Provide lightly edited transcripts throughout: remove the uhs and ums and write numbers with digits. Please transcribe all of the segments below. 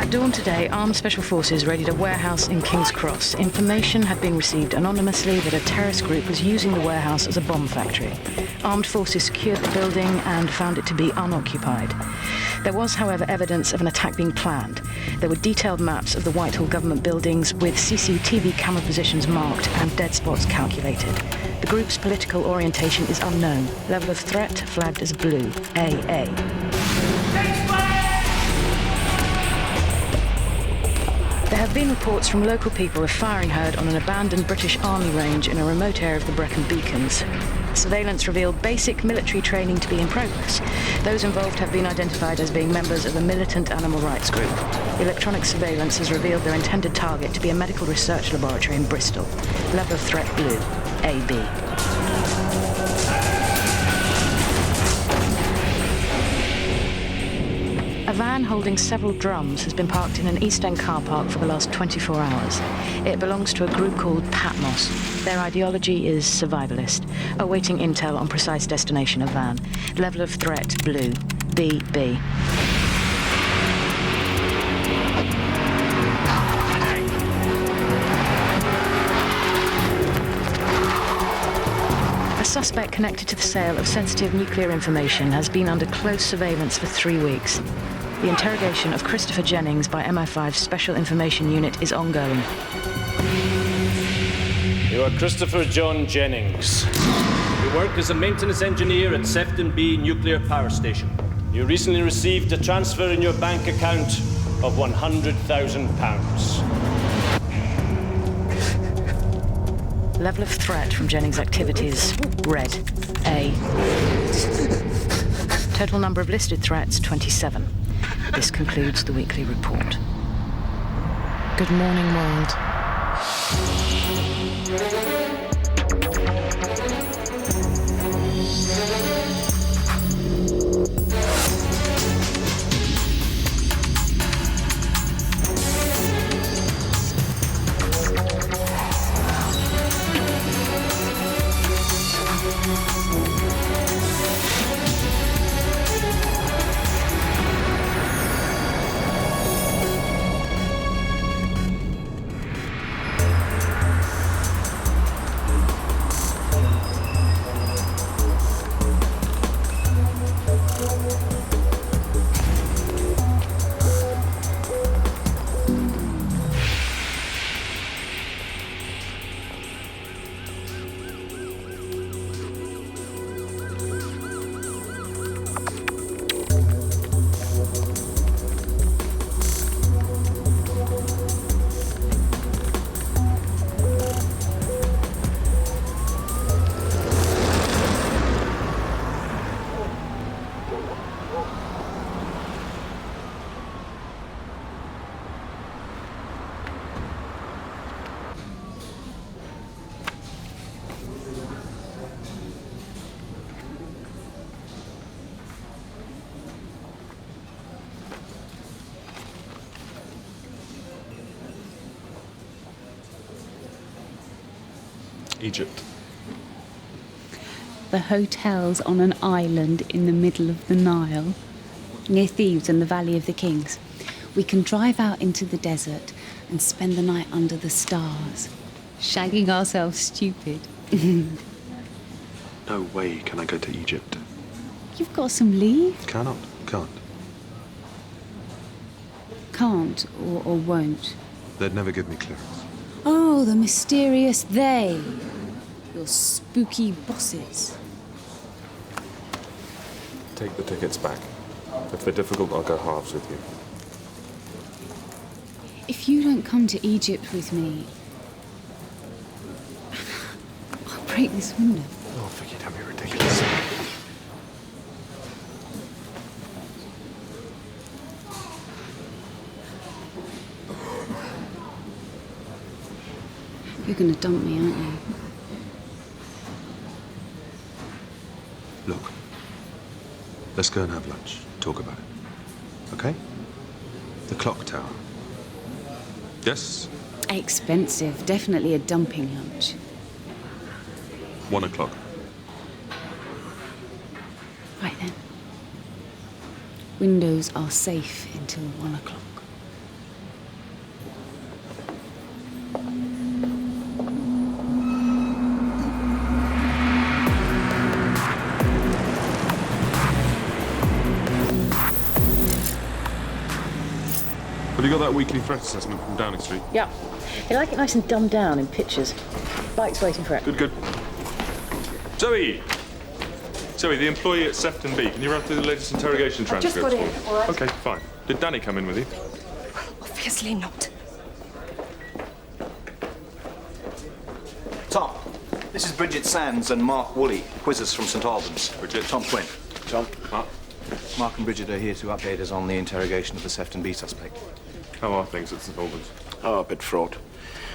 At dawn today, armed special forces raided a warehouse in King's Cross. Information had been received anonymously that a terrorist group was using the warehouse as a bomb factory. Armed forces secured the building and found it to be unoccupied. There was, however, evidence of an attack being planned. There were detailed maps of the Whitehall government buildings with CCTV camera positions marked and dead spots calculated. The group's political orientation is unknown. Level of threat flagged as blue, AA. There have been reports from local people of firing heard on an abandoned British Army range in a remote area of the Brecon Beacons. Surveillance revealed basic military training to be in progress. Those involved have been identified as being members of a militant animal rights group. Electronic surveillance has revealed their intended target to be a medical research laboratory in Bristol. Level of threat blue, AB. A van holding several drums has been parked in an East End car park for the last 24 hours. It belongs to a group called Patmos. Their ideology is survivalist, awaiting intel on precise destination of van. Level of threat, blue, BB. A suspect connected to the sale of sensitive nuclear information has been under close surveillance for 3 weeks. The interrogation of Christopher Jennings by MI5's Special Information Unit is ongoing. You are Christopher John Jennings. You work as a maintenance engineer at Sefton B Nuclear Power Station. You recently received a transfer in your bank account of £100,000. Level of threat from Jennings' activities, red, A. Total number of listed threats, 27. This concludes the weekly report. Good morning, world. Egypt. The hotel's on an island in the middle of the Nile, near Thebes and the Valley of the Kings. We can drive out into the desert and spend the night under the stars, shagging ourselves stupid. No way can I go to Egypt. You've got some leave? Can't. Can't or won't? They'd never give me clearance. Oh, the mysterious they. Your spooky bosses. Take the tickets back. If they're difficult, I'll go halves with you. If you don't come to Egypt with me, I'll break this window. Oh, forget how ridiculous. You're gonna dump me, aren't you? Look, let's go and have lunch. Talk about it. Okay? The clock tower. Yes? Expensive. Definitely a dumping lunch. 1 o'clock. Right then. Windows are safe until 1 o'clock. Have you got that weekly threat assessment from Downing Street? Yeah. They like it nice and dumbed down in pictures. Bike's waiting for it. Good. Zoe, the employee at Sefton B. Can you run through the latest interrogation transcripts? Just got in, all right? Okay, fine. Did Danny come in with you? Obviously not. Tom, this is Bridget Sands and Mark Woolley, quizzers from St Albans. Bridget. Tom Quinn. Tom. Mark. Mark and Bridget are here to update us on the interrogation of the Sefton B suspect. How are things at St Albans? Oh, a bit fraught.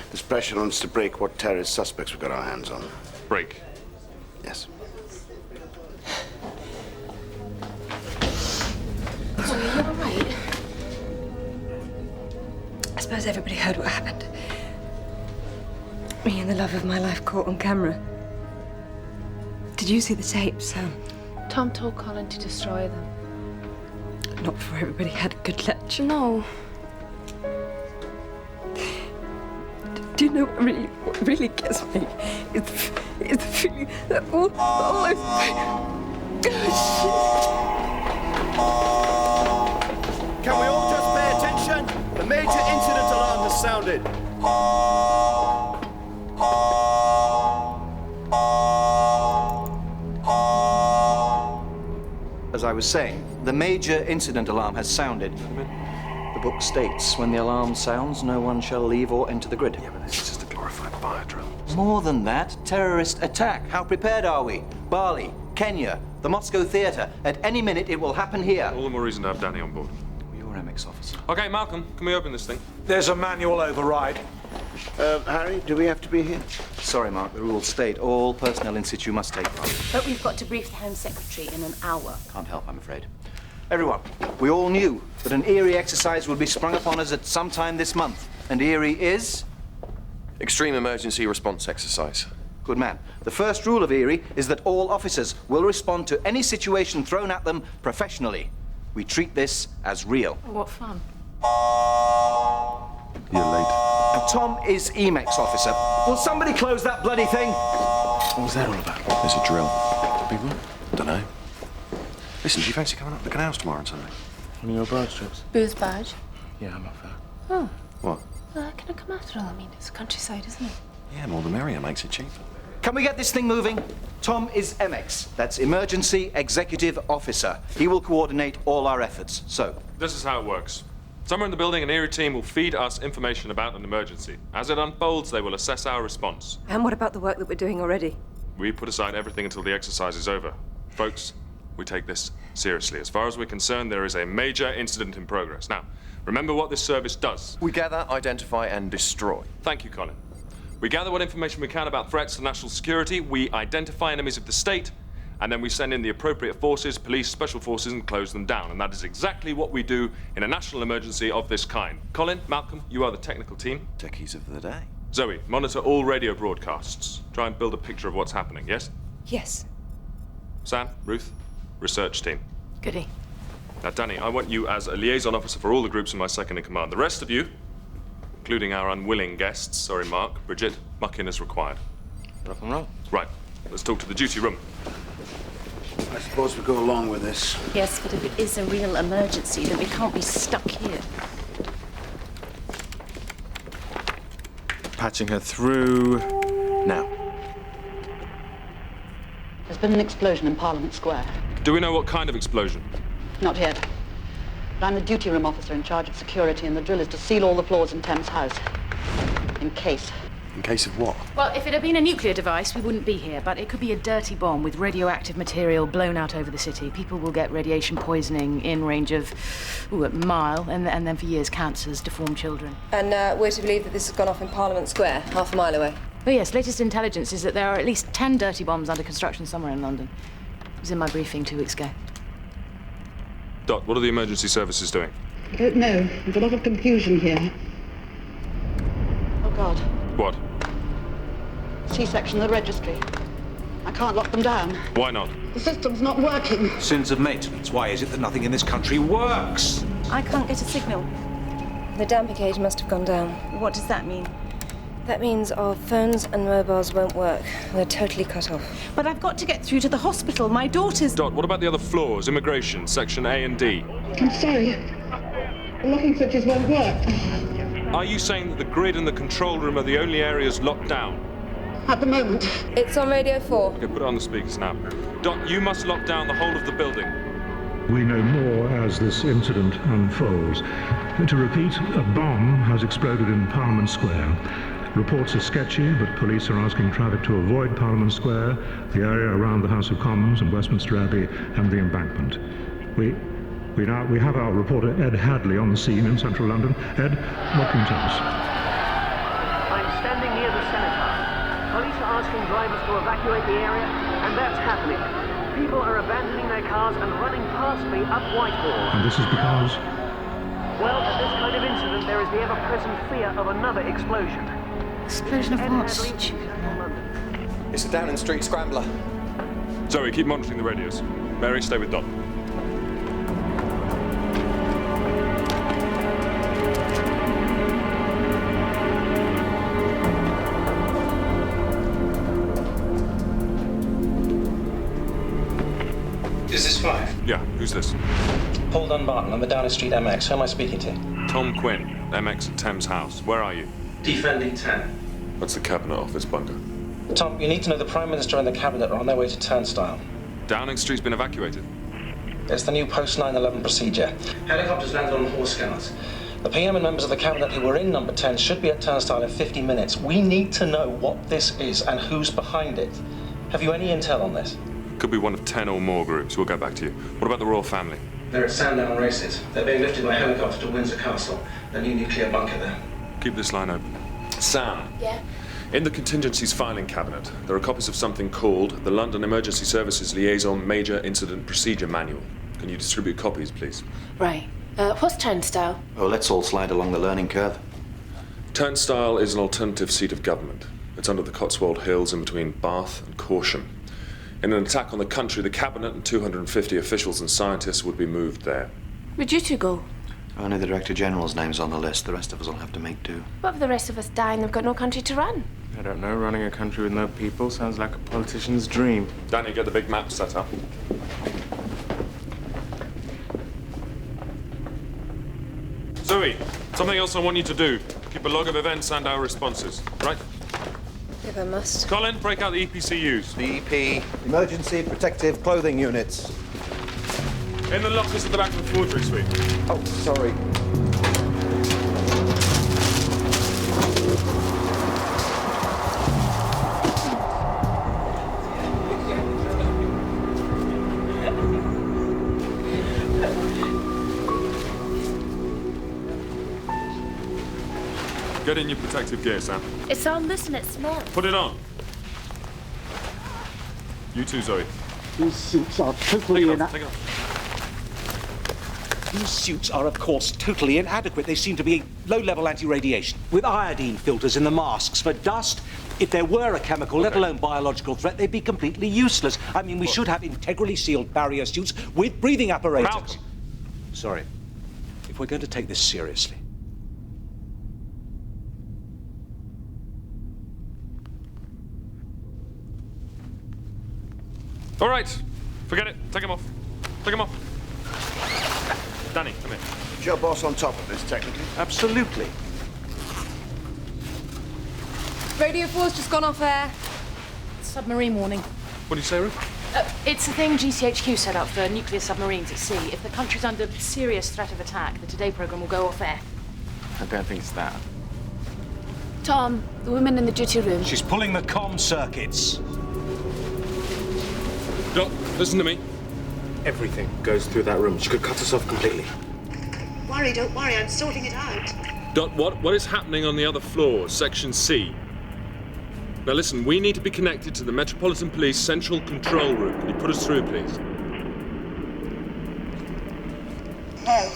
There's pressure on us to break what terrorist suspects we've got our hands on. Break. Yes. So, are you all right? I suppose everybody heard what happened. Me and the love of my life caught on camera. Did you see the tapes? Tom told Colin to destroy them. Not before everybody had a good lecture. No. Do you know what really gets me? Is the feeling that all those... Can we all just pay attention? The major incident alarm has sounded. As I was saying, the major incident alarm has sounded. The book states, when the alarm sounds, no one shall leave or enter the grid. Yeah, but this is just a glorified fire drill. More than that, terrorist attack. How prepared are we? Bali, Kenya, the Moscow theatre. At any minute, it will happen here. All the more reason to have Danny on board. You're MX officer. Okay, Malcolm, can we open this thing? There's a manual override. Harry, do we have to be here? Sorry, Mark, the rules state all personnel in situ must take part. But we've got to brief the Home Secretary in an hour. Can't help, I'm afraid. Everyone, we all knew that an eerie exercise would be sprung upon us at some time this month. And eerie is? Extreme emergency response exercise. Good man. The first rule of eerie is that all officers will respond to any situation thrown at them professionally. We treat this as real. What fun. You're late. And Tom is EMEX officer. Will somebody close that bloody thing? What was that all about? There's a drill. Big one? Dunno. Listen, do you fancy coming up to the canals tomorrow and something? One of your bridal trips? Booze badge. Yeah, I'm up for that. Oh. What? Can I come after all? I mean, it's countryside, isn't it? Yeah, more the merrier, makes it cheaper. Can we get this thing moving? Tom is MX. That's Emergency Executive Officer. He will coordinate all our efforts. So, This is how it works. Somewhere in the building, an eerie team will feed us information about an emergency. As it unfolds, they will assess our response. And what about the work that we're doing already? We put aside everything until the exercise is over. Folks, we take this seriously. As far as we're concerned, there is a major incident in progress. Now, remember what this service does. We gather, identify, and destroy. Thank you, Colin. We gather what information we can about threats to national security, we identify enemies of the state, and then we send in the appropriate forces, police, special forces, and close them down. And that is exactly what we do in a national emergency of this kind. Colin, Malcolm, you are the technical team. Techies of the day. Zoe, monitor all radio broadcasts. Try and build a picture of what's happening, yes? Yes. Sam, Ruth, research team. Goody. Now, Danny, I want you as a liaison officer for all the groups in my second in command. The rest of you, including our unwilling guests, sorry, Mark, Bridget, muck in as required. Rock and roll. Right, let's talk to the duty room. I suppose we go along with this. Yes, but if it is a real emergency, then we can't be stuck here. Patching her through now. There's been an explosion in Parliament Square. Do we know what kind of explosion? Not yet. But I'm the duty room officer in charge of security, and the drill is to seal all the floors in Thames House. In case. In case of what? Well, if it had been a nuclear device, we wouldn't be here, but it could be a dirty bomb with radioactive material blown out over the city. People will get radiation poisoning in range of, a mile, and then for years, cancers, deformed children. And we're to believe that this has gone off in Parliament Square, half a mile away. Oh yes, latest intelligence is that there are at least 10 dirty bombs under construction somewhere in London. It was in my briefing 2 weeks ago. Dot, what are the emergency services doing? I don't know. There's a lot of confusion here. Oh, God. What? C-section of the registry. I can't lock them down. Why not? The system's not working. Sins of maintenance. Why is it that nothing in this country works? I can't get a signal. The damping gauge must have gone down. What does that mean? That means our phones and mobiles won't work. They're totally cut off. But I've got to get through to the hospital. My daughter's... Dot, what about the other floors? Immigration, section A and D. I'm sorry. The locking switches won't work. Are you saying that the grid and the control room are the only areas locked down? At the moment. It's on Radio 4. Okay, put it on the speakers now. Dot, you must lock down the whole of the building. We know more as this incident unfolds. To repeat, a bomb has exploded in Parliament Square. Reports are sketchy, but police are asking traffic to avoid Parliament Square, the area around the House of Commons and Westminster Abbey, and the Embankment. We have our reporter Ed Hadley on the scene in central London. Ed, what can you tell us? I'm standing near the Cenotaph. Police are asking drivers to evacuate the area, and that's happening. People are abandoning their cars and running past me up Whitehall. And this is because? Well, at this kind of incident, there is the ever-present fear of another explosion. Explosion of what? It's a Downing Street scrambler. Zoe, keep monitoring the radios. Mary, stay with Dot. Is this 5? Yeah, who's this? Paul Dunbarton, I'm the Downing Street MX. Who am I speaking to? Tom Quinn, MX at Thames House. Where are you? Defending 10. That's the Cabinet Office bunker. Tom, you need to know the Prime Minister and the Cabinet are on their way to Turnstile. Downing Street's been evacuated. It's the new post-9/11 procedure. Helicopters landed on Horse Guards. The PM and members of the Cabinet who were in number 10 should be at Turnstile in 50 minutes. We need to know what this is and who's behind it. Have you any intel on this? Could be one of 10 or more groups. We'll get back to you. What about the royal family? They're at Sandown Races. They're being lifted by helicopter to Windsor Castle, the new nuclear bunker there. Keep this line open. Sam. Yeah? In the contingencies filing cabinet, there are copies of something called the London Emergency Services Liaison Major Incident Procedure Manual. Can you distribute copies, please? Right. What's Turnstile? Oh, let's all slide along the learning curve. Turnstile is an alternative seat of government. It's under the Cotswold Hills in between Bath and Corsham. In an attack on the country, the cabinet and 250 officials and scientists would be moved there. Would you two go? Only the Director General's name's on the list. The rest of us will have to make do. What if the rest of us die and they've got no country to run? I don't know. Running a country with no people sounds like a politician's dream. Danny, get the big map set up. Zoe, something else I want you to do. Keep a log of events and our responses, right? If I must. Colin, break out the EPCUs. The EP. Emergency Protective Clothing Units. In the lockers at the back of the forgery suite. Oh, sorry. Get in your protective gear, Sam. It's on, listen, it smells. Put it on. You too, Zoe. These suits are totally Take it off. These suits are, of course, totally inadequate. They seem to be low-level anti-radiation, with iodine filters in the masks for dust. If there were a chemical, let alone biological threat, they'd be completely useless. I mean, we should have integrally sealed barrier suits with breathing apparatus. Malcolm. Sorry. If we're going to take this seriously. All right. Forget it. Take him off. Take him off. Danny, come here. Is your boss on top of this, technically? Absolutely. Radio 4's just gone off air. Submarine warning. What do you say, Ruth? It's a thing GCHQ set up for nuclear submarines at sea. If the country's under serious threat of attack, the Today programme will go off air. I don't think it's that. Tom, the woman in the duty room. She's pulling the comm circuits. Doc, listen to me. Everything goes through that room. She could cut us off completely. Don't worry, I'm sorting it out. Dot, what is happening on the other floor, Section C? Now listen, we need to be connected to the Metropolitan Police Central Control Room. Can you put us through, please? No.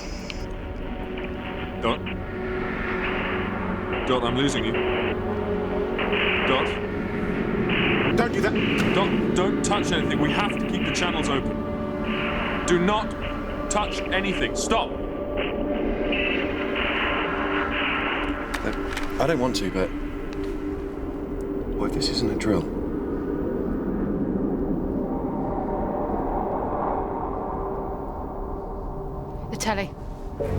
Dot? Dot, I'm losing you. Dot? Don't do that. Dot, don't touch anything. We have to keep the channels open. Do not touch anything. Stop. I don't want to, but what if this isn't a drill? The telly. Something's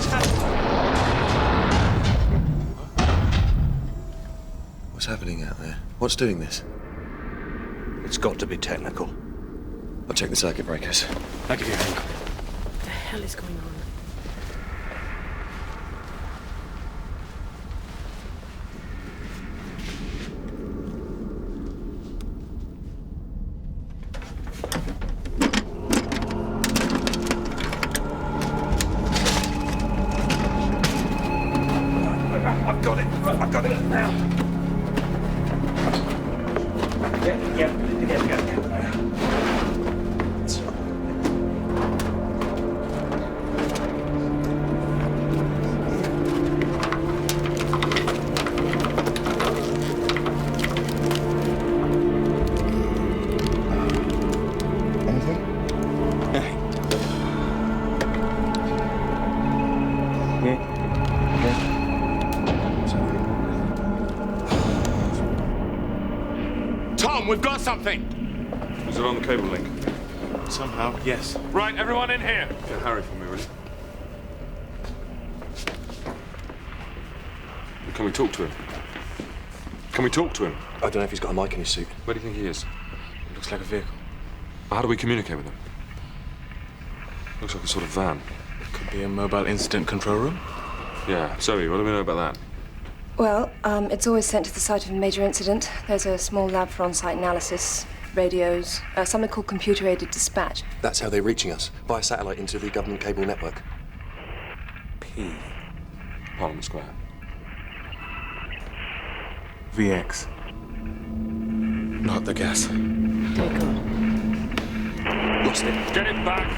happened. What's happening out there? What's doing this? It's got to be technical. I'll check the circuit breakers. I'll give you a hand. What the hell is going on? I've got it now. Yeah. Tom, we've got something! Is it on the cable link? Somehow, yes. Right, everyone in here. Get Harry for me, will you? Can we talk to him? Can we talk to him? I don't know if he's got a mic in his suit. Where do you think he is? It looks like a vehicle. How do we communicate with him? Looks like a sort of van. It could be a mobile incident control room. Yeah. Zoe, what do we know about that? Well, it's always sent to the site of a major incident. There's a small lab for on-site analysis, radios, something called computer-aided dispatch. That's how they're reaching us, via satellite into the government cable network. P. Parliament Square. VX. Not the gas. Dear God. Lost it. Get it back!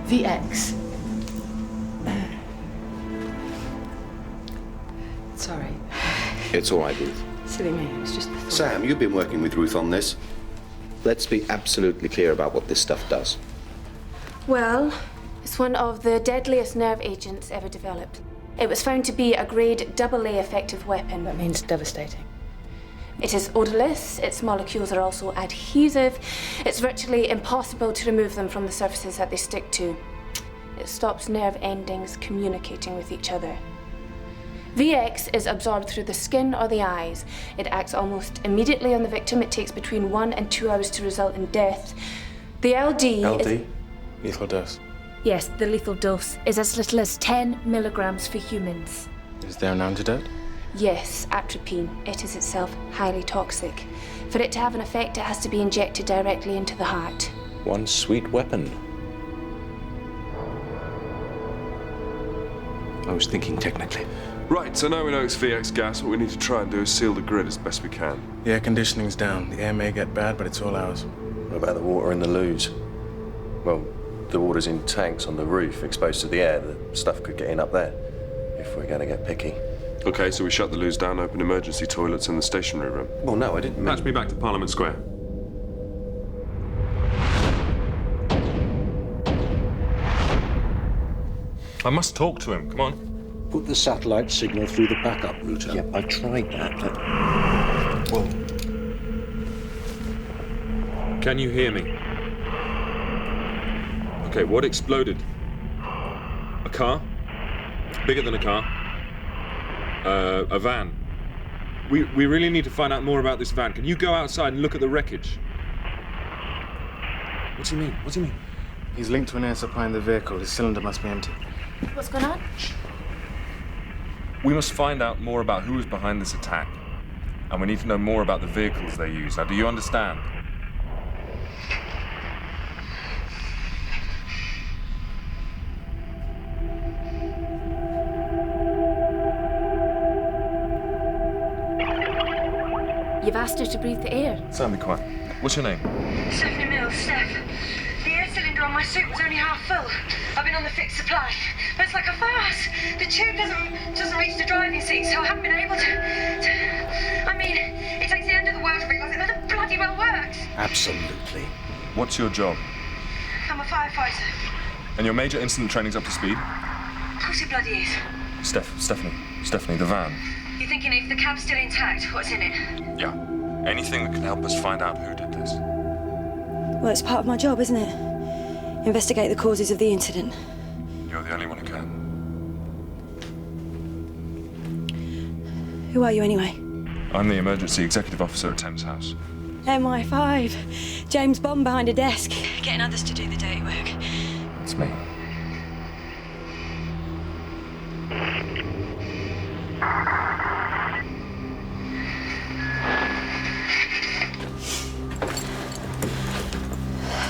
VX. Sorry. It's all right, Ruth. Silly me. It was just the thought. Sam, you've been working with Ruth on this. Let's be absolutely clear about what this stuff does. Well, it's one of the deadliest nerve agents ever developed. It was found to be a grade AA effective weapon. That means devastating. It is odorless, its molecules are also adhesive. It's virtually impossible to remove them from the surfaces that they stick to. It stops nerve endings communicating with each other. VX is absorbed through the skin or the eyes. It acts almost immediately on the victim. It takes between 1 and 2 hours to result in death. The LD is... Lethal dose. Yes, the lethal dose is as little as 10 milligrams for humans. Is there an antidote? Yes, atropine. It is itself highly toxic. For it to have an effect, it has to be injected directly into the heart. One sweet weapon. I was thinking technically. Right, so now we know it's VX gas. What we need to try and do is seal the grid as best we can. The air conditioning's down. The air may get bad, but it's all ours. What about the water in the loos? Well, the water's in tanks on the roof, exposed to the air. The stuff could get in up there, if we're going to get picky. Okay, so we shut the loos down, open emergency toilets in the stationary room. Well, no, I didn't mean... Patch me back to Parliament Square. I must talk to him, come on. Put the satellite signal through the backup router. Yep, I tried that, but... Well... Can you hear me? Okay, what exploded? A car? Bigger than a car? A van? We really need to find out more about this van. Can you go outside and look at the wreckage? What's he mean? What's he mean? He's linked to an air supply in the vehicle. His cylinder must be empty. What's going on? We must find out more about who was behind this attack. And we need to know more about the vehicles they used. Now, do you understand? You've asked her to breathe the air. Sam, be quiet. What's your name? Stephanie Mills, Steph. The air cylinder on my suit was only half full. I've been on the fixed supply. But it's like a farce. The tube doesn't reach the driving seat, so I haven't been able to... I mean, it takes the end of the world to realise it never bloody well works. Absolutely. What's your job? I'm a firefighter. And your major incident training's up to speed? Of course it bloody is. Stephanie, the van. You're thinking if the cab's still intact, what's in it? Yeah. Anything that can help us find out who did this. Well, it's part of my job, isn't it? Investigate the causes of the incident. You're the only one who can. Who are you, anyway? I'm the emergency executive officer at Thames House. MI5. James Bond behind a desk, getting others to do the dirty work. It's me.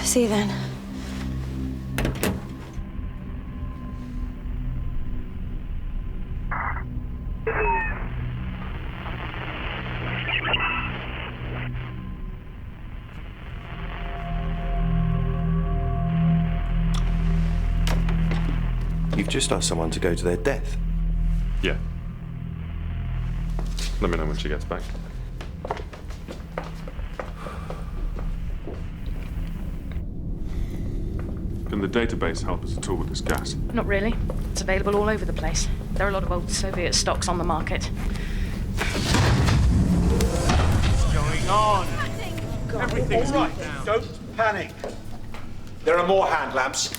See you then. You've just asked someone to go to their death. Yeah. Let me know when she gets back. Can the database help us at all with this gas? Not really. It's available all over the place. There are a lot of old Soviet stocks on the market. What's going on? Everything's right now. Don't panic. There are more hand lamps.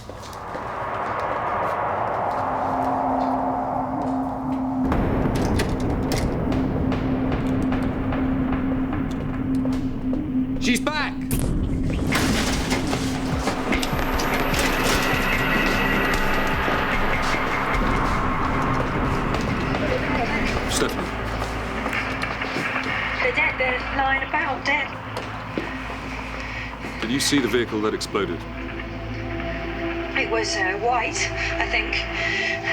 She's back! Stephanie. They're dead. They're lying about, dead. Did you see the vehicle that exploded? It was white, I think.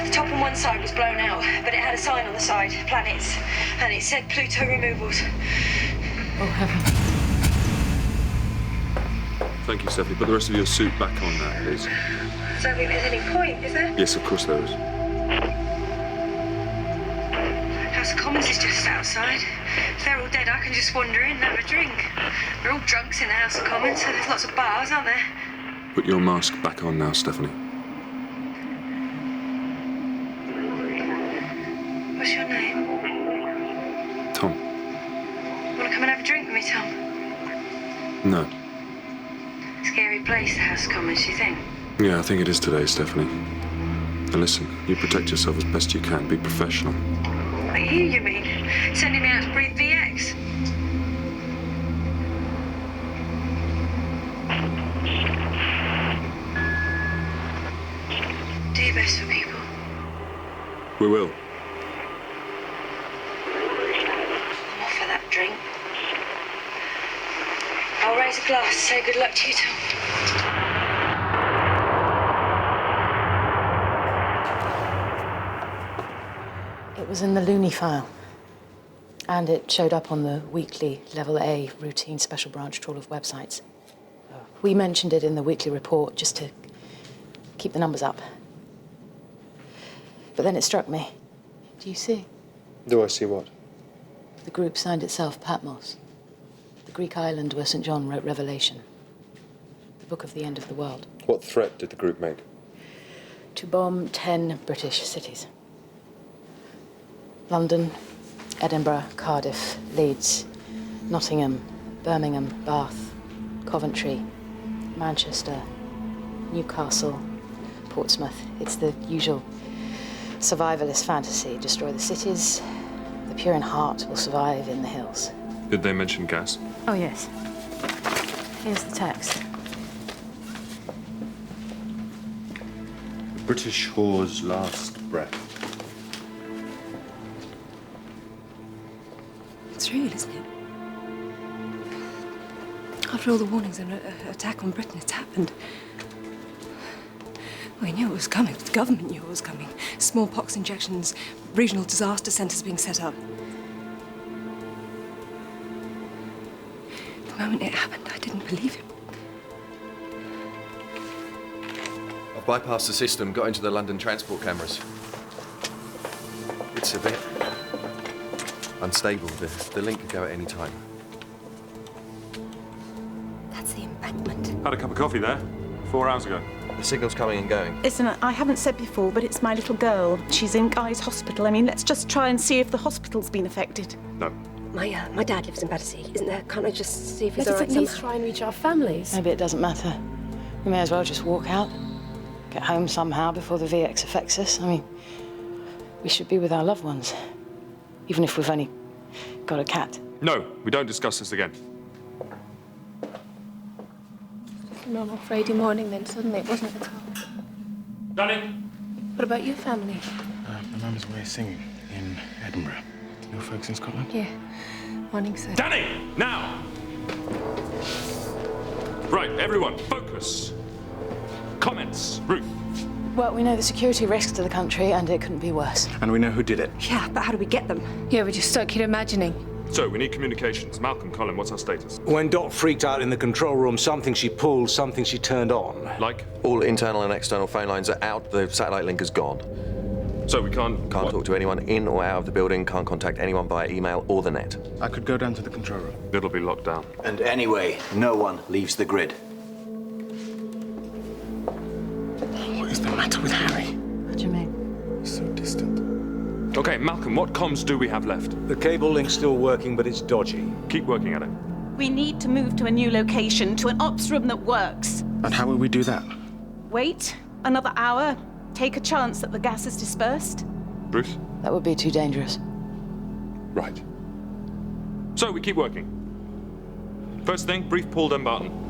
The top on one side was blown out, but it had a sign on the side, planets, and it said Pluto removals. Oh, heaven. Thank you, Stephanie. Put the rest of your suit back on now, please. I don't think there's any point, is there? Yes, of course there is. House of Commons is just outside. If they're all dead, I can just wander in and have a drink. We're all drunks in the House of Commons, so there's lots of bars, aren't there? Put your mask back on now, Stephanie. What's your name? Tom. Want to come and have a drink with me, Tom? No. Scary place, the House of Commons, you think? Yeah, I think it is today, Stephanie. Now listen, you protect yourself as best you can. Be professional. Like you mean? Sending me out to breathe VX? Do your best for people. We will. I'm off for that drink. I'll raise a glass, say good luck to you, Tom. It was in the Looney file. And it showed up on the weekly Level A routine special branch trawl of websites. We mentioned it in the weekly report just to keep the numbers up. But then it struck me. Do you see? Do I see what? The group signed itself Patmos. The Greek island where St. John wrote Revelation. The book of the end of the world. What threat did the group make? To bomb 10 British cities. London, Edinburgh, Cardiff, Leeds, Nottingham, Birmingham, Bath, Coventry, Manchester, Newcastle, Portsmouth. It's the usual survivalist fantasy. Destroy the cities, the pure in heart will survive in the hills. Did they mention gas? Oh, yes. Here's the text. British whore's last breath. It's real, isn't it? After all the warnings of an attack on Britain, it's happened. We knew it was coming. The government knew it was coming. Smallpox injections, regional disaster centres being set up. The moment it happened, I didn't believe it. Bypassed the system, got into the London transport cameras. It's a bit unstable. The link could go at any time. That's the embankment. Had a cup of coffee there 4 hours ago. The signal's coming and going. Listen, I haven't said before, but it's my little girl. She's in Guy's hospital. I mean, let's just try and see if the hospital's been affected. No. My dad lives in Battersea, isn't there? Can't I just see if he's Let all us right at least somehow? try and reach our families. Maybe it doesn't matter. We may as well just walk out. Get home somehow before the VX affects us. I mean, we should be with our loved ones. Even if we've only got a cat. No, we don't discuss this again. Normal Friday morning then, suddenly it wasn't at all. Danny! What about your family? My mum's away singing in Edinburgh. Do you know folks in Scotland? Yeah, morning, sir. Danny! Now! Right, everyone, focus. Comments. Ruth. Well, we know the security risk to the country, and it couldn't be worse. And we know who did it. Yeah, but how do we get them? Yeah, we're just stuck here imagining. So, we need communications. Malcolm, Colin, what's our status? When Dot freaked out in the control room, something she pulled, something she turned on. Like? All internal and external phone lines are out. The satellite link is gone. So we can't talk to anyone in or out of the building, can't contact anyone via email or the net. I could go down to the control room. It'll be locked down. And anyway, no one leaves the grid. What is the matter with Harry? What do you mean? He's so distant. Okay, Malcolm, what comms do we have left? The cable link's still working, but it's dodgy. Keep working at it. We need to move to a new location, to an ops room that works. And how will we do that? Wait another hour. Take a chance that the gas is dispersed. Bruce? That would be too dangerous. Right. So we keep working. First thing, brief Paul Dumbarton.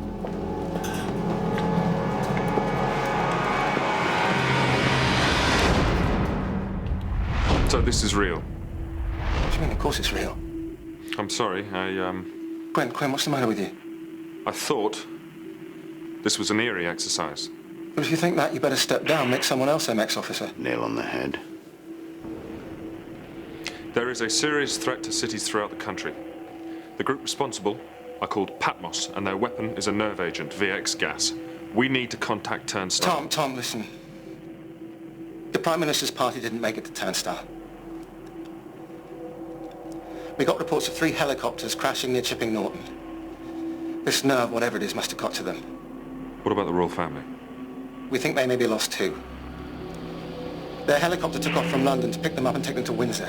So this is real. What do you mean? Of course it's real. I'm sorry, Gwen, what's the matter with you? I thought this was an eerie exercise. Well, if you think that, you better step down, make someone else MX officer. Nail on the head. There is a serious threat to cities throughout the country. The group responsible are called Patmos, and their weapon is a nerve agent, VX gas. We need to contact Turnstile. Tom, listen. The Prime Minister's party didn't make it to Turnstile. We got reports of 3 helicopters crashing near Chipping Norton. This nerve, whatever it is, must have got to them. What about the royal family? We think they may be lost too. Their helicopter took off from London to pick them up and take them to Windsor.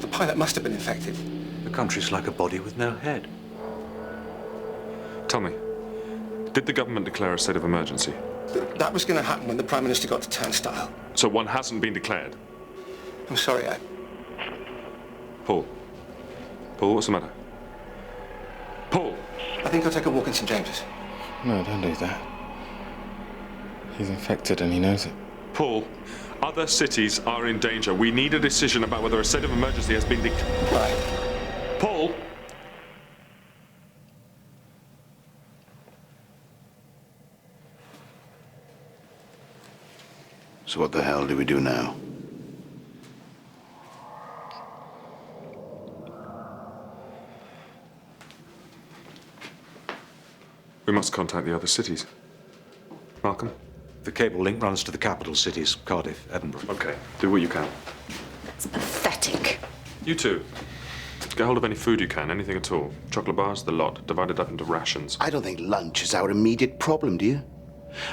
The pilot must have been infected. The country's like a body with no head. Tell me, did the government declare a state of emergency? That was going to happen when the Prime Minister got to Turnstile. So one hasn't been declared? I'm sorry, Paul, what's the matter? Paul! I think I'll take a walk in St. James's. No, don't do that. He's infected and he knows it. Paul, other cities are in danger. We need a decision about whether a state of emergency has been declared. Right. Paul! So what the hell do we do now? We must contact the other cities. Malcolm? The cable link runs to the capital cities, Cardiff, Edinburgh. Okay, do what you can. It's pathetic. You too. Get hold of any food you can, anything at all. Chocolate bars, the lot, divided up into rations. I don't think lunch is our immediate problem, do you?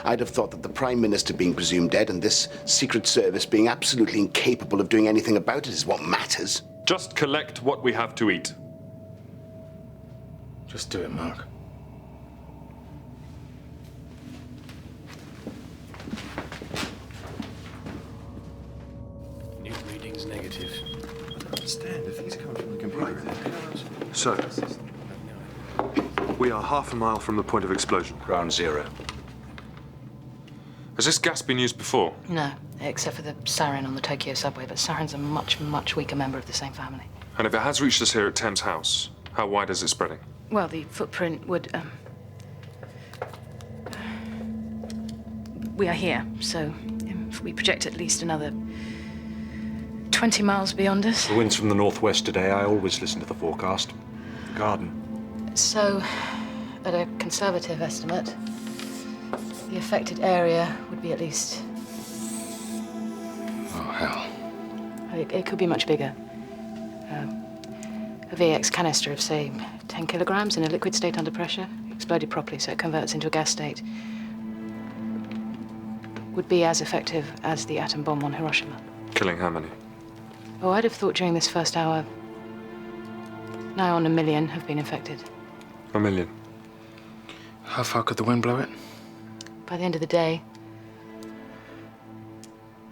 I'd have thought that the Prime Minister being presumed dead and this Secret Service being absolutely incapable of doing anything about it is what matters. Just collect what we have to eat. Just do it, Mark. New reading's negative. I don't understand. The things are coming from the computer. So, we are half a mile from the point of explosion. Ground zero. Has this gas been used before? No, except for the sarin on the Tokyo subway, but sarin's a much, much weaker member of the same family. And if it has reached us here at Thames House, how wide is it spreading? Well, the footprint would, we are here, so if we project at least another 20 miles beyond us. The wind's from the northwest today. I always listen to the forecast. Garden. So, at a conservative estimate, The affected area would be at least... Oh, hell. It could be much bigger. A VX canister of, say, 10 kilograms in a liquid state under pressure, exploded properly so it converts into a gas state, would be as effective as the atom bomb on Hiroshima. Killing how many? Oh, I'd have thought during this first hour, nigh on 1 million have been infected. 1 million? How far could the wind blow it? By the end of the day,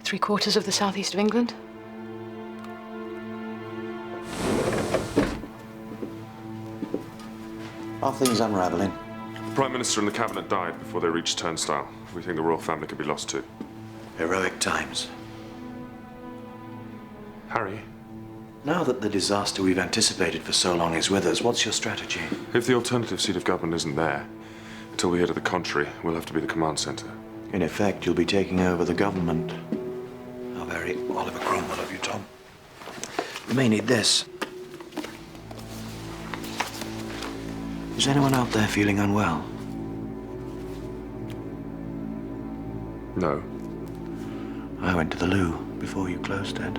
3/4 of the southeast of England. Are things unravelling? The Prime Minister and the Cabinet died before they reached Turnstile. We think the royal family could be lost too. Heroic times. Harry? Now that the disaster we've anticipated for so long is with us, what's your strategy? If the alternative seat of government isn't there, until we hear to the contrary, we'll have to be the command centre. In effect, you'll be taking over the government. How very Oliver Cromwell of you, Tom. We may need this. Is anyone out there feeling unwell? No. I went to the loo before you closed it.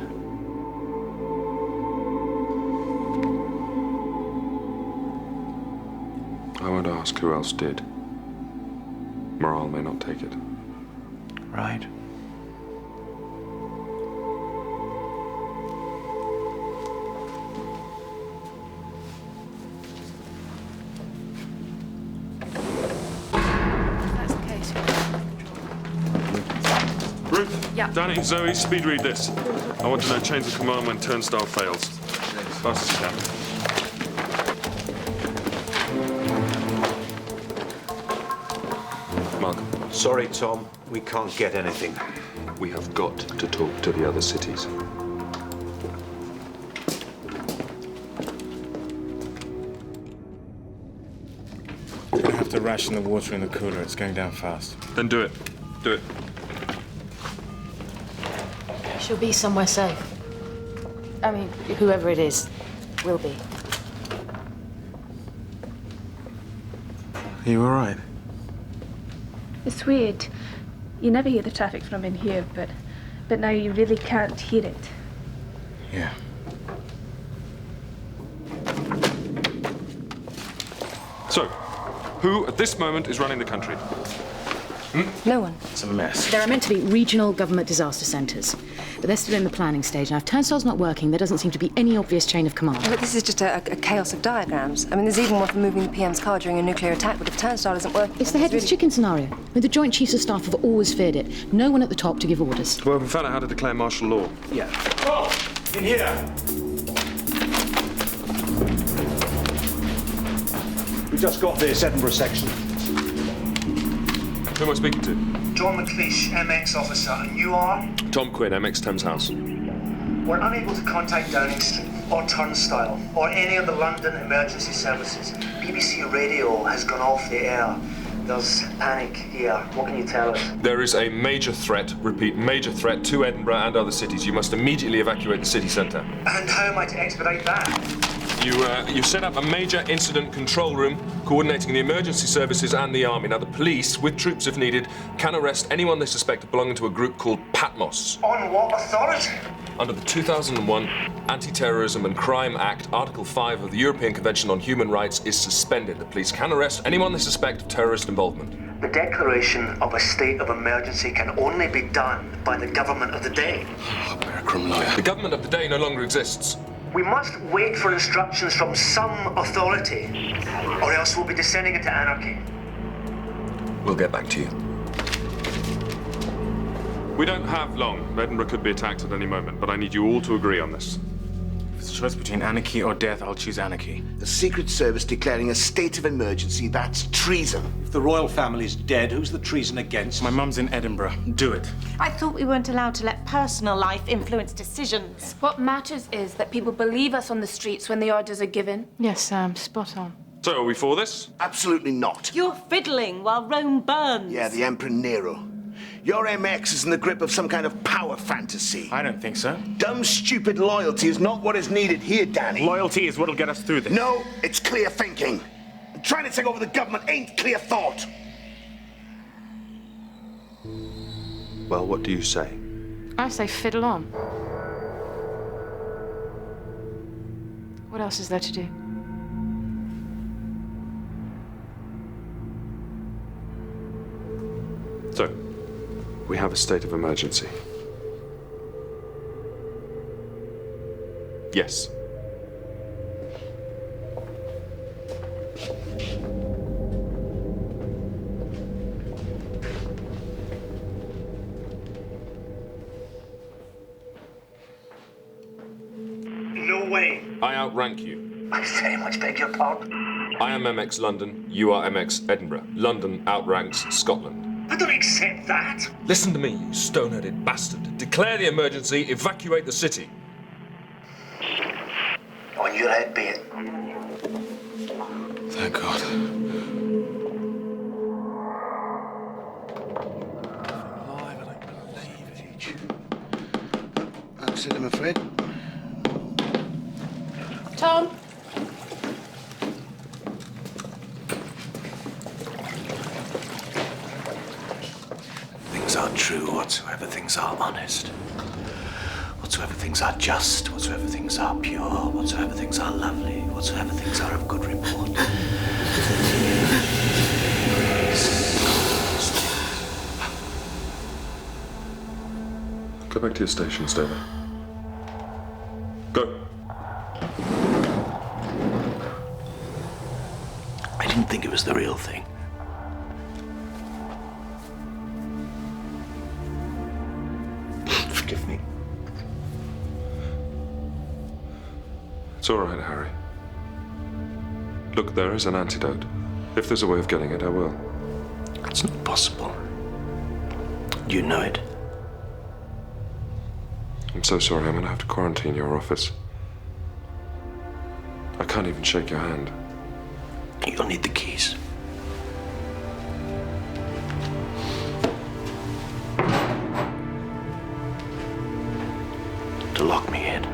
I won't ask who else did. Morale may not take it. Right. Ruth, Yeah. Danny, Zoe, speed read this. I want to know chains of command when Turnstile fails. As fast as you can. Mark. Sorry, Tom. We can't get anything. We have got to talk to the other cities. We're gonna have to ration the water in the cooler. It's going down fast. Then do it. Do it. She'll be somewhere safe. I mean, whoever it is, will be. Are you all right? It's weird. You never hear the traffic from in here, but now you really can't hear it. Yeah. So, who at this moment is running the country? No one. It's a mess. There are meant to be regional government disaster centres, but they're still in the planning stage. Now, if Turnstile's not working, there doesn't seem to be any obvious chain of command. But this is just a chaos of diagrams. I mean, there's even one for moving the PM's car during a nuclear attack, but if Turnstile isn't working... It's the headless chicken scenario. When the Joint Chiefs of Staff have always feared it. No one at the top to give orders. Well, we found out how to declare martial law. Yeah. Oh, in here. We just got this Edinburgh section. Who am I speaking to? John McLeish, MX officer, and you are? Tom Quinn, MX Thames House. We're unable to contact Downing Street or Turnstile or any of the London emergency services. BBC Radio has gone off the air. There's panic here. What can you tell us? There is a major threat, repeat, major threat to Edinburgh and other cities. You must immediately evacuate the city centre. And how am I to expedite that? You set up a major incident control room coordinating the emergency services and the army. Now, the police, with troops if needed, can arrest anyone they suspect of belonging to a group called Patmos. On what authority? Under the 2001 Anti-Terrorism and Crime Act, Article 5 of the European Convention on Human Rights is suspended. The police can arrest anyone they suspect of terrorist involvement. The declaration of a state of emergency can only be done by the government of the day. The government of the day no longer exists. We must wait for instructions from some authority, or else we'll be descending into anarchy. We'll get back to you. We don't have long. Edinburgh could be attacked at any moment, but I need you all to agree on this. If it's a choice between anarchy or death, I'll choose anarchy. The Secret Service declaring a state of emergency, that's treason. If the royal family's dead, who's the treason against? My mum's in Edinburgh. Do it. I thought we weren't allowed to let personal life influence decisions. What matters is that people believe us on the streets when the orders are given. Yes, Sam, spot on. So, are we for this? Absolutely not. You're fiddling while Rome burns. Yeah, the Emperor Nero. Your MX is in the grip of some kind of power fantasy. I don't think so. Dumb, stupid loyalty is not what is needed here, Danny. Loyalty is what'll get us through this. No, it's clear thinking. Trying to take over the government ain't clear thought. Well, what do you say? I say fiddle on. What else is there to do? So, we have a state of emergency. Yes. No way. I outrank you. I very much beg your pardon. I am MX London, you are MX Edinburgh. London outranks Scotland. I don't accept that. Listen to me, you stone-headed bastard. Declare the emergency, evacuate the city. On your head be it. Thank God. That's it, I'm afraid. Tom? Things are true whatsoever things are honest. Whatsoever things are just, whatsoever things are pure, whatsoever things are lovely, whatsoever things are of good report. Go back to your station, stay there. Go. I didn't think it was the real thing. Forgive me. It's all right, Harry. Look, there is an antidote. If there's a way of getting it, I will. It's not possible. You know it. I'm so sorry, I'm gonna have to quarantine your office. I can't even shake your hand. You'll need the keys. To lock me in.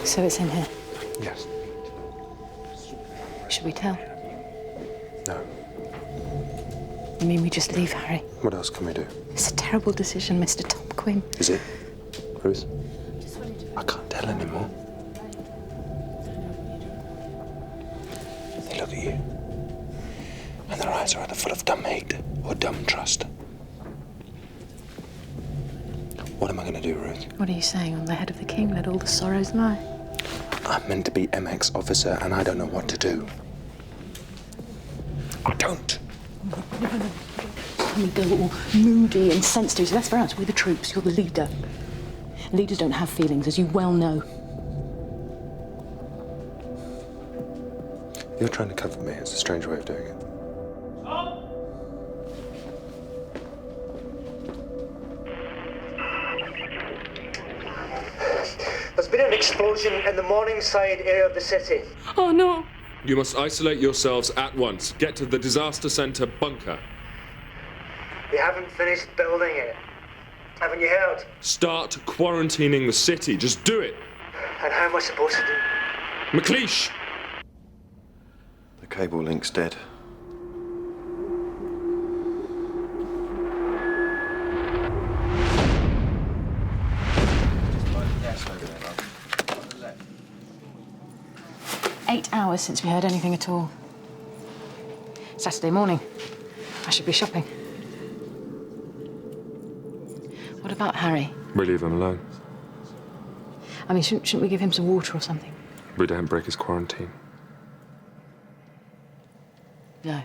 So it's in here. Yes. Should we tell? No. You mean we just leave Harry? What else can we do? It's a terrible decision, Mr. Tom Quinn. Is it? Ruth? I can't tell anymore. They look at you, and their eyes are either full of dumb hate or dumb trust. What am I going to do, Ruth? What are you saying? On the head of the king, let all the sorrows lie. I'm meant to be MX officer, and I don't know what to do. I don't. We go all moody and sensitive. So that's for us. We're the troops. You're the leader. Leaders don't have feelings, as you well know. You're trying to comfort me. It's a strange way of doing it. There's been an explosion in the Morningside area of the city. Oh, no. You must isolate yourselves at once. Get to the disaster center bunker. They haven't finished building it. Haven't you heard? Start quarantining the city. Just do it. And how am I supposed to do? McLeish! The cable link's dead. Eight hours since we heard anything at all. Saturday morning. I should be shopping. What about Harry? We leave him alone. I mean, shouldn't we give him some water or something? We don't break his quarantine. No.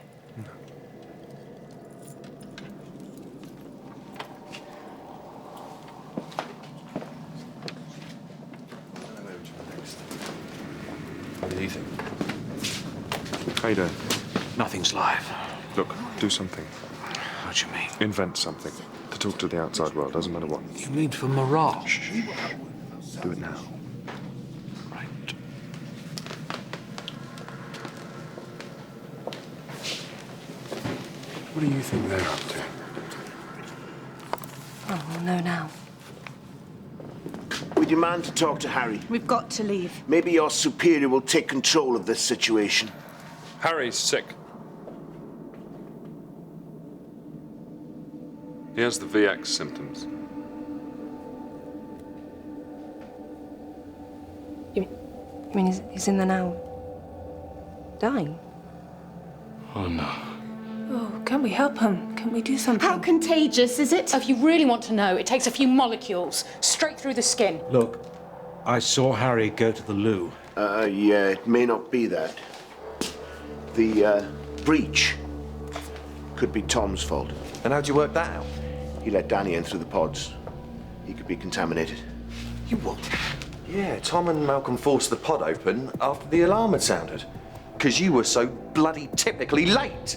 How you doing? Nothing's live. Look, do something. What do you mean? Invent something. To talk to the outside world, doesn't matter what. You mean for morale? Do it now. Right. What do you think they're up to? Oh, we'll know now. We demand to talk to Harry. We've got to leave. Maybe your superior will take control of this situation. Harry's sick. He has the VX symptoms. You mean he's in there now? Dying? Oh, no. Oh, can we help him? Can we do something? How contagious is it? If you really want to know, it takes a few molecules straight through the skin. Look, I saw Harry go to the loo. Yeah, it may not be that. The, breach could be Tom's fault. And how'd you work that out? He let Danny in through the pods. He could be contaminated. You what? Yeah, Tom and Malcolm forced the pod open after the alarm had sounded. Because you were so bloody typically late.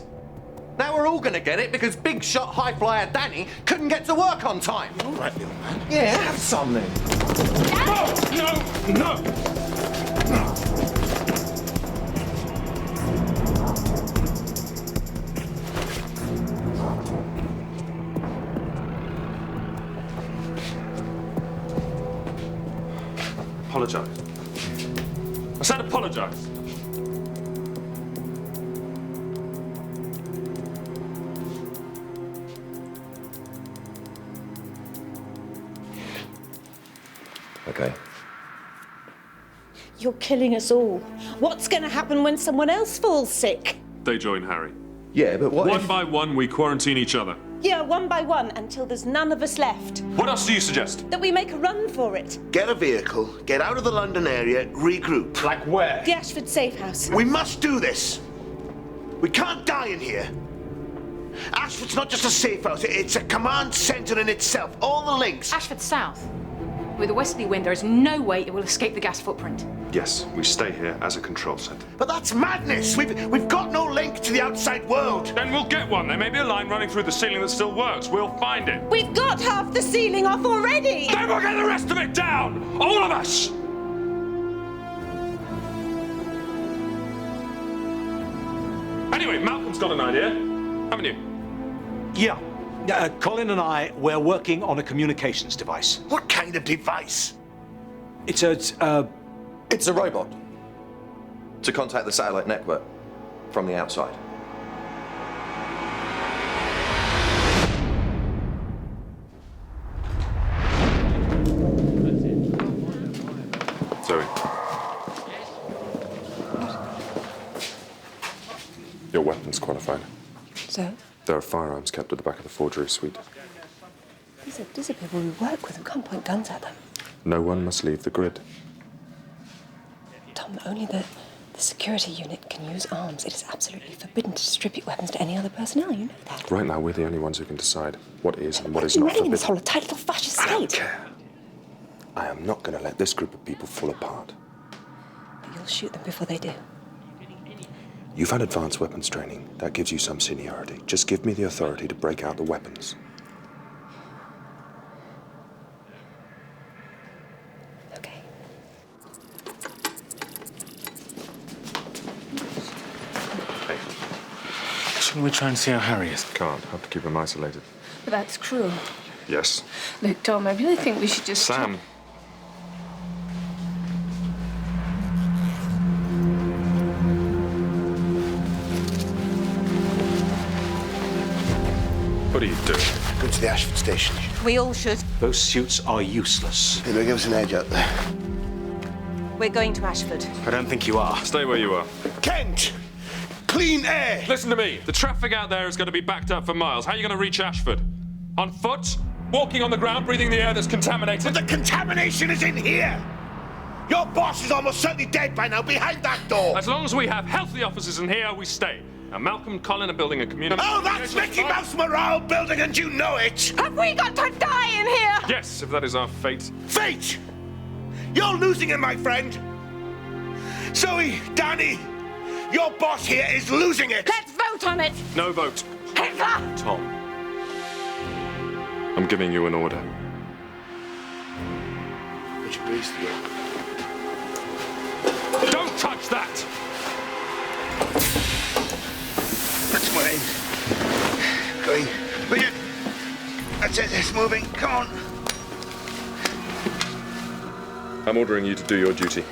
Now we're all gonna get it because big shot high flyer Danny couldn't get to work on time. All right, little man. Yeah, have some then. No! Apologise. I said apologise. Okay. You're killing us all. What's going to happen when someone else falls sick? They join Harry. Yeah, but what One by one, we quarantine each other. Yeah, one by one, until there's none of us left. What else do you suggest? That we make a run for it. Get a vehicle, get out of the London area, regroup. Like where? The Ashford safe house. We must do this. We can't die in here. Ashford's not just a safe house, it's a command centre in itself. All the links. Ashford South. With a westerly wind, there is no way it will escape the gas footprint. Yes, we stay here as a control centre. But that's madness! We've got no link to the outside world! Then we'll get one. There may be a line running through the ceiling that still works. We'll find it. We've got half the ceiling off already! Then we'll get the rest of it down! All of us! Anyway, Malcolm's got an idea, haven't you? Yeah. Colin and I, we're working on a communications device. What kind of device? It's a robot. To contact the satellite network from the outside. Zoe. Your weapon's qualified. So? There are firearms kept at the back of the forgery suite. These are people we work with. We can't point guns at them. No one must leave the grid. Tom, only the security unit can use arms. It is absolutely forbidden to distribute weapons to any other personnel. You know that. Right now, we're the only ones who can decide what is and what is We're not running forbidden. this whole tight little fascist I don't state. care. I am not going to let this group of people fall apart. But you'll shoot them before they do. You've had advanced weapons training. That gives you some seniority. Just give me the authority to break out the weapons. Okay. Hey, Shouldn't we try and see how Harry is? can't. Have to keep him isolated. But that's cruel. Yes. Look, Tom, I really think we should just... Sam. What are you doing? Go to the Ashford station. We all should. Those suits are useless. Hey, they'll give us an edge out there. We're going to Ashford. I don't think you are. Stay where you are. Kent! Clean air! Listen to me. The traffic out there is going to be backed up for miles. How are you going to reach Ashford? On foot? Walking on the ground, breathing the air that's contaminated? But the contamination is in here! Your boss is almost certainly dead by now, behind that door! As long as we have healthy officers in here, we stay. Now, Malcolm and Colin are building a community... Oh, that's Mickey Mouse morale building, and you know it! Have we got to die in here? Yes, if that is our fate. Fate! You're losing him, my friend! Zoe, Danny, Your boss here is losing it! Let's vote on it! No vote. Hitler! Tom, I'm giving you an order. Would you please do it? Don't touch that! That's mine. Going. Bridget! That's it, it's moving. Come on. I'm ordering you to do your duty.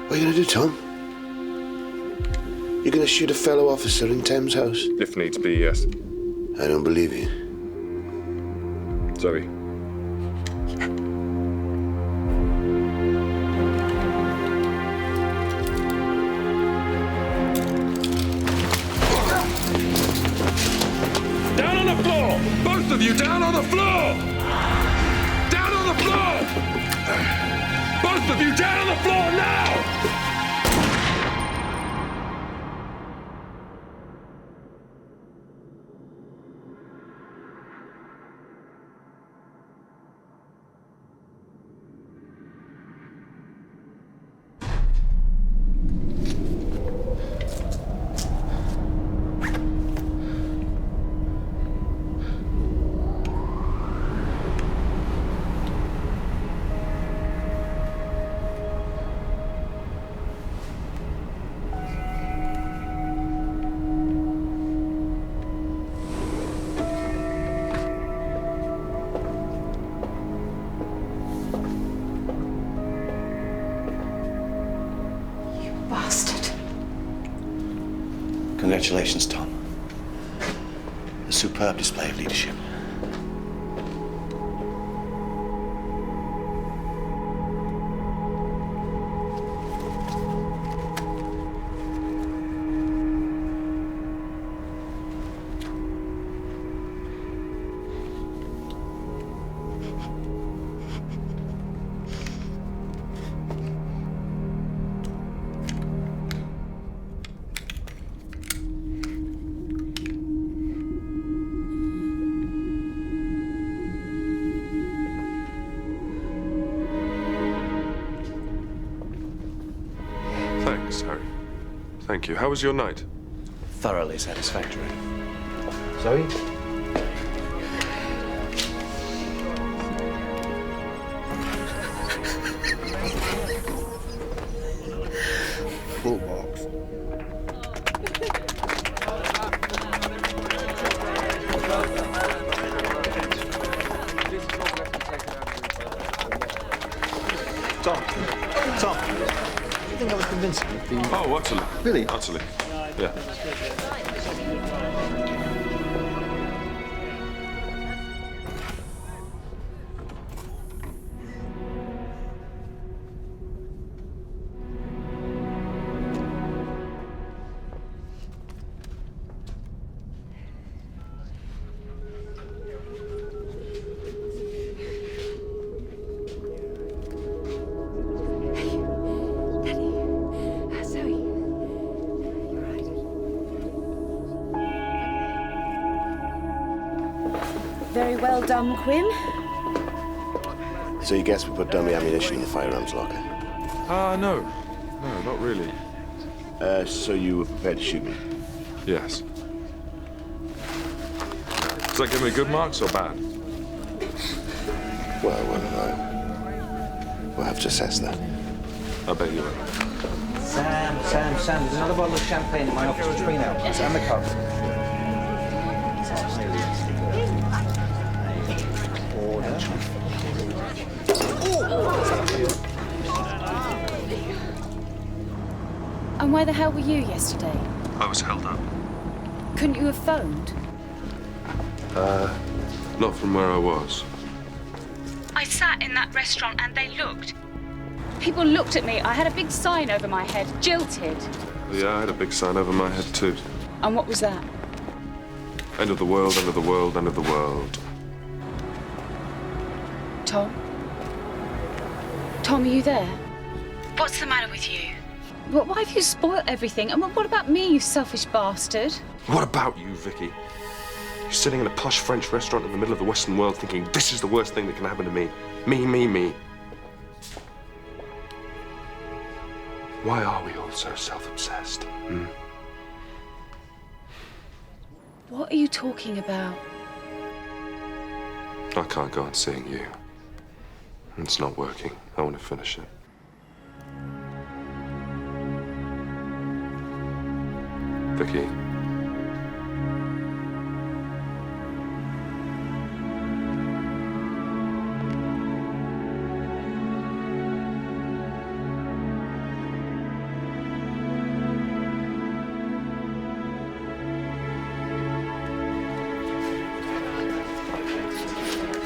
What are you going to do, Tom? You're going to shoot a fellow officer in Thames House? If needs be, yes. I don't believe you. Zoe. Down on the floor! Both of you down on the floor! Down on the floor! Both of you down on the floor now! Congratulations, Tom. A superb display of leadership. Thanks, Harry. Thank you. How was your night? Thoroughly satisfactory. Zoe? Full box. Tom. I think I was convincing with the... Oh, utterly. Really? Utterly. Yeah. Very well done, Quinn. So you guess we put dummy ammunition in the firearms locker? No. No, not really. So you were prepared to shoot me? Yes. Does that give me good marks or bad? Well, we'll have to assess that. I bet you will. Sam, there's another bottle of champagne in my office between hours. And the cup. And where the hell were you yesterday? I was held up. Couldn't you have phoned? Not from where I was. I sat in that restaurant and they looked. People looked at me. I had a big sign over my head, jilted. Yeah, I had a big sign over my head too. And what was that? End of the world, end of the world, end of the world. Tom? Tom, are you there? What's the matter with you? But why have you spoiled everything? And what about me, you selfish bastard? What about you, Vicky? You're sitting in a posh French restaurant in the middle of the Western world thinking, this is the worst thing that can happen to me. Me. Why are we all so self-obsessed? What are you talking about? I can't go on seeing you. It's not working. I want to finish it. Vicky.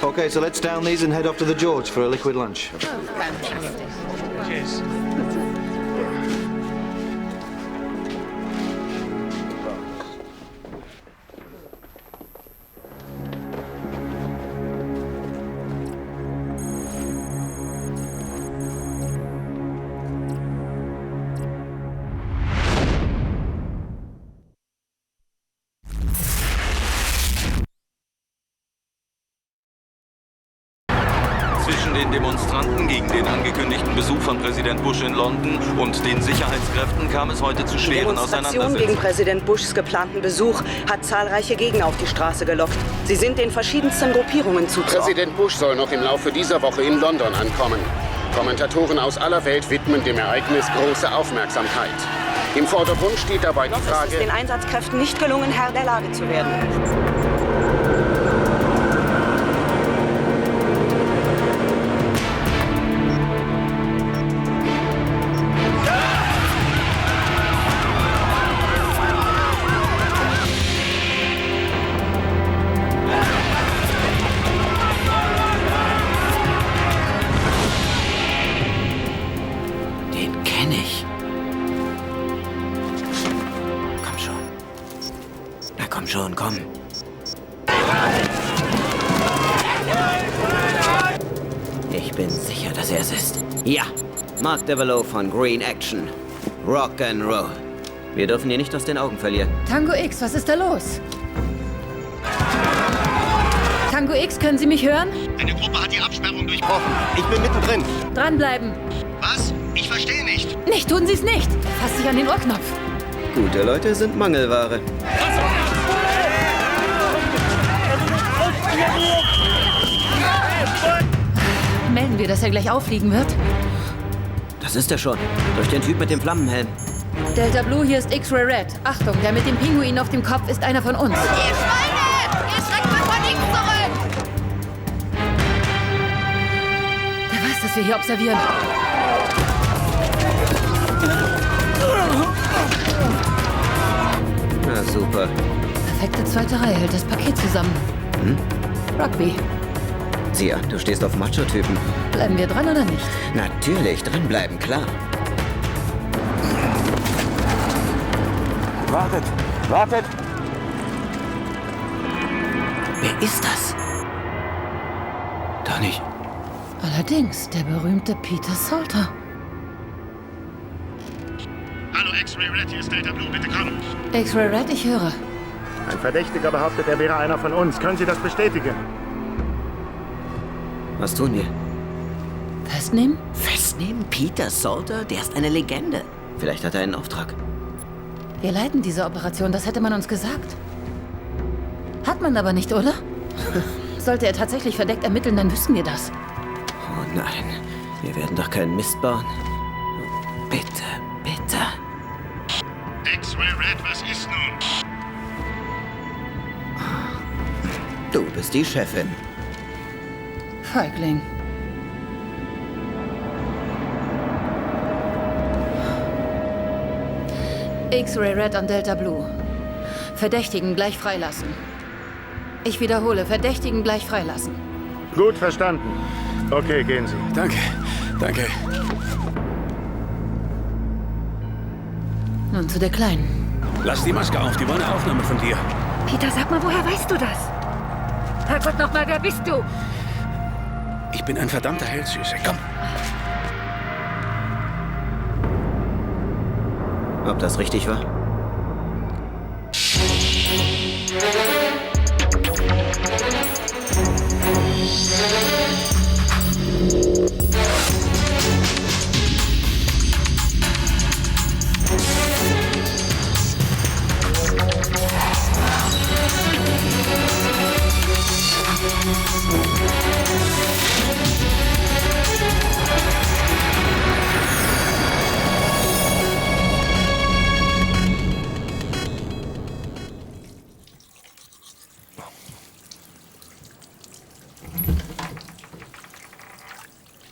Okay, so let's down these and head off to the George for a liquid lunch. Oh, fantastic. Cheers. Den Demonstranten gegen den angekündigten Besuch von Präsident Bush in London und den Sicherheitskräften kam es heute zu schweren Demonstration Auseinandersetzungen. gegen Präsident Bushs geplanten Besuch hat zahlreiche Gegner auf die Straße gelockt. Sie sind den verschiedensten Gruppierungen zuzuordnen. Präsident Bush soll noch im Laufe dieser Woche in London ankommen. Kommentatoren aus aller Welt widmen dem Ereignis große Aufmerksamkeit. Im Vordergrund steht dabei die Frage... Es ist den Einsatzkräften nicht gelungen, Herr der Lage zu werden. Komm. Ich bin sicher, dass er es ist. Ja, Mark Devereaux von Green Action. Rock and Roll. Wir dürfen ihn nicht aus den Augen verlieren. Tango X, was ist da los? Tango X, können Sie mich hören? Eine Gruppe hat die Absperrung durchbrochen. Ich bin mittendrin. Dranbleiben. Was? Ich verstehe nicht. Nicht, tun Sie es nicht. Fass dich an den Ohrknopf. Gute Leute sind Mangelware. Melden wir, dass er gleich auffliegen wird? Das ist er schon. Durch den Typ mit dem Flammenhelm. Delta Blue, hier ist X-Ray Red. Achtung, der mit dem Pinguin auf dem Kopf ist einer von uns. Ihr Schweine! Ihr schreckt mal von links zurück! Der weiß, dass wir hier observieren. Na super. Perfekte zweite Reihe, hält das Paket zusammen. Rugby. Sieh an, du stehst auf Macho-Typen. Bleiben wir dran oder nicht? Natürlich, dranbleiben, klar. Wartet! Wartet! Wer ist das? Doch nicht. Allerdings, der berühmte Peter Salter. Hallo, X-Ray Red, hier ist Delta Blue, bitte kommen. X-Ray Red, ich höre. Ein Verdächtiger behauptet, er wäre einer von uns. Können Sie das bestätigen? Was tun wir? Festnehmen? Festnehmen? Peter Salter? Der ist eine Legende. Vielleicht hat er einen Auftrag. Wir leiten diese Operation, das hätte man uns gesagt. Hat man aber nicht, oder? Sollte er tatsächlich verdeckt ermitteln, dann wüssten wir das. Oh nein, wir werden doch keinen Mist bauen. Bitte, bitte. X-Ray Red, was ist nun? Du bist die Chefin. Feigling. X-Ray Red an Delta Blue. Verdächtigen gleich freilassen. Ich wiederhole, Verdächtigen gleich freilassen. Gut verstanden. Okay, gehen Sie. Danke, danke. Nun zu der Kleinen. Lass die Maske auf, die wollen eine Aufnahme von dir. Peter, sag mal, woher weißt du das? Herrgott nochmal, wer bist du? Ich bin ein verdammter Held, Süße. Komm. Ob das richtig war?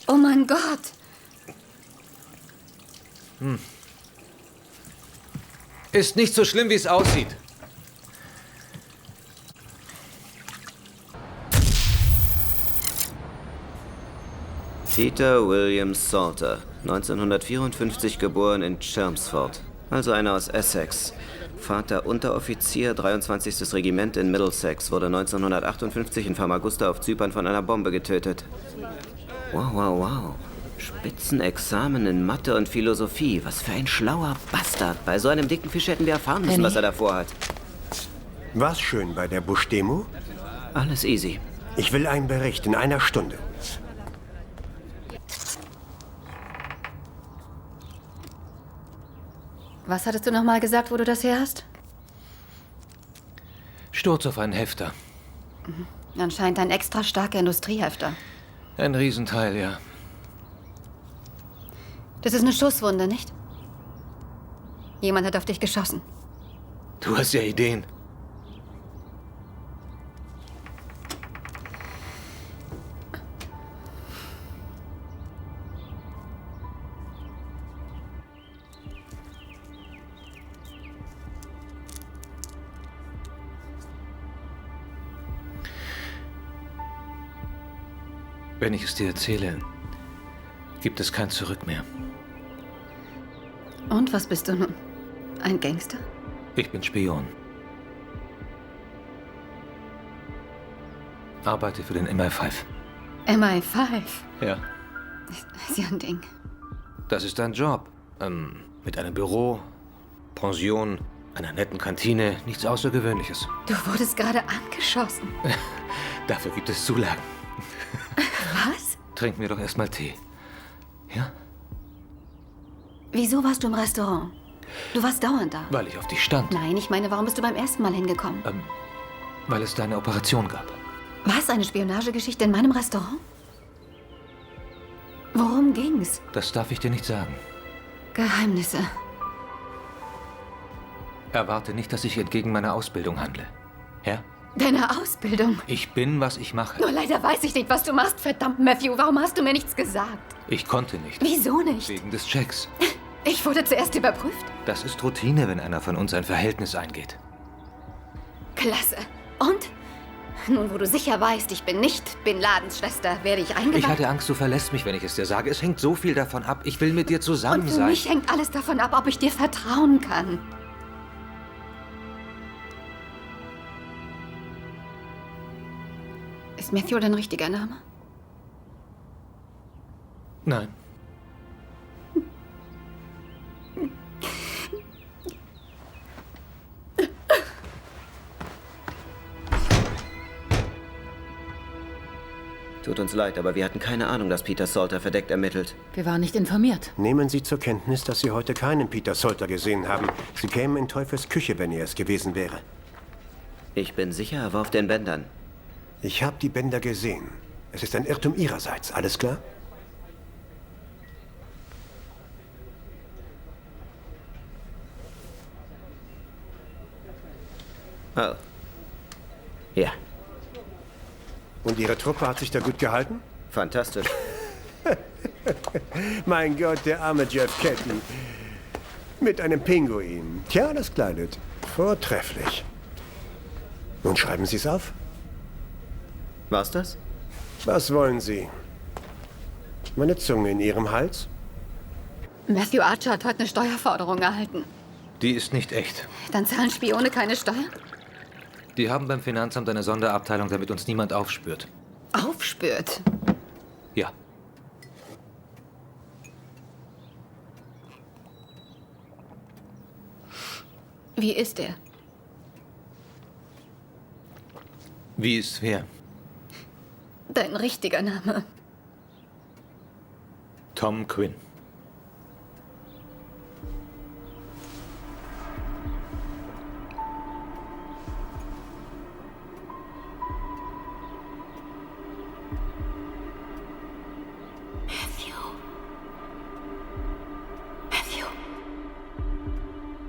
Oh mein Gott! Ist nicht so schlimm, wie es aussieht. Peter William Salter, 1954 geboren in Chelmsford, also einer aus Essex. Vater Unteroffizier, 23. Regiment in Middlesex, wurde 1958 in Famagusta auf Zypern von einer Bombe getötet. Wow, wow, wow. Spitzenexamen in Mathe und Philosophie. Was für ein schlauer Bastard. Bei so einem dicken Fisch hätten wir erfahren müssen, was er davor hat. War's schön bei der Bush-Demo? Alles easy. Ich will einen Bericht in einer Stunde. Was hattest du noch mal gesagt, wo du das her hast? Sturz auf einen Hefter. Anscheinend ein extra starker Industriehefter. Ein Riesenteil, ja. Das ist eine Schusswunde, nicht? Jemand hat auf dich geschossen. Du hast ja Ideen. Wenn ich es dir erzähle, gibt es kein Zurück mehr. Und was bist du nun? Ein Gangster? Ich bin Spion. Arbeite für den MI5. MI5? Ja. Ist ja ein Ding. Das ist dein Job. Mit einem Büro, Pension, einer netten Kantine, nichts Außergewöhnliches. Du wurdest gerade angeschossen. Dafür gibt es Zulagen. Was? Trink mir doch erstmal Tee. Ja? Wieso warst du im Restaurant? Du warst dauernd da. Weil ich auf dich stand. Nein, ich meine, warum bist du beim ersten Mal hingekommen? Weil es da eine Operation gab. Was? Eine Spionagegeschichte in meinem Restaurant? Worum ging's? Das darf ich dir nicht sagen. Geheimnisse. Erwarte nicht, dass ich entgegen meiner Ausbildung handle. Ja? Deine Ausbildung? Ich bin, was ich mache. Nur leider weiß ich nicht, was du machst. Verdammt, Matthew, warum hast du mir nichts gesagt? Ich konnte nicht. Wieso nicht? Wegen des Checks. Ich wurde zuerst überprüft. Das ist Routine, wenn einer von uns ein Verhältnis eingeht. Klasse. Und? Nun, wo du sicher weißt, ich bin nicht Bin Ladens Schwester, werde ich eingeweiht? Ich hatte Angst, du verlässt mich, wenn ich es dir sage. Es hängt so viel davon ab. Ich will mit dir zusammen Und für sein. mich hängt alles davon ab, ob ich dir vertrauen kann. Ist Matthew dein richtiger Name? Nein. Tut uns leid, aber wir hatten keine Ahnung, dass Peter Salter verdeckt ermittelt. Wir waren nicht informiert. Nehmen Sie zur Kenntnis, dass Sie heute keinen Peter Salter gesehen haben. Sie kämen in Teufels Küche, wenn er es gewesen wäre. Ich bin sicher, er war auf den Bändern. Ich habe die Bänder gesehen. Es ist ein Irrtum Ihrerseits, alles klar? Oh. Ja. Und Ihre Truppe hat sich da gut gehalten? Fantastisch. Mein Gott, der arme Jeff Ketty. Mit einem Pinguin. Tja, das kleidet. Vortrefflich. Nun schreiben Sie es auf. War's das? Was wollen Sie? Meine Zunge in Ihrem Hals? Matthew Archer hat heute eine Steuerforderung erhalten. Die ist nicht echt. Dann zahlen Spione keine Steuern? Die haben beim Finanzamt eine Sonderabteilung, damit uns niemand aufspürt. Aufspürt? Ja. Wie ist er? Wie ist wer? Dein richtiger Name. Tom Quinn.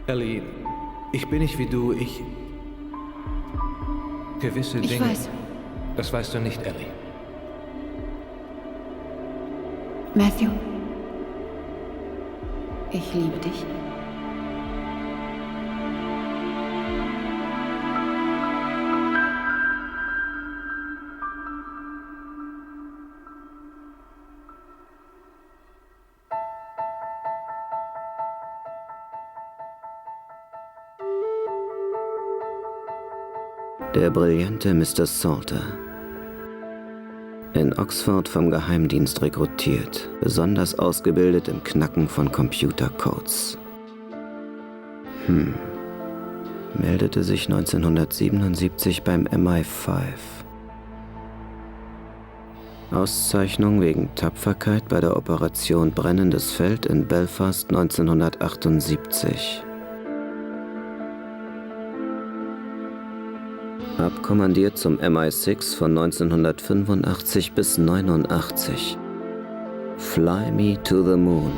Ellie, ich bin nicht wie du, gewisse Dinge... Ich weiß. Das weißt du nicht, Ellie. Matthew. Ich liebe dich. Der brillante Mr. Salter. In Oxford vom Geheimdienst rekrutiert, besonders ausgebildet im Knacken von Computercodes. Meldete sich 1977 beim MI5. Auszeichnung wegen Tapferkeit bei der Operation Brennendes Feld in Belfast 1978. Abkommandiert zum MI6 von 1985 bis 1989. Fly Me to the Moon.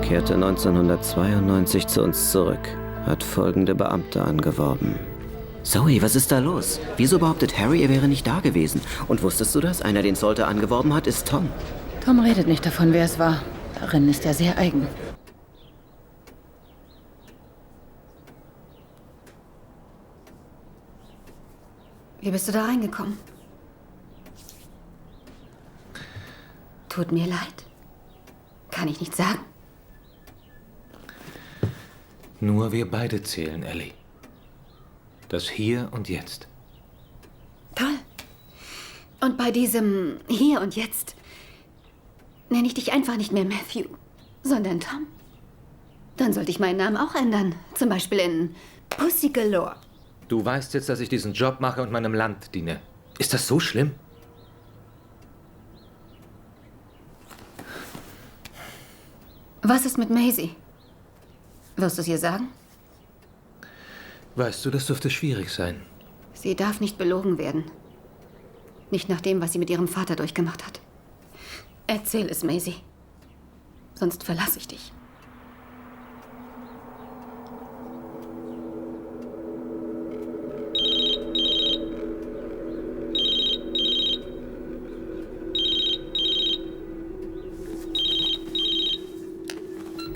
Kehrte 1992 zu uns zurück, hat folgende Beamte angeworben. Zoe, was ist da los? Wieso behauptet Harry, er wäre nicht da gewesen? Und wusstest du das? Einer, den Salter angeworben hat, ist Tom. Tom redet nicht davon, wer es war. Darin ist er sehr eigen. Wie bist du da reingekommen? Tut mir leid. Kann ich nicht sagen. Nur wir beide zählen, Ellie. Das Hier und Jetzt. Toll. Und bei diesem Hier und Jetzt nenne ich dich einfach nicht mehr Matthew, sondern Tom. Dann sollte ich meinen Namen auch ändern. Zum Beispiel in Pussy Galore. Du weißt jetzt, dass ich diesen Job mache und meinem Land diene. Ist das so schlimm? Was ist mit Maisie? Wirst du es ihr sagen? Weißt du, das dürfte schwierig sein. Sie darf nicht belogen werden. Nicht nach dem, was sie mit ihrem Vater durchgemacht hat. Erzähl es, Maisie. Sonst verlasse ich dich.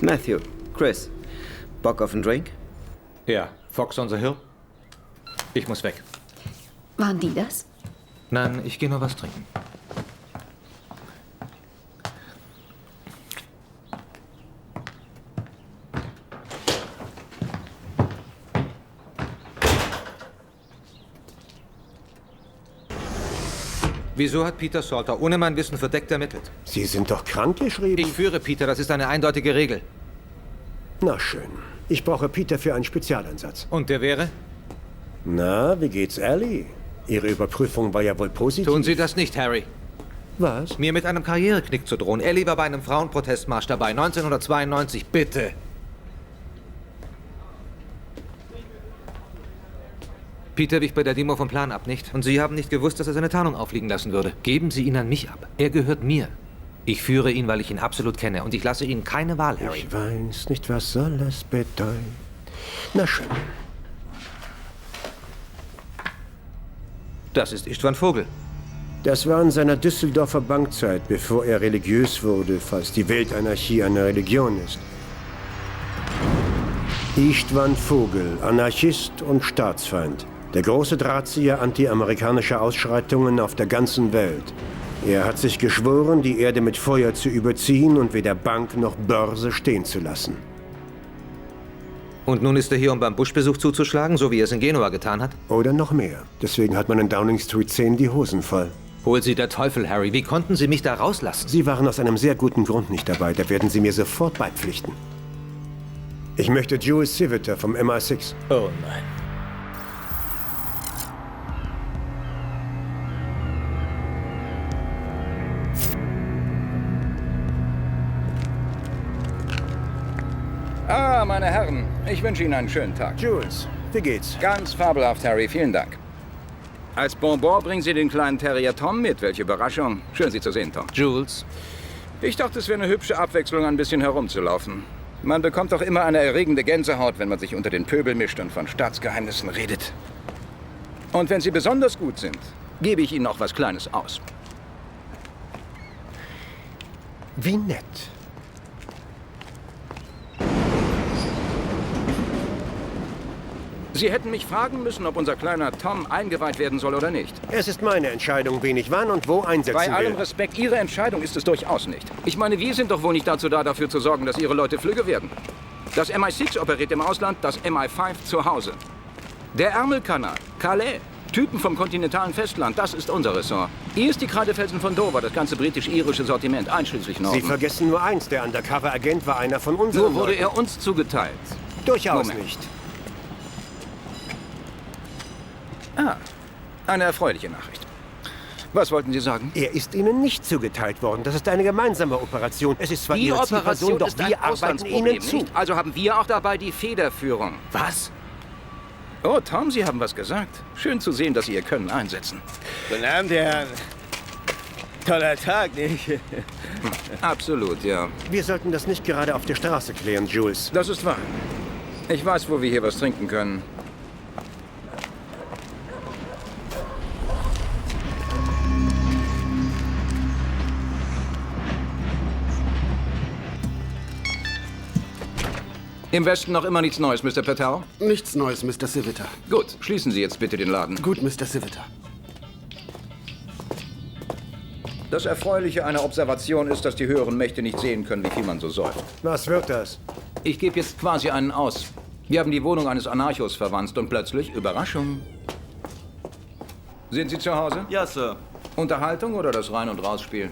Matthew, Chris, Bock auf einen Drink? Ja, Fox on the Hill? Ich muss weg. Waren die das? Nein, ich gehe nur was trinken. Wieso hat Peter Salter ohne mein Wissen verdeckt ermittelt? Sie sind doch krankgeschrieben. Ich führe Peter, das ist eine eindeutige Regel. Na schön. Ich brauche Peter für einen Spezialeinsatz. Und der wäre? Na, wie geht's Ellie? Ihre Überprüfung war ja wohl positiv. Tun Sie das nicht, Harry. Was? Mir mit einem Karriereknick zu drohen. Ellie war bei einem Frauenprotestmarsch dabei, 1992. Bitte. Peter wich bei der Demo vom Plan ab, nicht? Und Sie haben nicht gewusst, dass er seine Tarnung aufliegen lassen würde. Geben Sie ihn an mich ab. Er gehört mir. Ich führe ihn, weil ich ihn absolut kenne. Und ich lasse Ihnen keine Wahl, Harry. Ich weiß nicht, was soll es bedeuten. Na schön. Das ist Istvan Vogel. Das war in seiner Düsseldorfer Bankzeit, bevor er religiös wurde, falls die Weltanarchie eine Religion ist. Istvan Vogel, Anarchist und Staatsfeind. Der große Drahtzieher anti-amerikanischer Ausschreitungen auf der ganzen Welt. Er hat sich geschworen, die Erde mit Feuer zu überziehen und weder Bank noch Börse stehen zu lassen. Und nun ist er hier, um beim Bush-Besuch zuzuschlagen, so wie er es in Genua getan hat? Oder noch mehr. Deswegen hat man in Downing Street 10 die Hosen voll. Hol sie der Teufel, Harry. Wie konnten Sie mich da rauslassen? Sie waren aus einem sehr guten Grund nicht dabei. Da werden Sie mir sofort beipflichten. Ich möchte Jules Civiter vom MI6. Oh nein. Ah, meine Herren, ich wünsche Ihnen einen schönen Tag. Jules, wie geht's? Ganz fabelhaft, Harry, vielen Dank. Als Bonbon bringen Sie den kleinen Terrier Tom mit. Welche Überraschung. Schön, Sie zu sehen, Tom. Jules? Ich dachte, es wäre eine hübsche Abwechslung, ein bisschen herumzulaufen. Man bekommt doch immer eine erregende Gänsehaut, wenn man sich unter den Pöbel mischt und von Staatsgeheimnissen redet. Und wenn Sie besonders gut sind, gebe ich Ihnen noch was Kleines aus. Wie nett. Sie hätten mich fragen müssen, ob unser kleiner Tom eingeweiht werden soll oder nicht. Es ist meine Entscheidung, wen ich wann und wo einsetzen will. Bei allem Respekt, Ihre Entscheidung ist es durchaus nicht. Ich meine, wir sind doch wohl nicht dazu da, dafür zu sorgen, dass Ihre Leute flügge werden. Das MI6 operiert im Ausland, das MI5 zu Hause. Der Ärmelkanal, Calais, Typen vom kontinentalen Festland, das ist unser Ressort. Hier ist die Kreidefelsen von Dover, das ganze britisch-irische Sortiment, einschließlich Norden. Sie vergessen nur eins, der Undercover-Agent war einer von unseren Nur wurde Leuten. er uns zugeteilt. Durchaus Moment. nicht. Ah, eine erfreuliche Nachricht. Was wollten Sie sagen? Er ist Ihnen nicht zugeteilt worden. Das ist eine gemeinsame Operation. Es ist zwar Die Ihre Zielperson, Operation doch ist ein wir arbeiten Auslandsproblem, Ihnen zu. nicht? Also haben wir auch dabei die Federführung. Was? Oh, Tom, Sie haben was gesagt. Schön zu sehen, dass Sie Ihr Können einsetzen. Guten Abend, Herr. Toller Tag, nicht? Absolut, ja. Wir sollten das nicht gerade auf der Straße klären, Jules. Das ist wahr. Ich weiß, wo wir hier was trinken können. Im Westen noch immer nichts Neues, Mr. Patel? Nichts Neues, Mr. Civiter. Gut, schließen Sie jetzt bitte den Laden. Gut, Mr. Civiter. Das Erfreuliche einer Observation ist, dass die höheren Mächte nicht sehen können, wie viel man so säuft. Was wird das? Ich gebe jetzt quasi einen aus. Wir haben die Wohnung eines Anarchos verwanzt und plötzlich, Überraschung. Sind Sie zu Hause? Ja, Sir. Unterhaltung oder das Rein- und Rausspiel?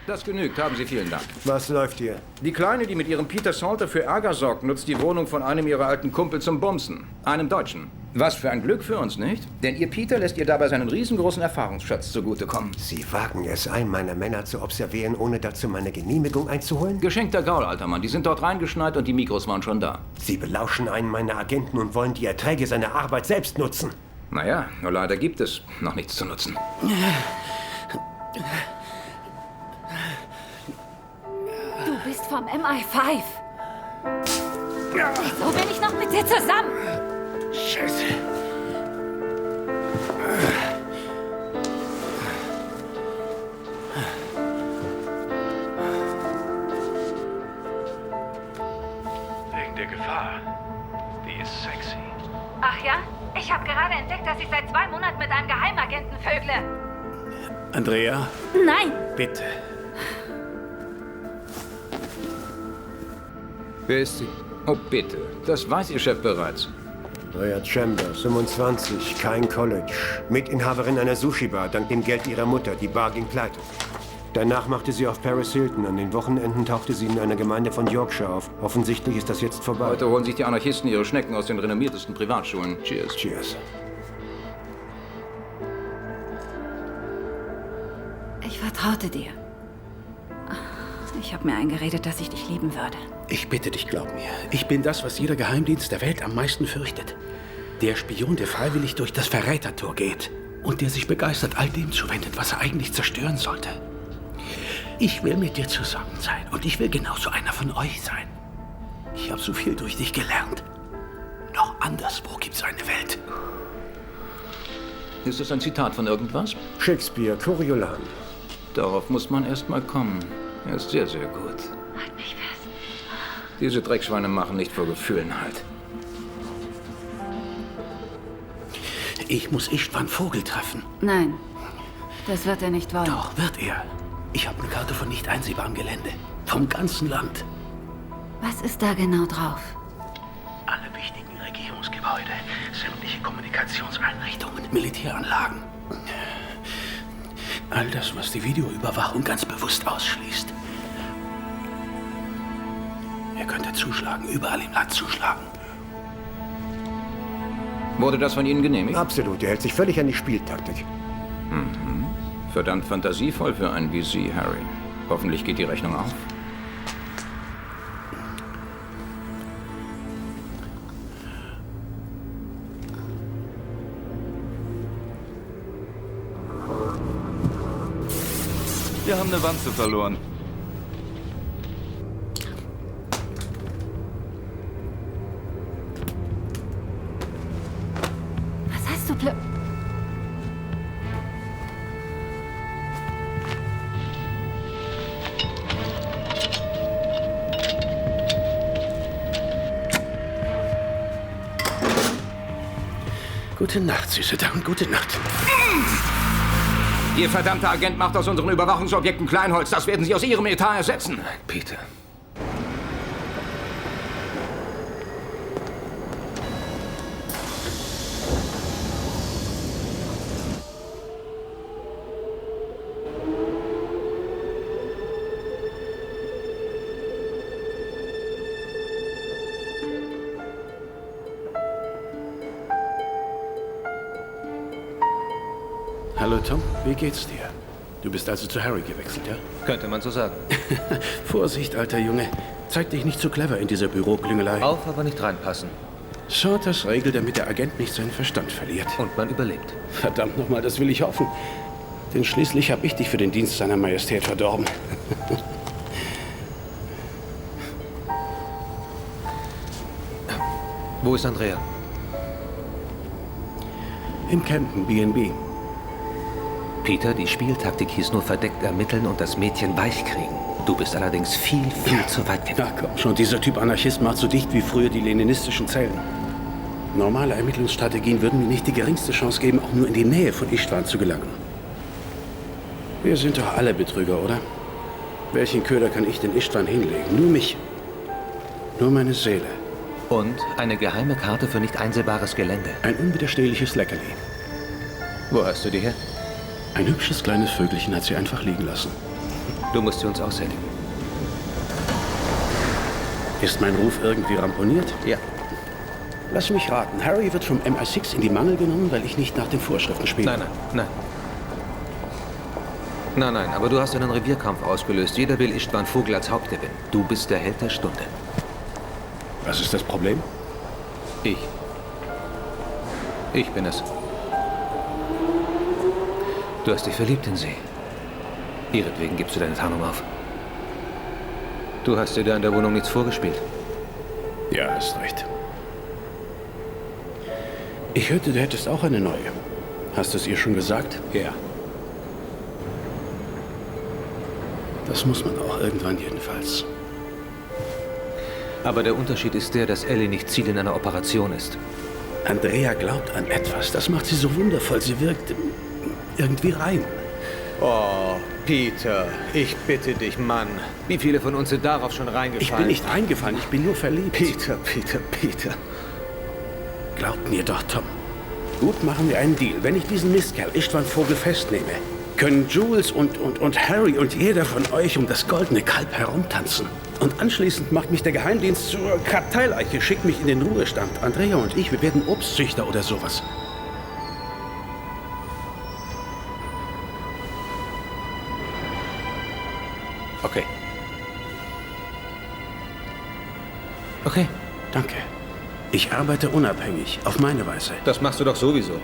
Das genügt, haben Sie vielen Dank. Was läuft hier? Die Kleine, die mit ihrem Peter Salter für Ärger sorgt, nutzt die Wohnung von einem ihrer alten Kumpel zum Bumsen. Einem Deutschen. Was für ein Glück für uns, nicht? Denn ihr Peter lässt ihr dabei seinen riesengroßen Erfahrungsschatz zugutekommen. Sie wagen es, einen meiner Männer zu observieren, ohne dazu meine Genehmigung einzuholen? Geschenkter Gaul, alter Mann. Die sind dort reingeschneit und die Mikros waren schon da. Sie belauschen einen meiner Agenten und wollen die Erträge seiner Arbeit selbst nutzen. Naja, nur leider gibt es noch nichts zu nutzen. Du bist vom MI5. Wieso bin ich noch mit dir zusammen? Scheiße. Wegen der Gefahr. Die ist sexy. Ach ja? Ich habe gerade entdeckt, dass ich seit 2 Monaten mit einem Geheimagenten vögle. Andrea? Nein! Bitte. Wer ist sie? Oh, bitte. Das weiß Ihr Chef bereits. Andrea Chambers, 25, kein College. Mitinhaberin einer Sushi-Bar, dank dem Geld ihrer Mutter. Die Bar ging pleite. Danach machte sie auf Paris Hilton. An den Wochenenden tauchte sie in einer Gemeinde von Yorkshire auf. Offensichtlich ist das jetzt vorbei. Heute holen sich die Anarchisten ihre Schnecken aus den renommiertesten Privatschulen. Cheers. Cheers. Ich vertraute dir. Ich habe mir eingeredet, dass ich dich lieben würde. Ich bitte dich, glaub mir. Ich bin das, was jeder Geheimdienst der Welt am meisten fürchtet. Der Spion, der freiwillig durch das Verrätertor geht und der sich begeistert all dem zuwendet, was er eigentlich zerstören sollte. Ich will mit dir zusammen sein und ich will genauso einer von euch sein. Ich habe so viel durch dich gelernt. Noch anderswo gibt's eine Welt. Ist das ein Zitat von irgendwas? Shakespeare, Coriolan. Darauf muss man erst mal kommen. Er ist sehr, sehr gut. Halt mich fest. Diese Dreckschweine machen nicht vor Gefühlen halt. Ich muss Istvan Vogel treffen. Nein, das wird er nicht wollen. Doch, wird er. Ich habe eine Karte von nicht einsehbarem Gelände. Vom ganzen Land. Was ist da genau drauf? Alle wichtigen Regierungsgebäude, sämtliche Forschungseinrichtungen, Militäranlagen. All das, was die Videoüberwachung ganz bewusst ausschließt. Er könnte zuschlagen, überall im Land zuschlagen. Wurde das von Ihnen genehmigt? Absolut, er hält sich völlig an die Spieltaktik. Mhm. Verdammt fantasievoll für einen wie Sie, Harry. Hoffentlich geht die Rechnung auf. Wir haben eine Wanze verloren. Was hast du plötzlich? Gute Nacht, süße Dame, gute Nacht. Ihr verdammter Agent macht aus unseren Überwachungsobjekten Kleinholz. Das werden Sie aus Ihrem Etat ersetzen. Peter. Hallo Tom, wie geht's dir? Du bist also zu Harry gewechselt, ja? Könnte man so sagen. Vorsicht, alter Junge. Zeig dich nicht zu clever in dieser Büroklüngelei. Auf, aber nicht reinpassen. Shorters Regel, damit der Agent nicht seinen Verstand verliert. Und man überlebt. Verdammt nochmal, das will ich hoffen. Denn schließlich habe ich dich für den Dienst seiner Majestät verdorben. Wo ist Andrea? Im Campen, B&B. Peter, die Spieltaktik hieß nur verdeckt ermitteln und das Mädchen weichkriegen. Du bist allerdings viel zu weit gegangen. Na komm schon, dieser Typ Anarchist macht so dicht wie früher die leninistischen Zellen. Normale Ermittlungsstrategien würden mir nicht die geringste Chance geben, auch nur in die Nähe von Istvan zu gelangen. Wir sind doch alle Betrüger, oder? Welchen Köder kann ich denn Istvan hinlegen? Nur mich. Nur meine Seele. Und eine geheime Karte für nicht einsehbares Gelände. Ein unwiderstehliches Leckerli. Wo hast du die her? Ein hübsches kleines Vögelchen hat sie einfach liegen lassen. Du musst sie uns aushändigen. Ist mein Ruf irgendwie ramponiert? Ja. Lass mich raten. Harry wird vom MI6 in die Mangel genommen, weil ich nicht nach den Vorschriften spiele. Nein. Nein, aber du hast einen Revierkampf ausgelöst. Jeder will Istvan Vogel als Hauptgewinn. Du bist der Held der Stunde. Was ist das Problem? Ich bin es. Du hast dich verliebt in sie. Ihretwegen gibst du deine Tarnung auf. Du hast dir da in der Wohnung nichts vorgespielt. Ja, hast recht. Ich hörte, du hättest auch eine neue. Hast du es ihr schon gesagt? Ja. Das muss man auch irgendwann jedenfalls. Aber der Unterschied ist der, dass Ellie nicht Ziel in einer Operation ist. Andrea glaubt an etwas. Das macht sie so wundervoll. Sie wirkt irgendwie rein. Oh, Peter, ich bitte dich, Mann. Wie viele von uns sind darauf schon reingefallen? Ich bin nicht reingefallen, ich bin nur verliebt. Peter. Glaubt mir doch, Tom. Gut, machen wir einen Deal. Wenn ich diesen Mistkerl Istvan Vogel festnehme, können Jules und Harry und jeder von euch um das goldene Kalb herumtanzen. Und anschließend macht mich der Geheimdienst zur Karteileiche, schickt mich in den Ruhestand. Andrea und ich, wir werden Obstzüchter oder sowas. Okay. Danke. Ich arbeite unabhängig, auf meine Weise. Das machst du doch sowieso.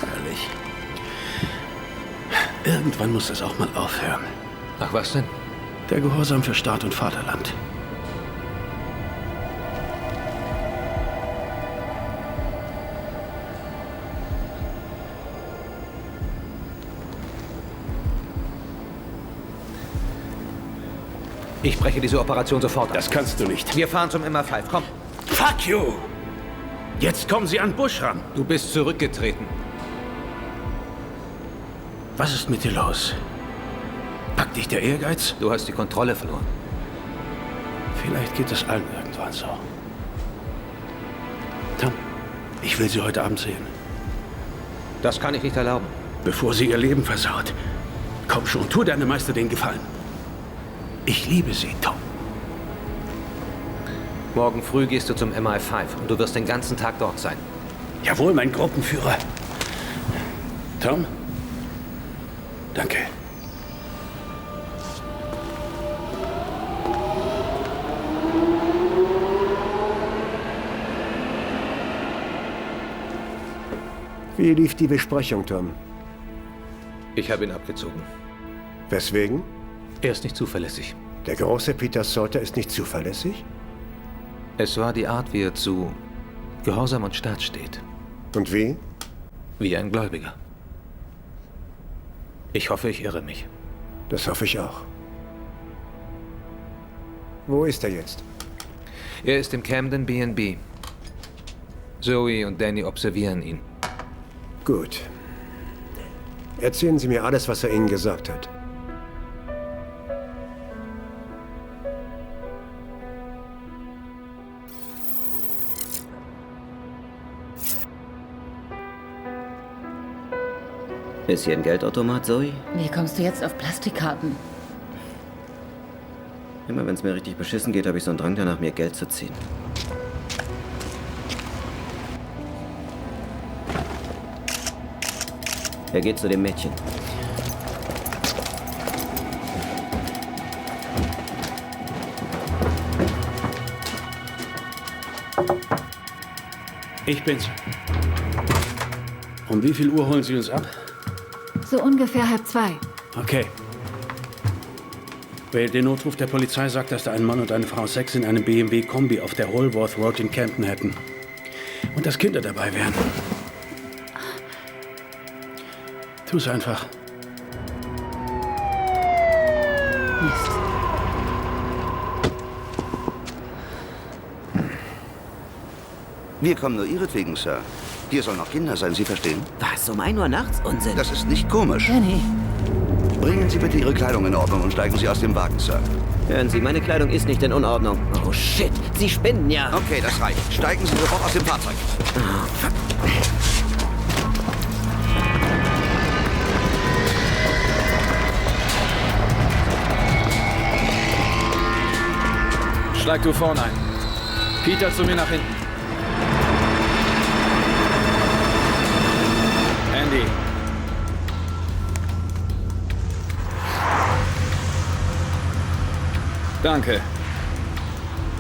Herrlich. Irgendwann muss das auch mal aufhören. Ach, was denn? Der Gehorsam für Staat und Vaterland. Ich breche diese Operation sofort ab. Das kannst du nicht. Wir fahren zum MI5, komm. Fuck you! Jetzt kommen Sie an Bush ran. Du bist zurückgetreten. Was ist mit dir los? Packt dich der Ehrgeiz? Du hast die Kontrolle verloren. Vielleicht geht es allen irgendwann so. Tom, ich will Sie heute Abend sehen. Das kann ich nicht erlauben. Bevor sie ihr Leben versaut. Komm schon, tu deinem Meister den Gefallen. Ich liebe sie, Tom. Morgen früh gehst du zum MI5 und du wirst den ganzen Tag dort sein. Jawohl, mein Gruppenführer. Tom? Danke. Wie lief die Besprechung, Tom? Ich habe ihn abgezogen. Weswegen? Er ist nicht zuverlässig. Der große Peter Salter ist nicht zuverlässig? Es war die Art, wie er zu Gehorsam und Staat steht. Und wie? Wie ein Gläubiger. Ich hoffe, ich irre mich. Das hoffe ich auch. Wo ist er jetzt? Er ist im Camden B&B. Zoe und Danny observieren ihn. Gut. Erzählen Sie mir alles, was er Ihnen gesagt hat. Ist hier ein Geldautomat, Zoe? Wie kommst du jetzt auf Plastikkarten? Immer wenn es mir richtig beschissen geht, habe ich so einen Drang danach, mir Geld zu ziehen. Er geht zu dem Mädchen. Ich bin's. Um wie viel Uhr holen Sie uns ab? So ungefähr 1:30. Okay. Wählt den Notruf der Polizei, sagt, dass da ein Mann und eine Frau Sex in einem BMW-Kombi auf der Holworth Road in Camden hätten. Und dass Kinder dabei wären. Tu's einfach. Mist. Wir kommen nur Ihretwegen, Sir. Hier sollen noch Kinder sein, Sie verstehen? Was, um 1 Uhr nachts? Unsinn. Das ist nicht komisch. Danny. Bringen Sie bitte Ihre Kleidung in Ordnung und steigen Sie aus dem Wagen, Sir. Hören Sie, meine Kleidung ist nicht in Unordnung. Oh shit, Sie spinnen ja. Okay, das reicht. Steigen Sie sofort aus dem Fahrzeug. Oh, fuck. Schlag du vorne ein. Peter zu mir nach hinten. Andy. Danke.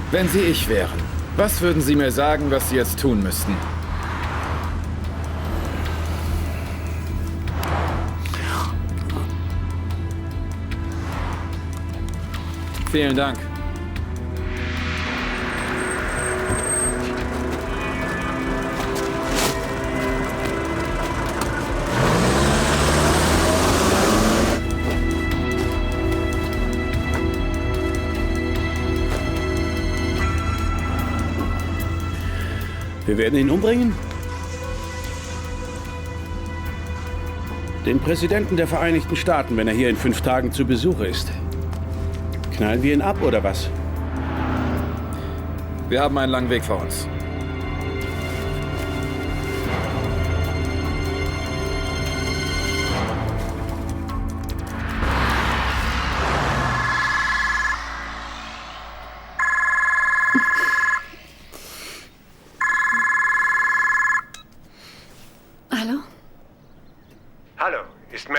Wenn Sie ich wären, was würden Sie mir sagen, was Sie jetzt tun müssten? Vielen Dank. Wir werden ihn umbringen? Den Präsidenten der Vereinigten Staaten, wenn er hier in 5 Tagen zu Besuch ist. Knallen wir ihn ab, oder was? Wir haben einen langen Weg vor uns. Hallo? Hallo, ist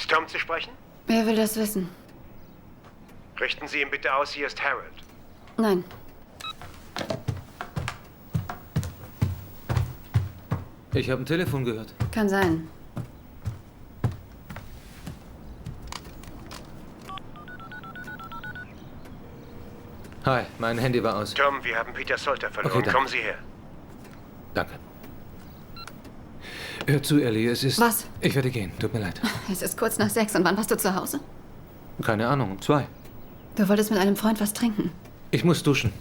ist Tom zu sprechen? Wer will das wissen? Richten Sie ihm bitte aus, hier ist Harold. Nein. Ich habe ein Telefon gehört. Kann sein. Hi, mein Handy war aus. Tom, wir haben Peter Salter verloren. Okay, danke. Kommen Sie her. Danke. Hör zu, Ellie, es ist... Was? Ich werde gehen, tut mir leid. Es ist kurz nach 6 und wann warst du zu Hause? Keine Ahnung, um 2. Du wolltest mit einem Freund was trinken. Ich muss duschen.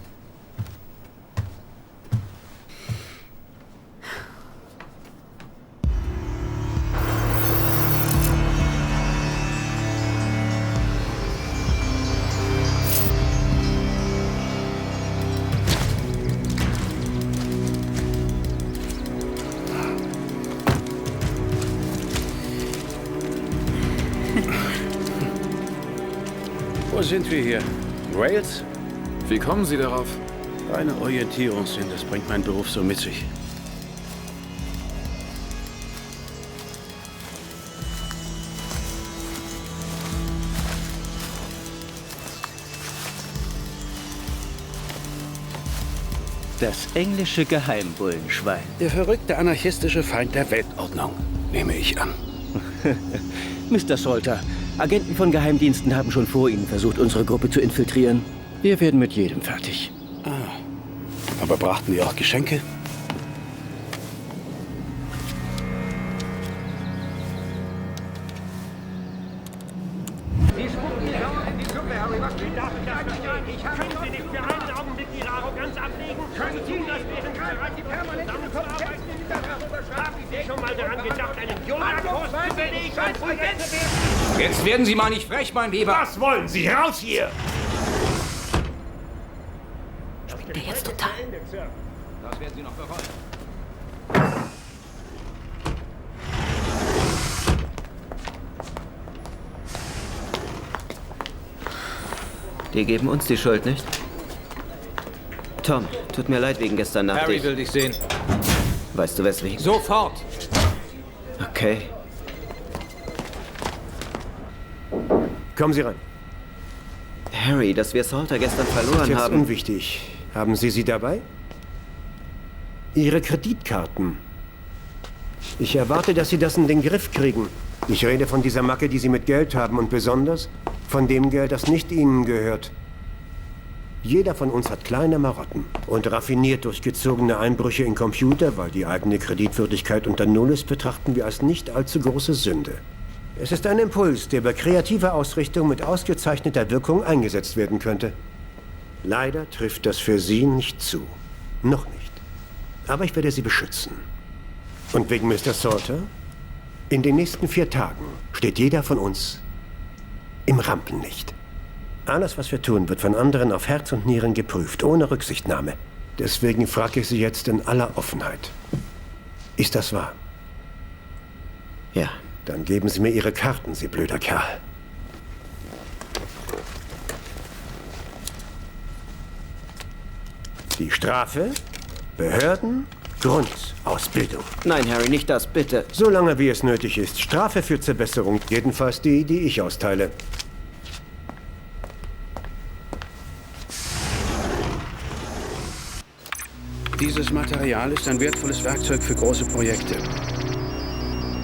Wo sind wir hier? Wales? Wie kommen Sie darauf? Reine Orientierungssinn, das bringt mein Beruf so mit sich. Das englische Geheimbullenschwein. Der verrückte anarchistische Feind der Weltordnung, nehme ich an. Mr. Salter, Agenten von Geheimdiensten haben schon vor Ihnen versucht, unsere Gruppe zu infiltrieren. Wir werden mit jedem fertig. Aber brachten die auch Geschenke? Sie spucken die Sauer in die Suppe, Harry. Was Sie darf ich das verstehen? Ich habe Sie nicht für einen Augenblick Ihre Arroganz ablegen. Können Sie das während dieser Reise permanent zusammenzuarbeiten? Haben Sie schon mal daran gedacht, einen Yoga-Kurs zu belegen? Jetzt werden Sie mal nicht frech, mein Lieber. Was wollen Sie? Raus hier! Spinnt der jetzt total? Das werden Sie noch bereuen. Die geben uns die Schuld, nicht? Tom, tut mir leid wegen gestern Nacht. Harry will dich sehen. Weißt du weswegen? Sofort! Okay. Kommen Sie rein. Harry, dass wir Salter gestern verloren Jetzt haben. unwichtig. Haben Sie sie dabei? Ihre Kreditkarten. Ich erwarte, dass Sie das in den Griff kriegen. Ich rede von dieser Macke, die Sie mit Geld haben und besonders von dem Geld, das nicht Ihnen gehört. Jeder von uns hat kleine Marotten und raffiniert durchgezogene Einbrüche in Computer, weil die eigene Kreditwürdigkeit unter Null ist, betrachten wir als nicht allzu große Sünde. Es ist ein Impuls, der bei kreativer Ausrichtung mit ausgezeichneter Wirkung eingesetzt werden könnte. Leider trifft das für Sie nicht zu. Noch nicht. Aber ich werde Sie beschützen. Und wegen Mr. Salter? In den nächsten 4 Tagen steht jeder von uns im Rampenlicht. Alles, was wir tun, wird von anderen auf Herz und Nieren geprüft, ohne Rücksichtnahme. Deswegen frage ich Sie jetzt in aller Offenheit. Ist das wahr? Ja. Dann geben Sie mir Ihre Karten, Sie blöder Kerl. Die Strafe? Behörden? Grundausbildung. Nein, Harry, nicht das, bitte. Solange wie es nötig ist. Strafe für zur Besserung. Jedenfalls die, die ich austeile. Dieses Material ist ein wertvolles Werkzeug für große Projekte.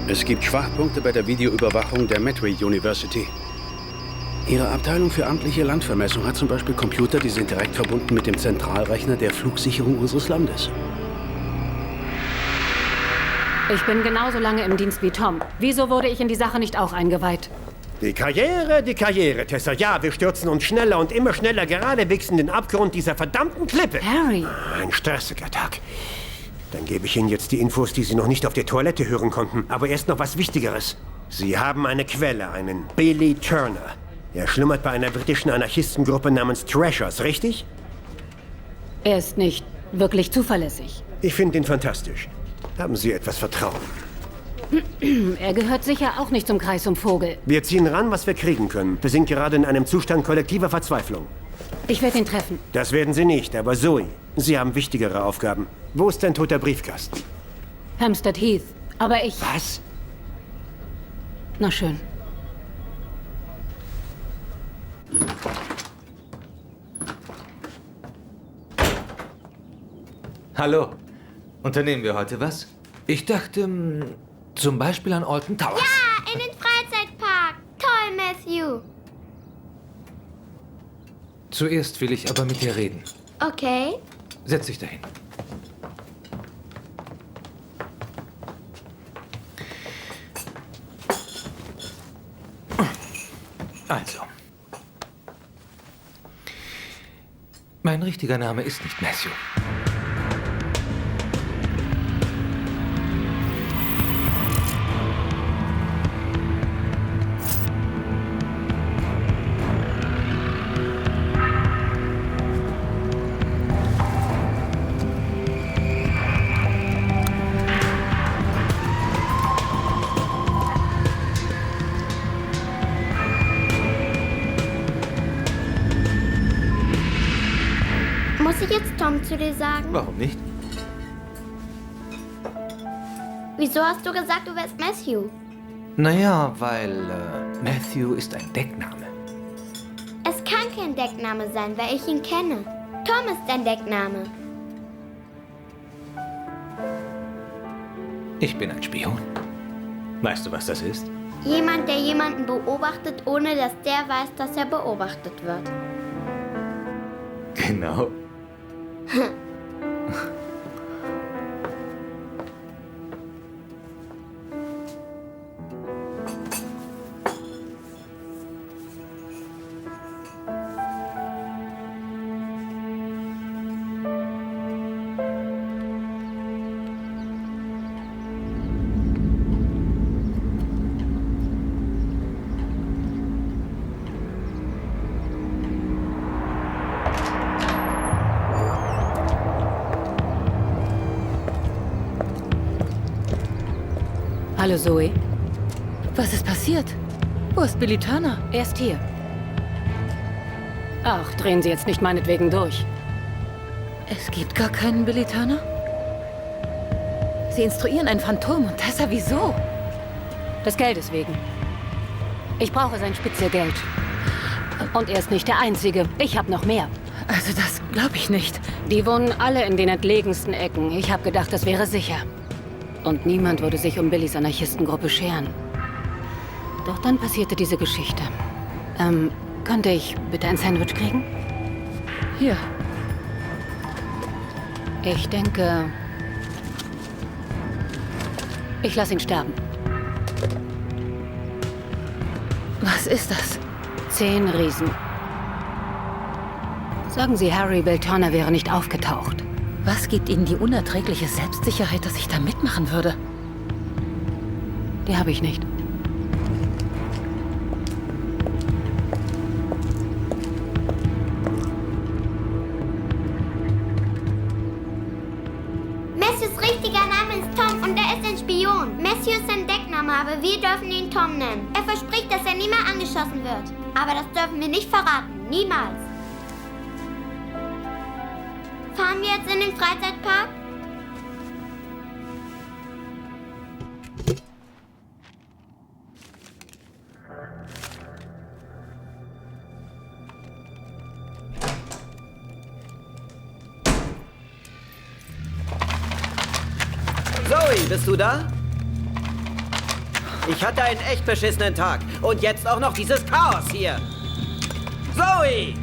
Es gibt Schwachpunkte bei der Videoüberwachung der Medway University. Ihre Abteilung für amtliche Landvermessung hat zum Beispiel Computer, die sind direkt verbunden mit dem Zentralrechner der Flugsicherung unseres Landes. Ich bin genauso lange im Dienst wie Tom. Wieso wurde ich in die Sache nicht auch eingeweiht? Die Karriere, Tessa. Ja, wir stürzen uns schneller und immer schneller geradewegs in den Abgrund dieser verdammten Klippe. Harry! Ein stressiger Tag. Dann gebe ich Ihnen jetzt die Infos, die Sie noch nicht auf der Toilette hören konnten. Aber erst noch was Wichtigeres. Sie haben eine Quelle, einen Billy Turner. Er schlummert bei einer britischen Anarchistengruppe namens Thrashers, richtig? Er ist nicht wirklich zuverlässig. Ich finde ihn fantastisch. Haben Sie etwas Vertrauen? Er gehört sicher auch nicht zum Kreis um Vogel. Wir ziehen ran, was wir kriegen können. Wir sind gerade in einem Zustand kollektiver Verzweiflung. Ich werde ihn treffen. Das werden Sie nicht, aber Zoe, Sie haben wichtigere Aufgaben. Wo ist dein toter Briefkasten? Hampstead Heath. Aber ich... Was? Na schön. Hallo. Unternehmen wir heute was? Ich dachte, zum Beispiel an Alton Towers. Ja, in den Freizeitpark. Toll, Matthew. Zuerst will ich aber mit dir reden. Okay. Setz dich dahin. Also. Mein richtiger Name ist nicht Matthew. Muss ich jetzt Tom zu dir sagen? Warum nicht? Wieso hast du gesagt, du wärst Matthew? Naja, weil Matthew ist ein Deckname. Es kann kein Deckname sein, weil ich ihn kenne. Tom ist ein Deckname. Ich bin ein Spion. Weißt du, was das ist? Jemand, der jemanden beobachtet, ohne dass der weiß, dass er beobachtet wird. Genau. Hallo, Zoe. Was ist passiert? Wo ist Billy Turner? Er ist hier. Ach, drehen Sie jetzt nicht meinetwegen durch. Es gibt gar keinen Billy Turner? Sie instruieren ein Phantom und deshalb wieso? Des Geldes wegen. Ich brauche sein Spitzegeld. Und er ist nicht der Einzige. Ich habe noch mehr. Also das glaube ich nicht. Die wohnen alle in den entlegensten Ecken. Ich habe gedacht, das wäre sicher. Und niemand würde sich um Billys Anarchistengruppe scheren. Doch dann passierte diese Geschichte. Könnte ich bitte ein Sandwich kriegen? Hier. Ich denke... Ich lasse ihn sterben. Was ist das? 10 Riesen. Sagen Sie, Harry, Bill Turner wäre nicht aufgetaucht. Was gibt Ihnen die unerträgliche Selbstsicherheit, dass ich da mitmachen würde? Die habe ich nicht. Matthews richtiger Name ist Tom und er ist ein Spion. Matthew ist sein Deckname, aber wir dürfen ihn Tom nennen. Er verspricht, dass er nie mehr angeschossen wird. Aber das dürfen wir nicht verraten. Niemals. Fahren wir jetzt in den Freizeitpark? Zoe, bist du da? Ich hatte einen echt beschissenen Tag. Und jetzt auch noch dieses Chaos hier. Zoe!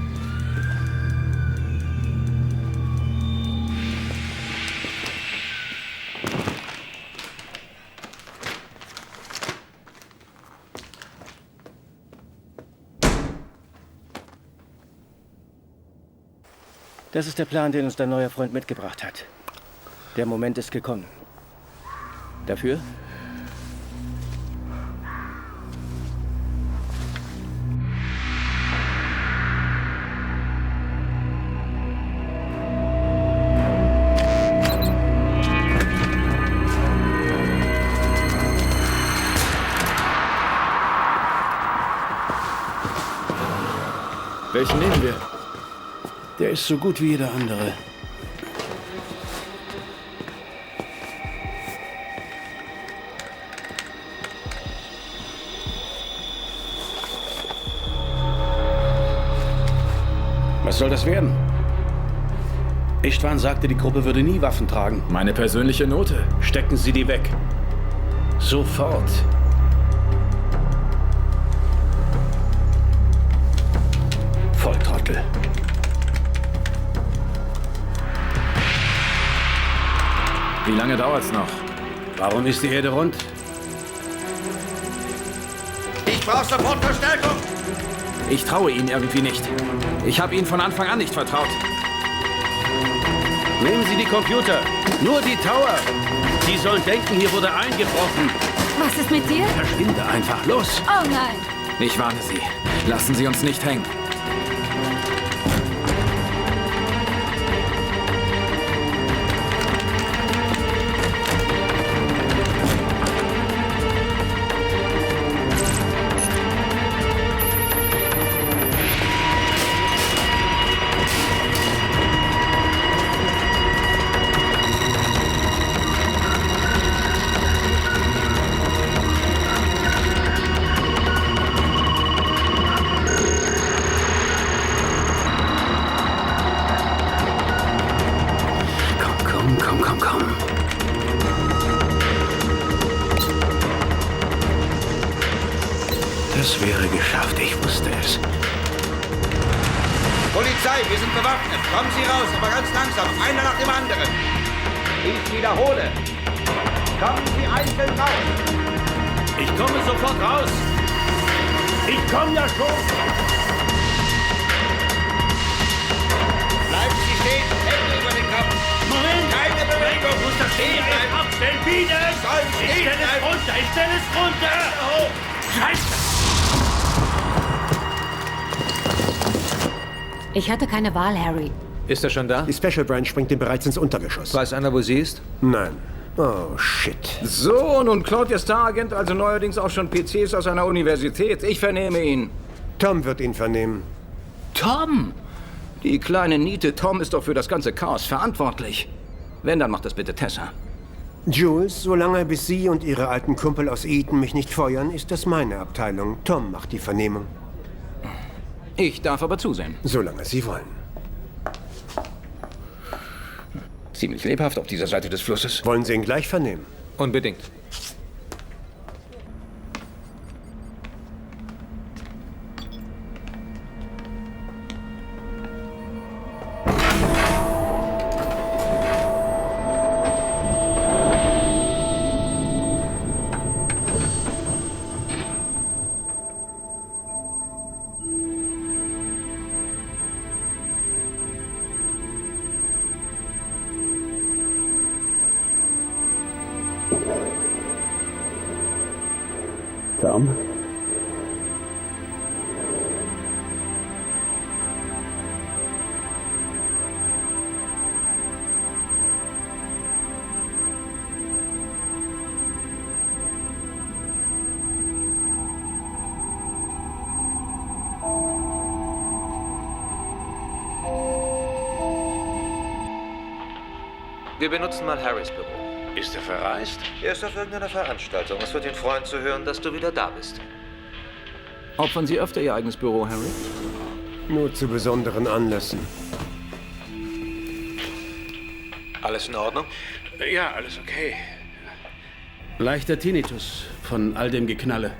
Das ist der Plan, den uns dein neuer Freund mitgebracht hat. Der Moment ist gekommen. Dafür? Welchen nehmen wir? Der ist so gut wie jeder andere. Was soll das werden? Istvan sagte, die Gruppe würde nie Waffen tragen. Meine persönliche Note. Stecken Sie die weg. Sofort. Volltrottel. Wie lange dauert's noch? Warum ist die Erde rund? Ich brauche sofort Verstärkung! Ich traue Ihnen irgendwie nicht. Ich habe Ihnen von Anfang an nicht vertraut. Nehmen Sie die Computer. Nur die Tower. Sie sollen denken, hier wurde eingebrochen. Was ist mit dir? Verschwinde einfach. Los. Oh nein. Ich warne Sie. Lassen Sie uns nicht hängen. Polizei, wir sind bewaffnet. Kommen Sie raus, aber ganz langsam. Einer nach dem anderen. Ich wiederhole. Kommen Sie einzeln raus. Ich komme sofort raus. Ich komme ja schon. Bleiben Sie stehen. Hände über den Kopf. Moment. Keine Bewegung. Ich muss das stehen bleiben. Abstellen, bitte. Sollen Ich stehen stelle es bleiben. runter. Ich stelle es runter. Hoch. Scheiße. Ich hatte keine Wahl, Harry. Ist er schon da? Die Special Branch bringt ihn bereits ins Untergeschoss. Weiß einer, wo sie ist? Nein. Oh, shit. So, nun klaut der Star-Agent also neuerdings auch schon PCs aus einer Universität. Ich vernehme ihn. Tom wird ihn vernehmen. Tom? Die kleine Niete Tom ist doch für das ganze Chaos verantwortlich. Wenn, dann macht das bitte Tessa. Jules, solange bis Sie und Ihre alten Kumpel aus Eton mich nicht feuern, ist das meine Abteilung. Tom macht die Vernehmung. Ich darf aber zusehen. Solange Sie wollen. Ziemlich lebhaft auf dieser Seite des Flusses. Wollen Sie ihn gleich vernehmen? Unbedingt. Tom? Wir benutzen mal Harrys Büro. Ist er verreist? Er ist auf irgendeiner Veranstaltung. Es wird ihn freuen zu hören, dass du wieder da bist. Opfern Sie öfter Ihr eigenes Büro, Harry? Nur zu besonderen Anlässen. Alles in Ordnung? Ja, alles okay. Leichter Tinnitus von all dem Geknalle.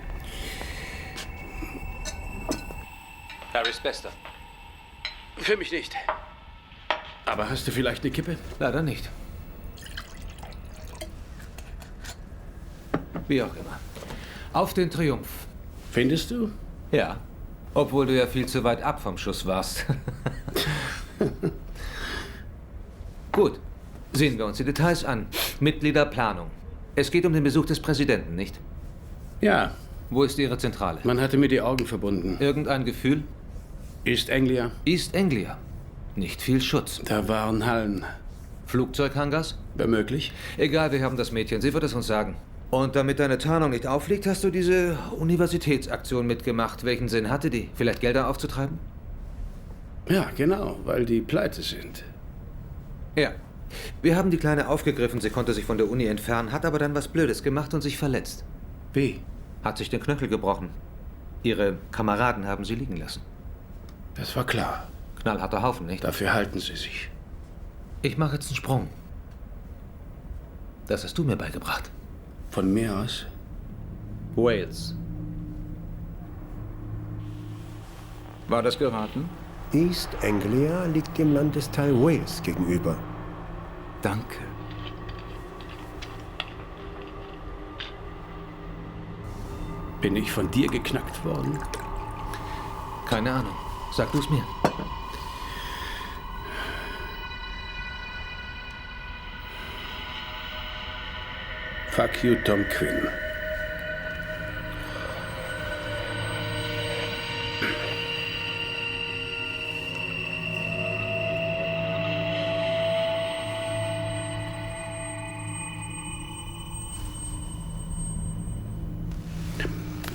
Harrys Bester. Für mich nicht. Aber hast du vielleicht eine Kippe? Leider nicht. Wie auch immer. Auf den Triumph. Findest du? Ja. Obwohl du ja viel zu weit ab vom Schuss warst. Gut. Sehen wir uns die Details an. Mitgliederplanung. Es geht um den Besuch des Präsidenten, nicht? Ja. Wo ist Ihre Zentrale? Man hatte mir die Augen verbunden. Irgendein Gefühl? East Anglia. East Anglia. Nicht viel Schutz. Da waren Hallen. Flugzeughangars? Womöglich. Egal, wir haben das Mädchen. Sie wird es uns sagen. Und damit deine Tarnung nicht auffliegt, hast du diese Universitätsaktion mitgemacht. Welchen Sinn hatte die? Vielleicht Gelder aufzutreiben? Ja, genau, weil die pleite sind. Ja. Wir haben die Kleine aufgegriffen. Sie konnte sich von der Uni entfernen, hat aber dann was Blödes gemacht und sich verletzt. Wie? Hat sich den Knöchel gebrochen. Ihre Kameraden haben sie liegen lassen. Das war klar. Knallharter Haufen, nicht? Dafür halten sie sich. Ich mache jetzt einen Sprung. Das hast du mir beigebracht. Von mir aus? Wales. War das geraten? East Anglia liegt dem Landesteil Wales gegenüber. Danke. Bin ich von dir geknackt worden? Keine Ahnung. Sag du es mir. Fuck you, Tom Quinn.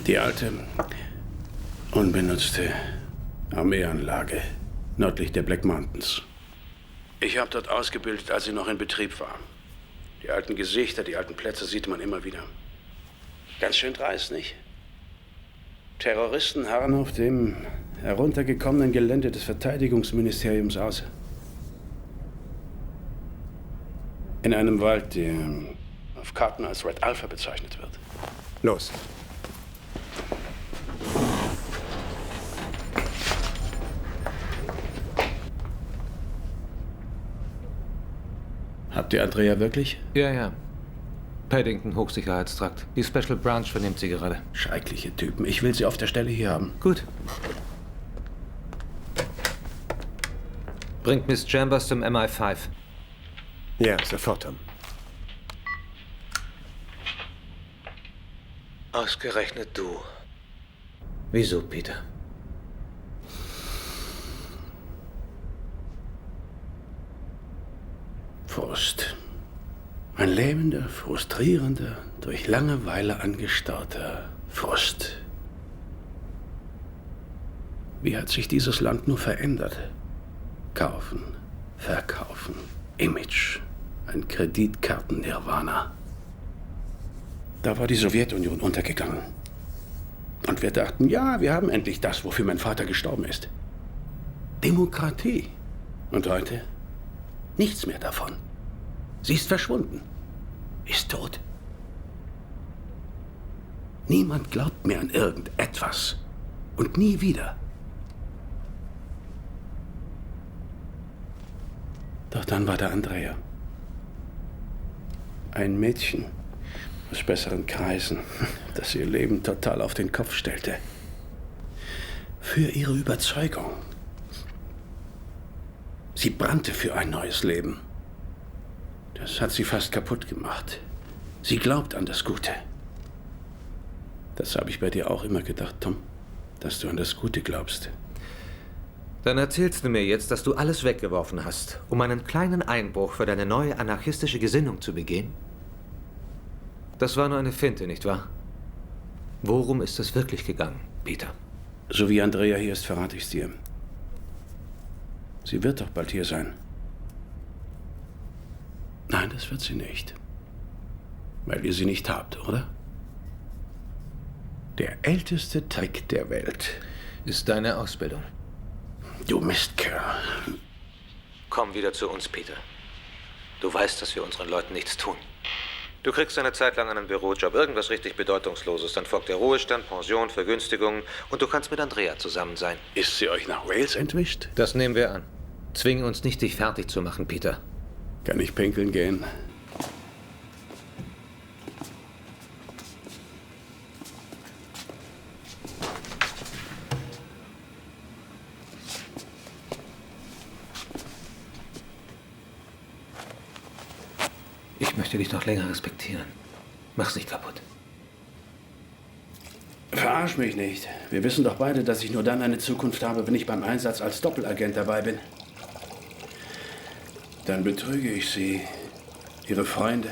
Die alte, unbenutzte Armeeanlage nördlich der Black Mountains. Ich habe dort ausgebildet, als sie noch in Betrieb war. Die alten Gesichter, die alten Plätze sieht man immer wieder. Ganz schön dreist, nicht? Terroristen harren auf dem heruntergekommenen Gelände des Verteidigungsministeriums aus. In einem Wald, der auf Karten als Red Alpha bezeichnet wird. Los. Habt ihr Andrea wirklich? Ja. Paddington, Hochsicherheitstrakt. Die Special Branch vernimmt sie gerade. Schreckliche Typen. Ich will sie auf der Stelle hier haben. Gut. Bringt Miss Chambers zum MI5. Ja, sofort, Tom. Ausgerechnet du. Wieso, Peter? Frust. Ein lähmender, frustrierender, durch Langeweile angestarrter Frust. Wie hat sich dieses Land nur verändert? Kaufen, verkaufen, Image, ein Kreditkarten-Nirvana. Da war die Sowjetunion untergegangen. Und wir dachten, ja, wir haben endlich das, wofür mein Vater gestorben ist. Demokratie. Und heute? Nichts mehr davon. Sie ist verschwunden. Ist tot. Niemand glaubt mehr an irgendetwas. Und nie wieder. Doch dann war da Andrea. Ein Mädchen aus besseren Kreisen, das ihr Leben total auf den Kopf stellte. Für ihre Überzeugung. Sie brannte für ein neues Leben. Das hat sie fast kaputt gemacht. Sie glaubt an das Gute. Das habe ich bei dir auch immer gedacht, Tom, dass du an das Gute glaubst. Dann erzählst du mir jetzt, dass du alles weggeworfen hast, um einen kleinen Einbruch für deine neue anarchistische Gesinnung zu begehen? Das war nur eine Finte, nicht wahr? Worum ist es wirklich gegangen, Peter? So wie Andrea hier ist, verrate ich's dir. Sie wird doch bald hier sein. Nein, das wird sie nicht. Weil ihr sie nicht habt, oder? Der älteste Trick der Welt ist deine Ausbildung. Du Mistkerl. Komm wieder zu uns, Peter. Du weißt, dass wir unseren Leuten nichts tun. Du kriegst eine Zeit lang einen Bürojob, irgendwas richtig Bedeutungsloses. Dann folgt der Ruhestand, Pension, Vergünstigungen und du kannst mit Andrea zusammen sein. Ist sie euch nach Wales entwischt? Das nehmen wir an. Zwing uns nicht, dich fertig zu machen, Peter. Kann ich pinkeln gehen? Ich möchte dich noch länger respektieren. Mach's nicht kaputt. Verarsch mich nicht. Wir wissen doch beide, dass ich nur dann eine Zukunft habe, wenn ich beim Einsatz als Doppelagent dabei bin. Dann betrüge ich sie, ihre Freunde.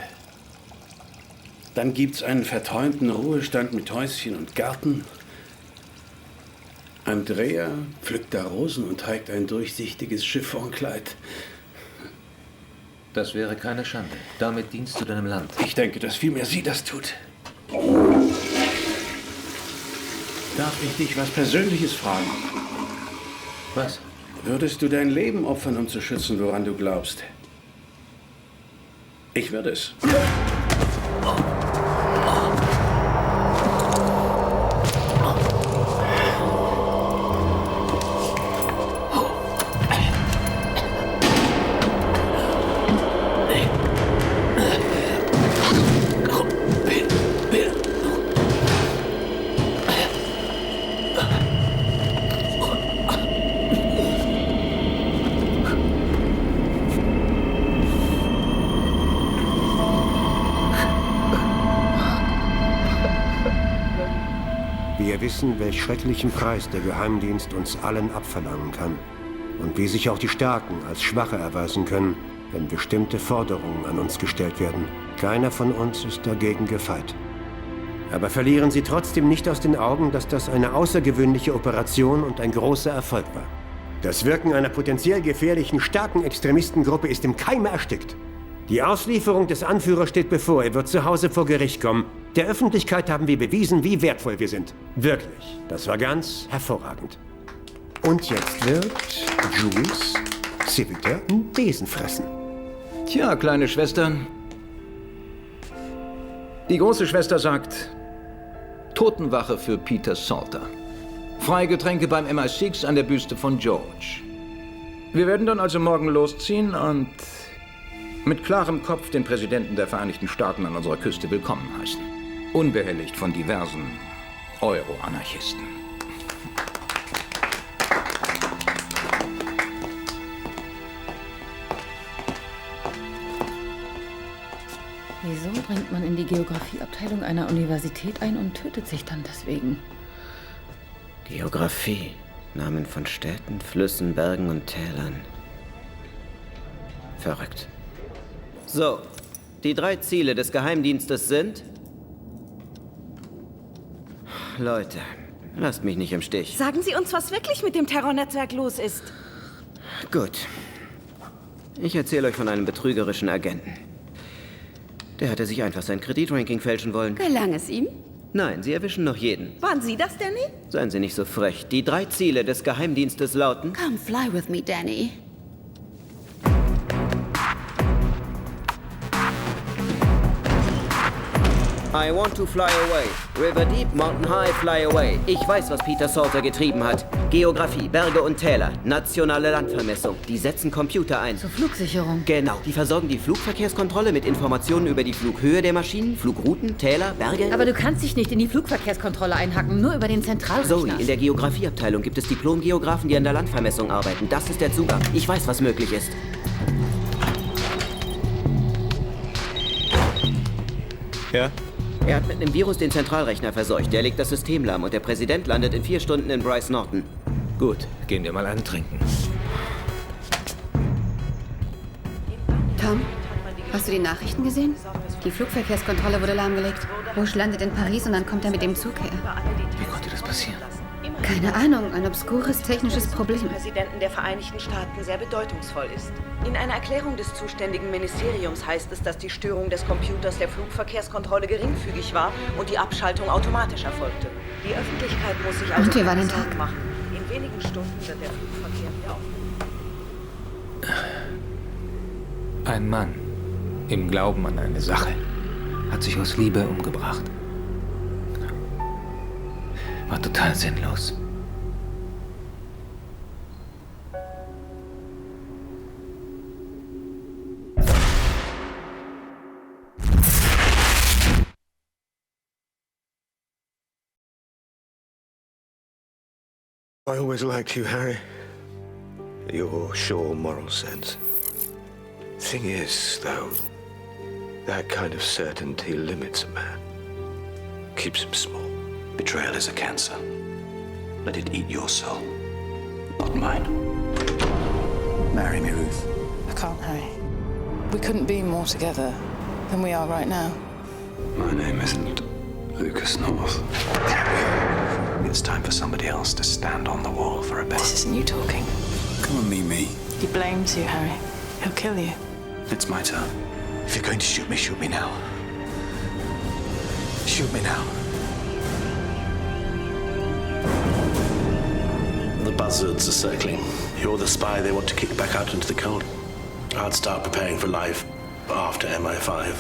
Dann gibt's einen verträumten Ruhestand mit Häuschen und Garten. Andrea pflückt da Rosen und trägt ein durchsichtiges Chiffonkleid. Das wäre keine Schande. Damit dienst du deinem Land. Ich denke, dass vielmehr sie das tut. Darf ich dich was Persönliches fragen? Was? Würdest du dein Leben opfern, um zu schützen, woran du glaubst? Ich würde es. Wir wissen, welch schrecklichen Preis der Geheimdienst uns allen abverlangen kann. Und wie sich auch die Starken als Schwache erweisen können, wenn bestimmte Forderungen an uns gestellt werden. Keiner von uns ist dagegen gefeit. Aber verlieren Sie trotzdem nicht aus den Augen, dass das eine außergewöhnliche Operation und ein großer Erfolg war. Das Wirken einer potenziell gefährlichen, starken Extremistengruppe ist im Keime erstickt. Die Auslieferung des Anführers steht bevor. Er wird zu Hause vor Gericht kommen. Der Öffentlichkeit haben wir bewiesen, wie wertvoll wir sind. Wirklich. Das war ganz hervorragend. Und jetzt wird Jules Civita einen Besen fressen. Tja, kleine Schwester. Die große Schwester sagt, Totenwache für Peter Salter. Freigetränke beim MI6 an der Büste von George. Wir werden dann also morgen losziehen und Mit klarem Kopf den Präsidenten der Vereinigten Staaten an unserer Küste willkommen heißen. Unbehelligt von diversen Euro-Anarchisten. Wieso dringt man in die Geografieabteilung einer Universität ein und tötet sich dann deswegen? Geografie. Namen von Städten, Flüssen, Bergen und Tälern. Verrückt. So, die 3 Ziele des Geheimdienstes sind... Leute, lasst mich nicht im Stich. Sagen Sie uns, was wirklich mit dem Terrornetzwerk los ist. Gut. Ich erzähle euch von einem betrügerischen Agenten. Der hatte sich einfach sein Kreditranking fälschen wollen. Gelang es ihm? Nein, sie erwischen noch jeden. Waren Sie das, Danny? Seien Sie nicht so frech. Die 3 Ziele des Geheimdienstes lauten... Come fly with me, Danny. I want to fly away. River deep, mountain high, fly away. Ich weiß, was Peter Salter getrieben hat. Geografie, Berge und Täler, nationale Landvermessung. Die setzen Computer ein. Zur Flugsicherung. Genau. Die versorgen die Flugverkehrskontrolle mit Informationen über die Flughöhe der Maschinen, Flugrouten, Täler, Berge. Aber du kannst dich nicht in die Flugverkehrskontrolle einhacken, nur über den Zentralrechner. Zoe, in der Geografieabteilung gibt es Diplom-Geografen, die an der Landvermessung arbeiten. Das ist der Zugang. Ich weiß, was möglich ist. Ja? Er hat mit einem Virus den Zentralrechner verseucht. Der legt das System lahm und der Präsident landet in 4 Stunden in Bryce Norton. Gut, gehen wir mal einen trinken. Tom, hast du die Nachrichten gesehen? Die Flugverkehrskontrolle wurde lahmgelegt. Bush landet in Paris und dann kommt er mit dem Zug her. Wie konnte das passieren? Keine Ahnung, ein obskures technisches Problem. Präsidenten der Vereinigten Staaten sehr bedeutungsvoll ist. In einer Erklärung des zuständigen Ministeriums heißt es, dass die Störung des Computers der Flugverkehrskontrolle geringfügig war und die Abschaltung automatisch erfolgte. Die Öffentlichkeit muss sich also keine Sorgen machen. In wenigen Stunden wird der Flugverkehr wieder aufgenommen. Ein Mann im Glauben an eine Sache hat sich aus Liebe umgebracht. War total sinnlos. I always liked you, Harry. Your sure moral sense. Thing is, though, that kind of certainty limits a man. Keeps him small. Betrayal is a cancer. Let it eat your soul, not mine. Marry me, Ruth. I can't, Harry. We couldn't be more together than we are right now. My name isn't Lucas North. It's time for somebody else to stand on the wall for a bit. This isn't you talking. Come and meet me. He blames you, Harry. He'll kill you. It's my turn. If you're going to shoot me now. Shoot me now. The buzzards are circling. You're the spy they want to kick back out into the cold. I'd start preparing for life after MI5.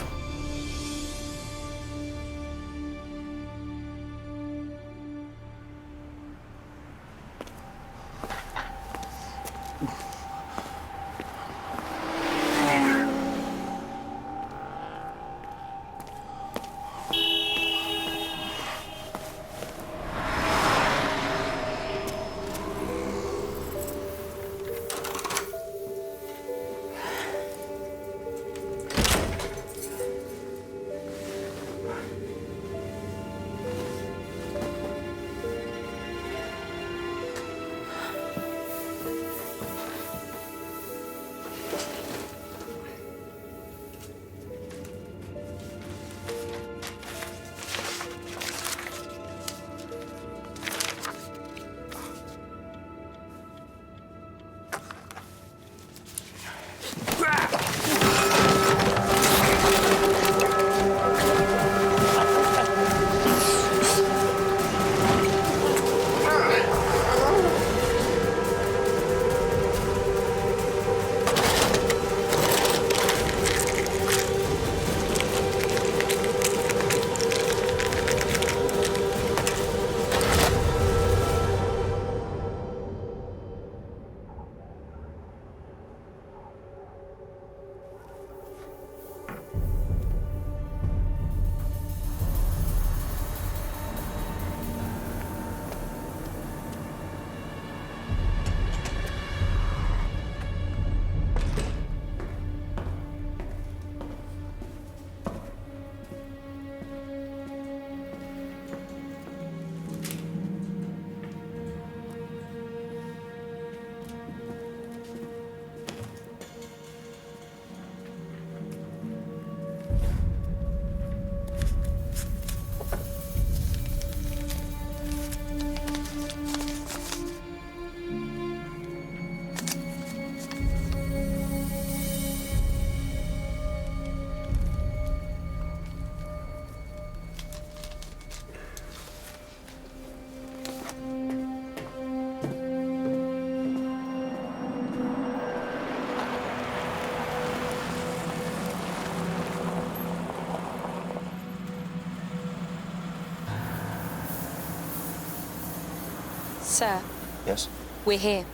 Sir, Yes? we're here.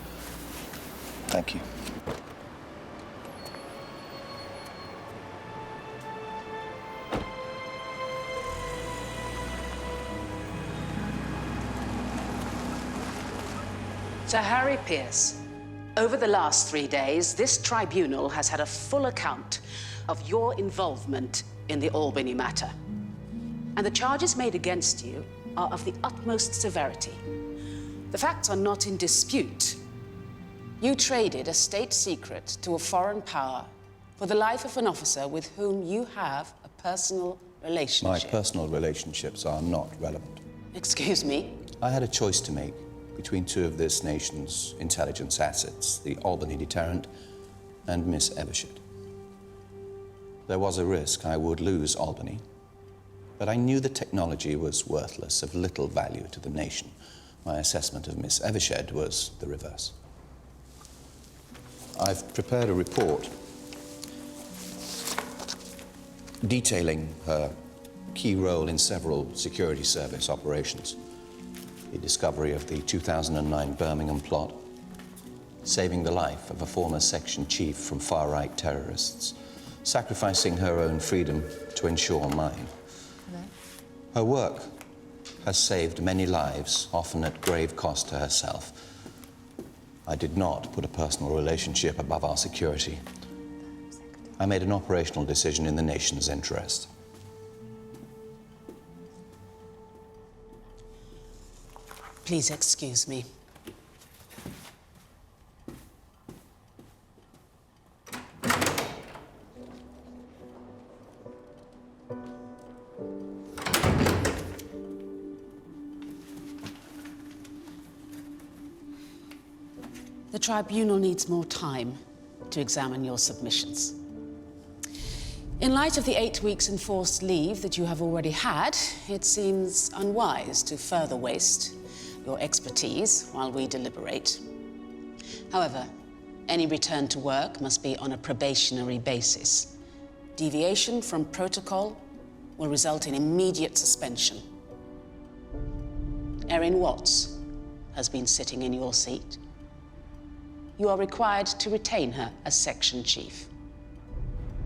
Thank you. Sir Harry Pierce, over the last 3 days, this tribunal has had a full account of your involvement in the Albany matter. And the charges made against you are of the utmost severity. The facts are not in dispute. You traded a state secret to a foreign power for the life of an officer with whom you have a personal My relationship. personal relationships are not relevant. Excuse me? I had a choice to make between two of this nation's intelligence assets, the Albany deterrent and Miss Evershed. There was a risk I would lose Albany, but I knew the technology was worthless, of little value to the nation. My assessment of Miss Evershed was the reverse. I've prepared a report detailing her key role in several security service operations. The discovery of the 2009 Birmingham plot, saving the life of a former section chief from far-right terrorists, sacrificing her own freedom to ensure mine. Her work has saved many lives, often at grave cost to herself. I did not put a personal relationship above our security. I made an operational decision in the nation's interest. Please excuse me. The tribunal needs more time to examine your submissions. In light of the 8 weeks enforced leave that you have already had, it seems unwise to further waste your expertise while we deliberate. However, any return to work must be on a probationary basis. Deviation from protocol will result in immediate suspension. Erin Watts has been sitting in your seat. You are required to retain her as section chief.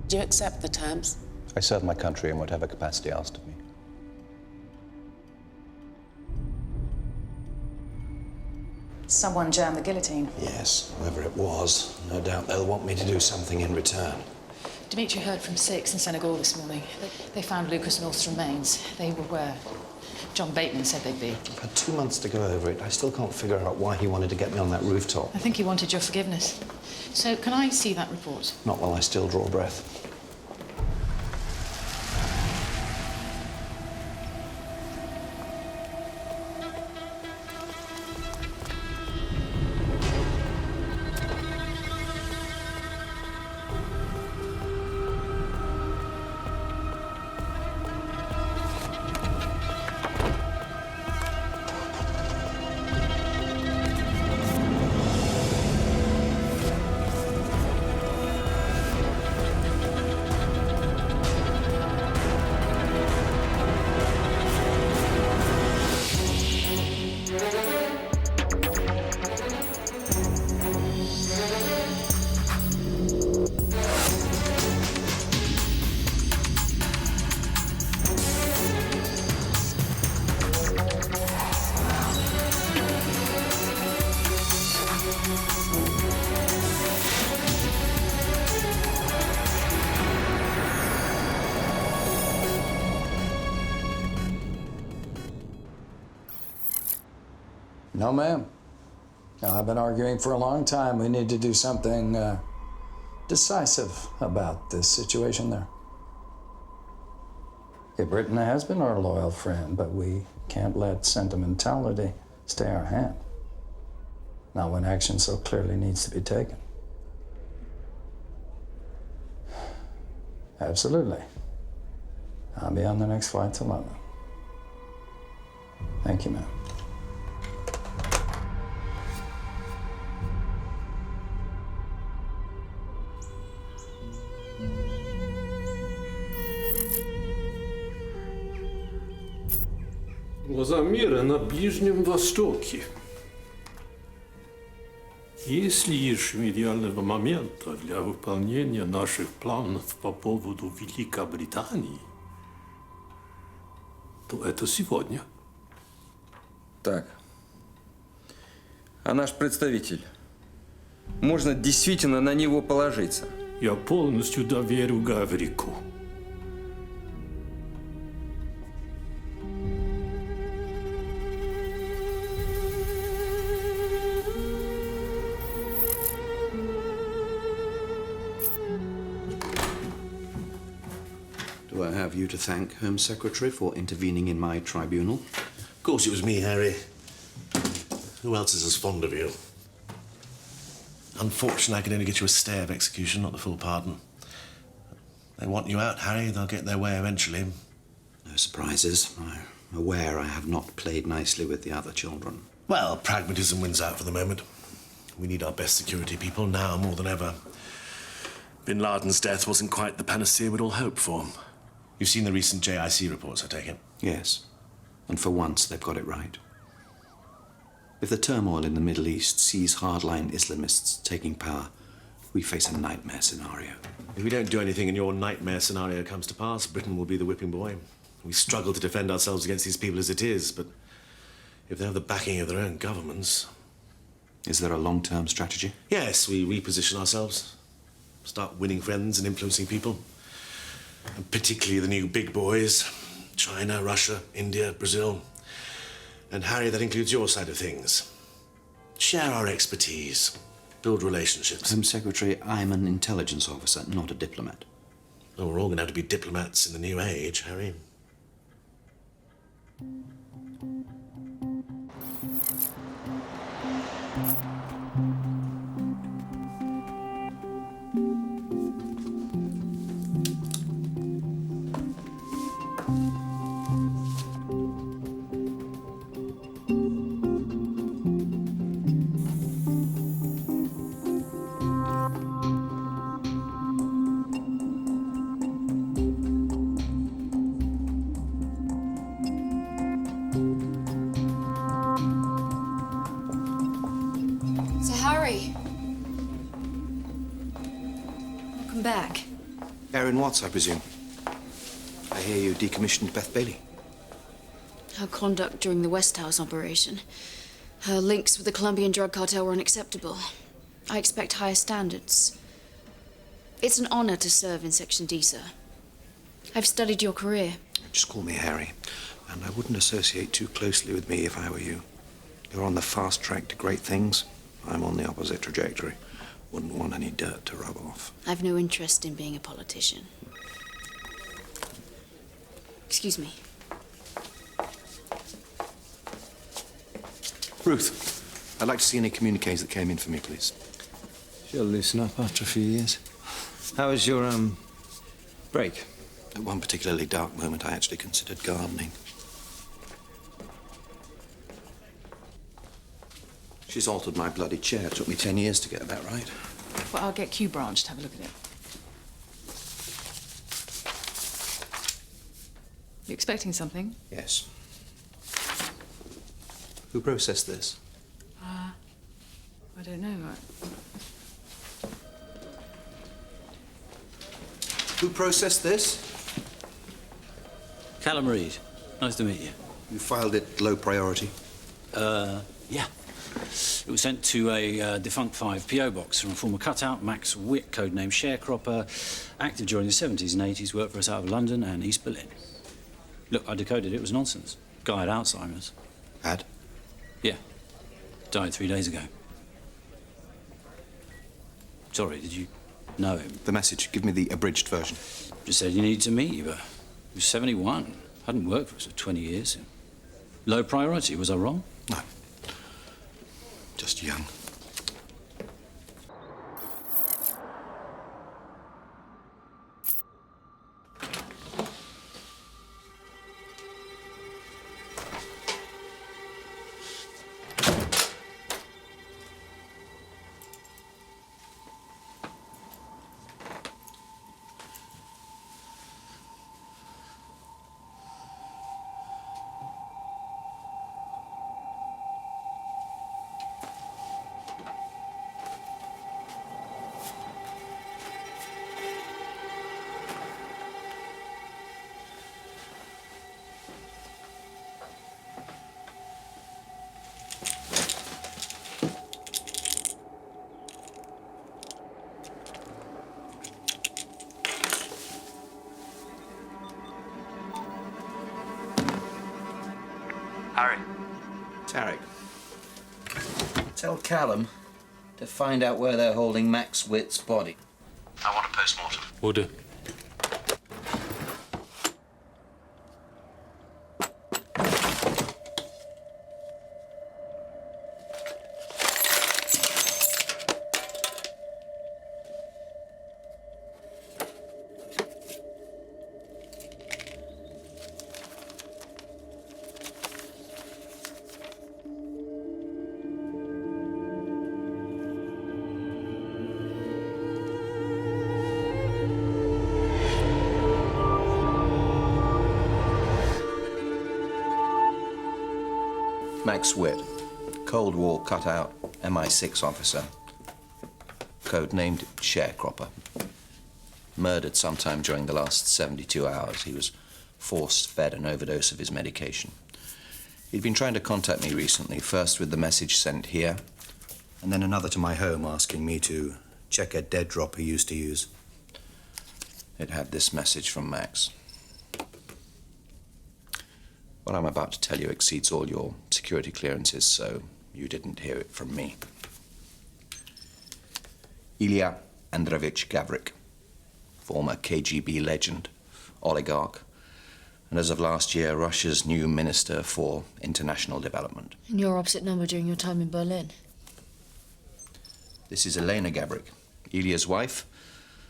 Do you accept the terms? I serve my country in whatever capacity asked of me. Someone jammed the guillotine. Yes, whoever it was. No doubt they'll want me to do something in return. Dimitri heard from 6 in Senegal this morning. They found Lucas North's remains. They were where John Bateman said they'd be. I've had 2 months to go over it. I still can't figure out why he wanted to get me on that rooftop. I think he wanted your forgiveness. So, can I see that report? Not while I still draw breath. No, ma'am. I've been arguing for a long time. We need to do something decisive about this situation there. Okay, Britain has been our loyal friend, but we can't let sentimentality stay our hand. Not when action so clearly needs to be taken. Absolutely. I'll be on the next flight to London. Thank you, ma'am. Глаза мира на Ближнем Востоке. Если ищем идеального момента для выполнения наших планов по поводу Великобритании, то это сегодня. Так. А наш представитель? Можно действительно на него положиться? Я полностью доверю Гаврику. Do I have you to thank, Home Secretary, for intervening in my tribunal? Of course it was me, Harry. Who else is as fond of you? Unfortunately, I can only get you a stay of execution, not the full pardon. They want you out, Harry. They'll get their way eventually. No surprises. I'm aware I have not played nicely with the other children. Well, pragmatism wins out for the moment. We need our best security people now more than ever. Bin Laden's death wasn't quite the panacea we'd all hoped for. You've seen the recent JIC reports, I take it? Yes. And for once, they've got it right. If the turmoil in the Middle East sees hardline Islamists taking power, we face a nightmare scenario. If we don't do anything and your nightmare scenario comes to pass, Britain will be the whipping boy. We struggle to defend ourselves against these people as it is, but if they have the backing of their own governments... Is there a long-term strategy? Yes, we reposition ourselves. Start winning friends and influencing people. And particularly the new big boys. China, Russia, India, Brazil. And Harry, that includes your side of things. Share our expertise. Build relationships. Home Secretary, I'm an intelligence officer, not a diplomat. Well, we're all going to have to be diplomats in the new age, Harry. So, Harry. Welcome back. Erin Watts, I presume. I hear you decommissioned Beth Bailey. Her conduct during the West House operation. Her links with the Colombian drug cartel were unacceptable. I expect higher standards. It's an honor to serve in Section D, sir. I've studied your career. Just call me Harry. And I wouldn't associate too closely with me if I were you. You're on the fast track to great things. I'm on the opposite trajectory. Wouldn't want any dirt to rub off. I've no interest in being a politician. Excuse me. Ruth, I'd like to see any communiques that came in for me, please. She'll loosen up after a few years. How was your, break? At one particularly dark moment, I actually considered gardening. She's altered my bloody chair. It took me 10 years to get that right. Well, I'll get Q Branch to have a look at it. You expecting something? Yes. Who processed this? I don't know. Who processed this? Callum Reed. Nice to meet you. You filed it low priority? Yeah. It was sent to a defunct 5 PO box from a former cutout, Max Wick, codename Sharecropper, active during the 70s and 80s, worked for us out of London and East Berlin. Look, I decoded it. It was nonsense. Guy had Alzheimer's. Had? Yeah. Died 3 days ago. Sorry, did you know him? The message. Give me the abridged version. Just said you needed to meet you, but he was 71. Hadn't worked for us for 20 years. Low priority, was I wrong? No. Just young. Callum to find out where they're holding Max Witt's body. I want a post-mortem. Will do. Max Witt, Cold War cutout, MI6 officer. Codenamed Sharecropper. Murdered sometime during the last 72 hours. He was force-fed an overdose of his medication. He'd been trying to contact me recently, first with the message sent here, and then another to my home asking me to check a dead drop he used to use. It had this message from Max. What I'm about to tell you exceeds all your security clearances, so you didn't hear it from me. Ilya Androvich Gavrik, former KGB legend, oligarch, and as of last year, Russia's new Minister for International Development. And your opposite number during your time in Berlin. This is Elena Gavrik, Ilya's wife,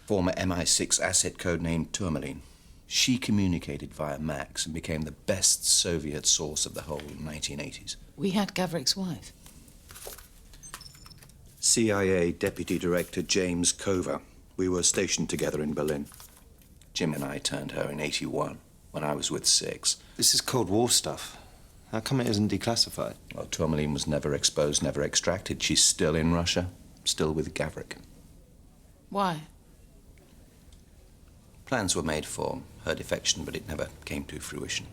former MI6 asset codenamed Tourmaline. She communicated via Max and became the best Soviet source of the whole 1980s. We had Gavrik's wife. CIA Deputy Director James Cover. We were stationed together in Berlin. Jim and I turned her in 81, when I was with Six. This is Cold War stuff. How come it isn't declassified? Well, Tourmaline was never exposed, never extracted. She's still in Russia, still with Gavrik. Why? Plans were made for her defection, but it never came to fruition.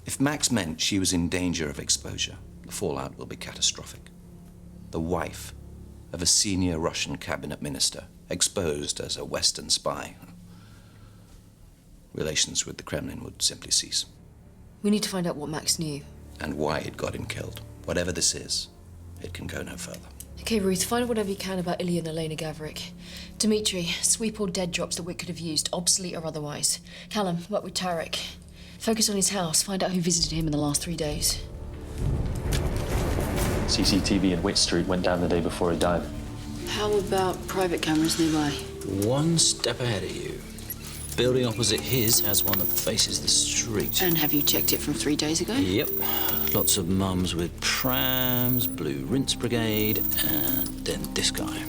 If Max meant she was in danger of exposure, the fallout will be catastrophic. The wife of a senior Russian cabinet minister, exposed as a Western spy. Relations with the Kremlin would simply cease. We need to find out what Max knew. And why it got him killed. Whatever this is, it can go no further. Okay, Ruth, find out whatever you can about Ilya and Elena Gavrik. Dmitri, sweep all dead drops that Witt could have used, obsolete or otherwise. Callum, work with Tarek. Focus on his house, find out who visited him in the last 3 days. CCTV in Witt Street went down the day before he died. How about private cameras nearby? One step ahead of you. Building opposite his has one that faces the street. And have you checked it from 3 days ago? Yep. Lots of mums with prams, Blue Rinse Brigade, and then this guy.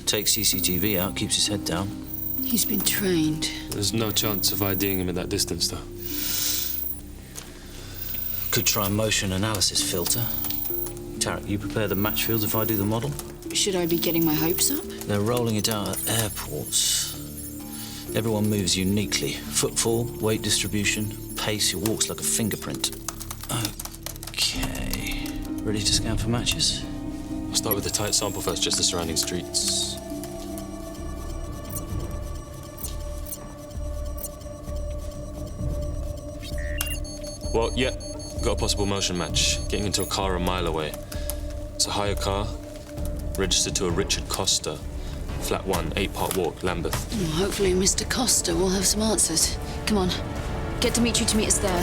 Takes CCTV out, keeps his head down. He's been trained. There's no chance of IDing him at that distance, though. Could try a motion analysis filter. Tarek, you prepare the match fields if I do the model? Should I be getting my hopes up? They're rolling it out at airports. Everyone moves uniquely. Footfall, weight distribution, pace, your walk's like a fingerprint. Okay. Ready to scan for matches? I'll start with the tight sample first, just the surrounding streets. Well, yeah, got a possible motion match. Getting into a car a mile away. It's a hire car, registered to a Richard Costa. Flat 1, 8-part walk, Lambeth. Well, hopefully Mr. Costa will have some answers. Come on, get Dmitri to meet us there.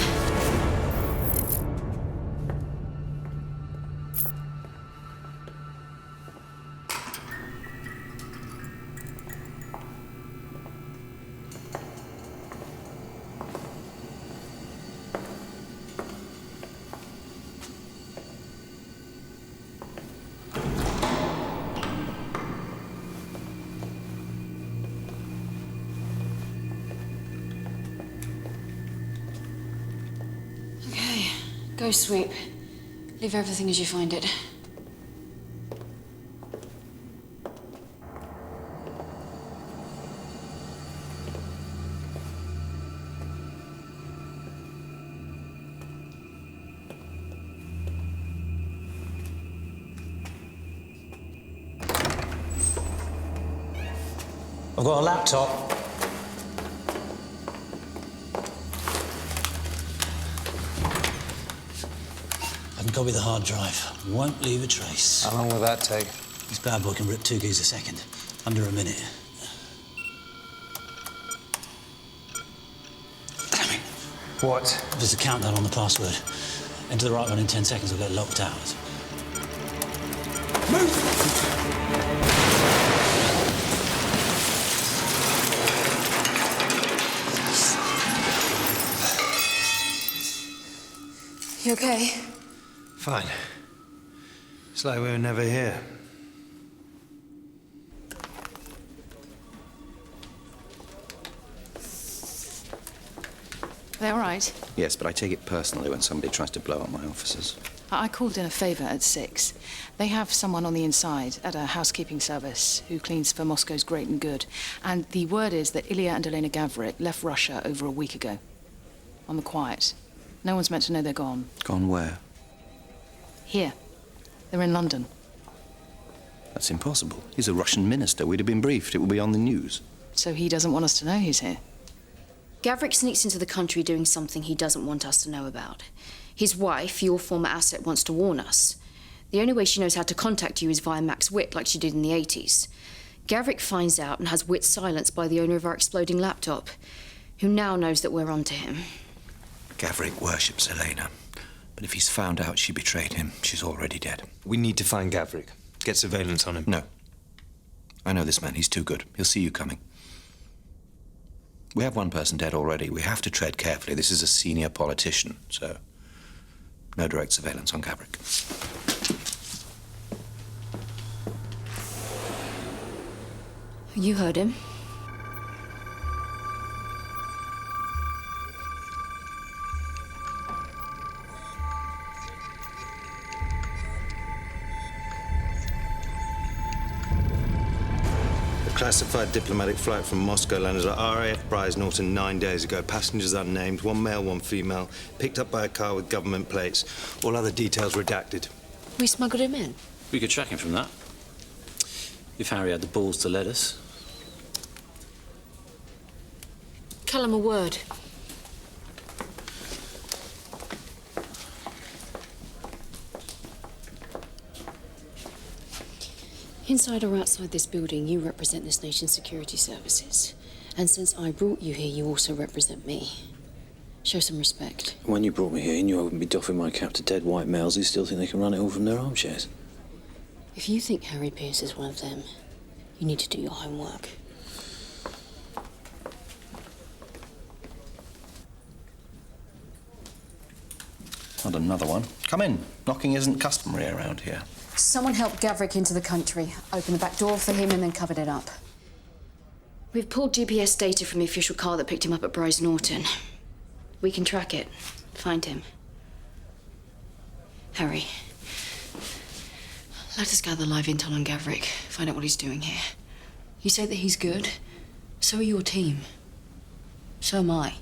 Go sweep. Leave everything as you find it. I've got a laptop. copy the hard drive. Won't leave a trace. How long will that take? This bad boy can rip 2 gigs a second. Under a minute. Damn it. What? There's a countdown on the password. Enter the right one in 10 seconds or get locked out. You okay? Fine. It's like we were never here. They all right? Yes, but I take it personally when somebody tries to blow up my officers. I called in a favor at 6. They have someone on the inside at a housekeeping service who cleans for Moscow's Great and Good. And the word is that Ilya and Elena Gavrik left Russia over a week ago. On the quiet. No one's meant to know they're gone. Gone where? Here. They're in London. That's impossible. He's a Russian minister. We'd have been briefed. It will be on the news. So he doesn't want us to know he's here. Gavrik sneaks into the country doing something he doesn't want us to know about. His wife, your former asset, wants to warn us. The only way she knows how to contact you is via Max Witt, like she did in the 80s. Gavrik finds out and has Witt silenced by the owner of our exploding laptop, who now knows that we're onto him. Gavrik worships Elena. But if he's found out she betrayed him, she's already dead. We need to find Gavrik. Get surveillance on him. No. I know this man. He's too good. He'll see you coming. We have one person dead already. We have to tread carefully. This is a senior politician, so no direct surveillance on Gavrik. You heard him. Classified diplomatic flight from Moscow landed at RAF Prize Norton 9 days ago. Passengers unnamed, 1 male, 1 female. Picked up by a car with government plates. All other details redacted. We smuggled him in. We could track him from that. If Harry had the balls to let us. Tell him a word. Inside or outside this building, you represent this nation's security services. And since I brought you here, you also represent me. Show some respect. When you brought me here, you knew I wouldn't be doffing my cap to dead white males who still think they can run it all from their armchairs. If you think Harry Pierce is one of them, you need to do your homework. Not another one. Come in. Knocking isn't customary around here. Someone helped Gavrik into the country, opened the back door for him and then covered it up. We've pulled GPS data from the official car that picked him up at Bryce Norton. We can track it, find him. Harry, let us gather live intel on Gavrik, find out what he's doing here. You say that he's good, so are your team. So am I.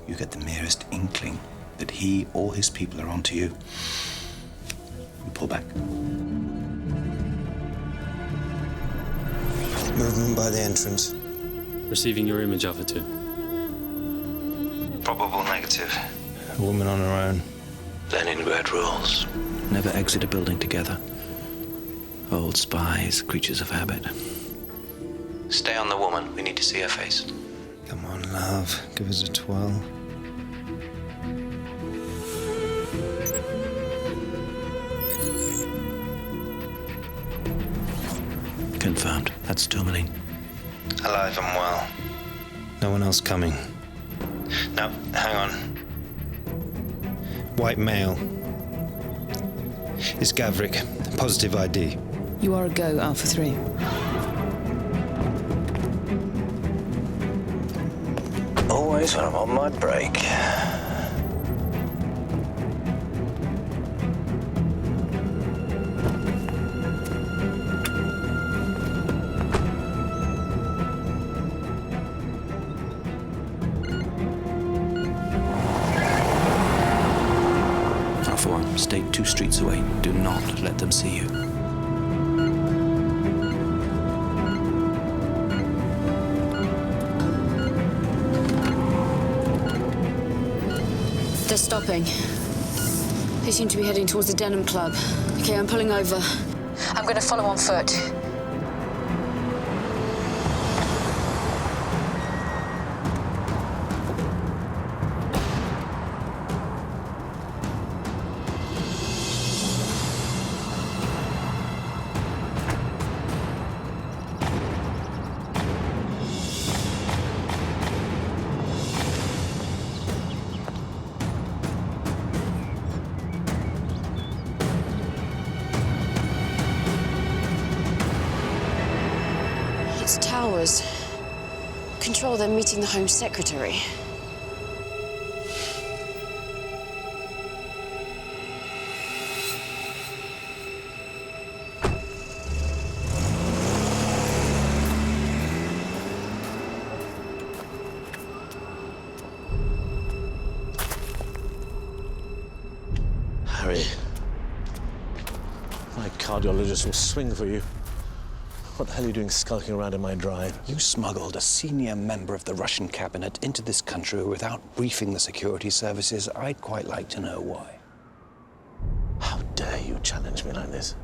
You get the merest inkling that he or his people are onto you. You pull back. Movement by the entrance. Receiving your image, Alpha 2. Probable negative. A woman on her own. Leningrad rules. Never exit a building together. Old spies, creatures of habit. Stay on the woman. We need to see her face. Come on, love. Give us a twirl. Confirmed. That's Tourmaline. Alive and well. No one else coming. No, hang on. White male. It's Gavrik. Positive ID. You are a go, Alpha 3. Always when I'm on my break. Alpha 1, stay 2 streets away. Do not let them see you. stopping. They seem to be heading towards the Denim Club. Okay, I'm pulling over. I'm going to follow on foot. Towers. Control them meeting the Home Secretary. Harry, my cardiologist will swing for you. What the hell are you doing skulking around in my drive? You smuggled a senior member of the Russian cabinet into this country without briefing the security services. I'd quite like to know why. How dare you challenge me like this?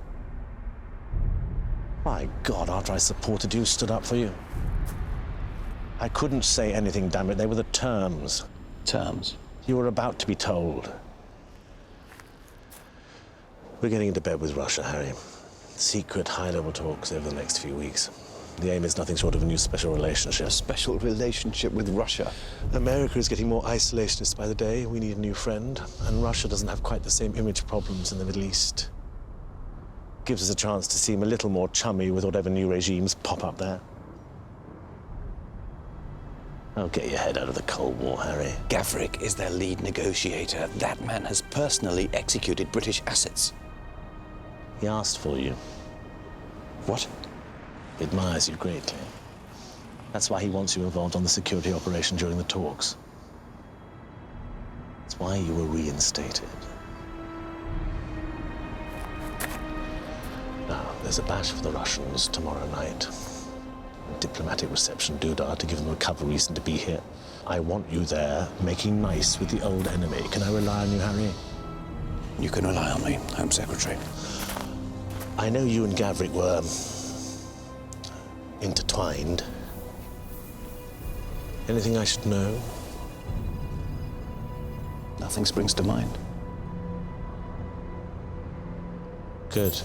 My God, after I supported you, stood up for you. I couldn't say anything, damn it. They were the terms. Terms? You were about to be told. We're getting into bed with Russia, Harry. Secret, high-level talks over the next few weeks. The aim is nothing short of a new special relationship. A special relationship with Russia? America is getting more isolationist by the day. We need a new friend. And Russia doesn't have quite the same image problems in the Middle East. Gives us a chance to seem a little more chummy with whatever new regimes pop up there. Oh, get your head out of the Cold War, Harry. Gavrik is their lead negotiator. That man has personally executed British assets. He asked for you. What? He admires you greatly. That's why he wants you involved on the security operation during the talks. That's why you were reinstated. Now, there's a bash for the Russians tomorrow night. A diplomatic reception doodah to give them a cover reason to be here. I want you there, making nice with the old enemy. Can I rely on you, Harry? You can rely on me, Home Secretary. I know you and Gavrik were intertwined. Anything I should know? Nothing springs to mind. Good.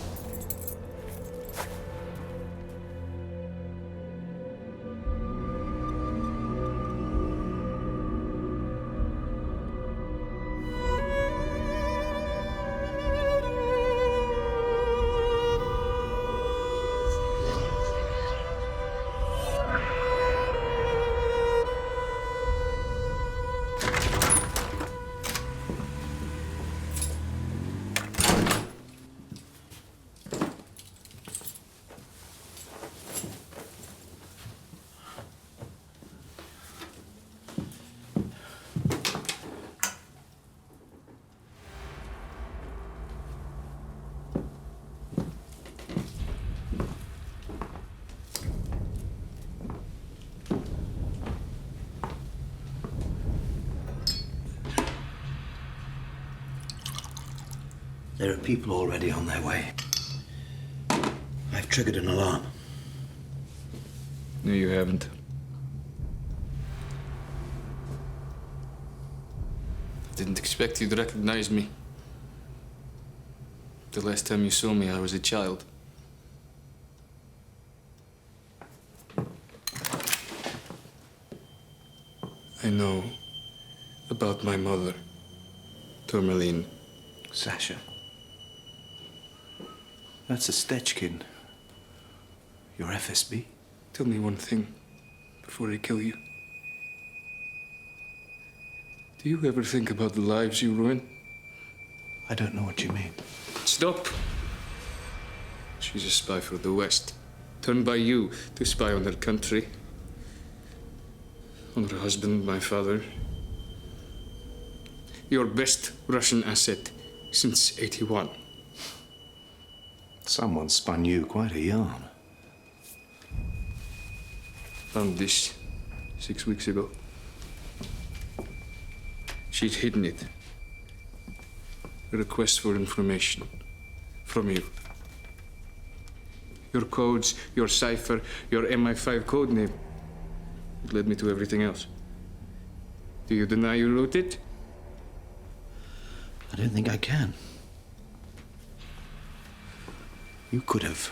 There are people already on their way. I've triggered an alarm. No, you haven't. I didn't expect you to recognize me. The last time you saw me, I was a child. I know about my mother, Tourmaline. Sasha. That's a Stechkin. Your FSB? Tell me one thing before I kill you. Do you ever think about the lives you ruin? I don't know what you mean. Stop! She's a spy for the West. Turned by you to spy on her country. On her husband, my father. Your best Russian asset since '81. Someone spun you quite a yarn. Found this 6 weeks ago. She'd hidden it a request for information from you. Your codes, your cipher, your MI5 code name. It led me to everything else. Do you deny you wrote it? I don't think I can. You could have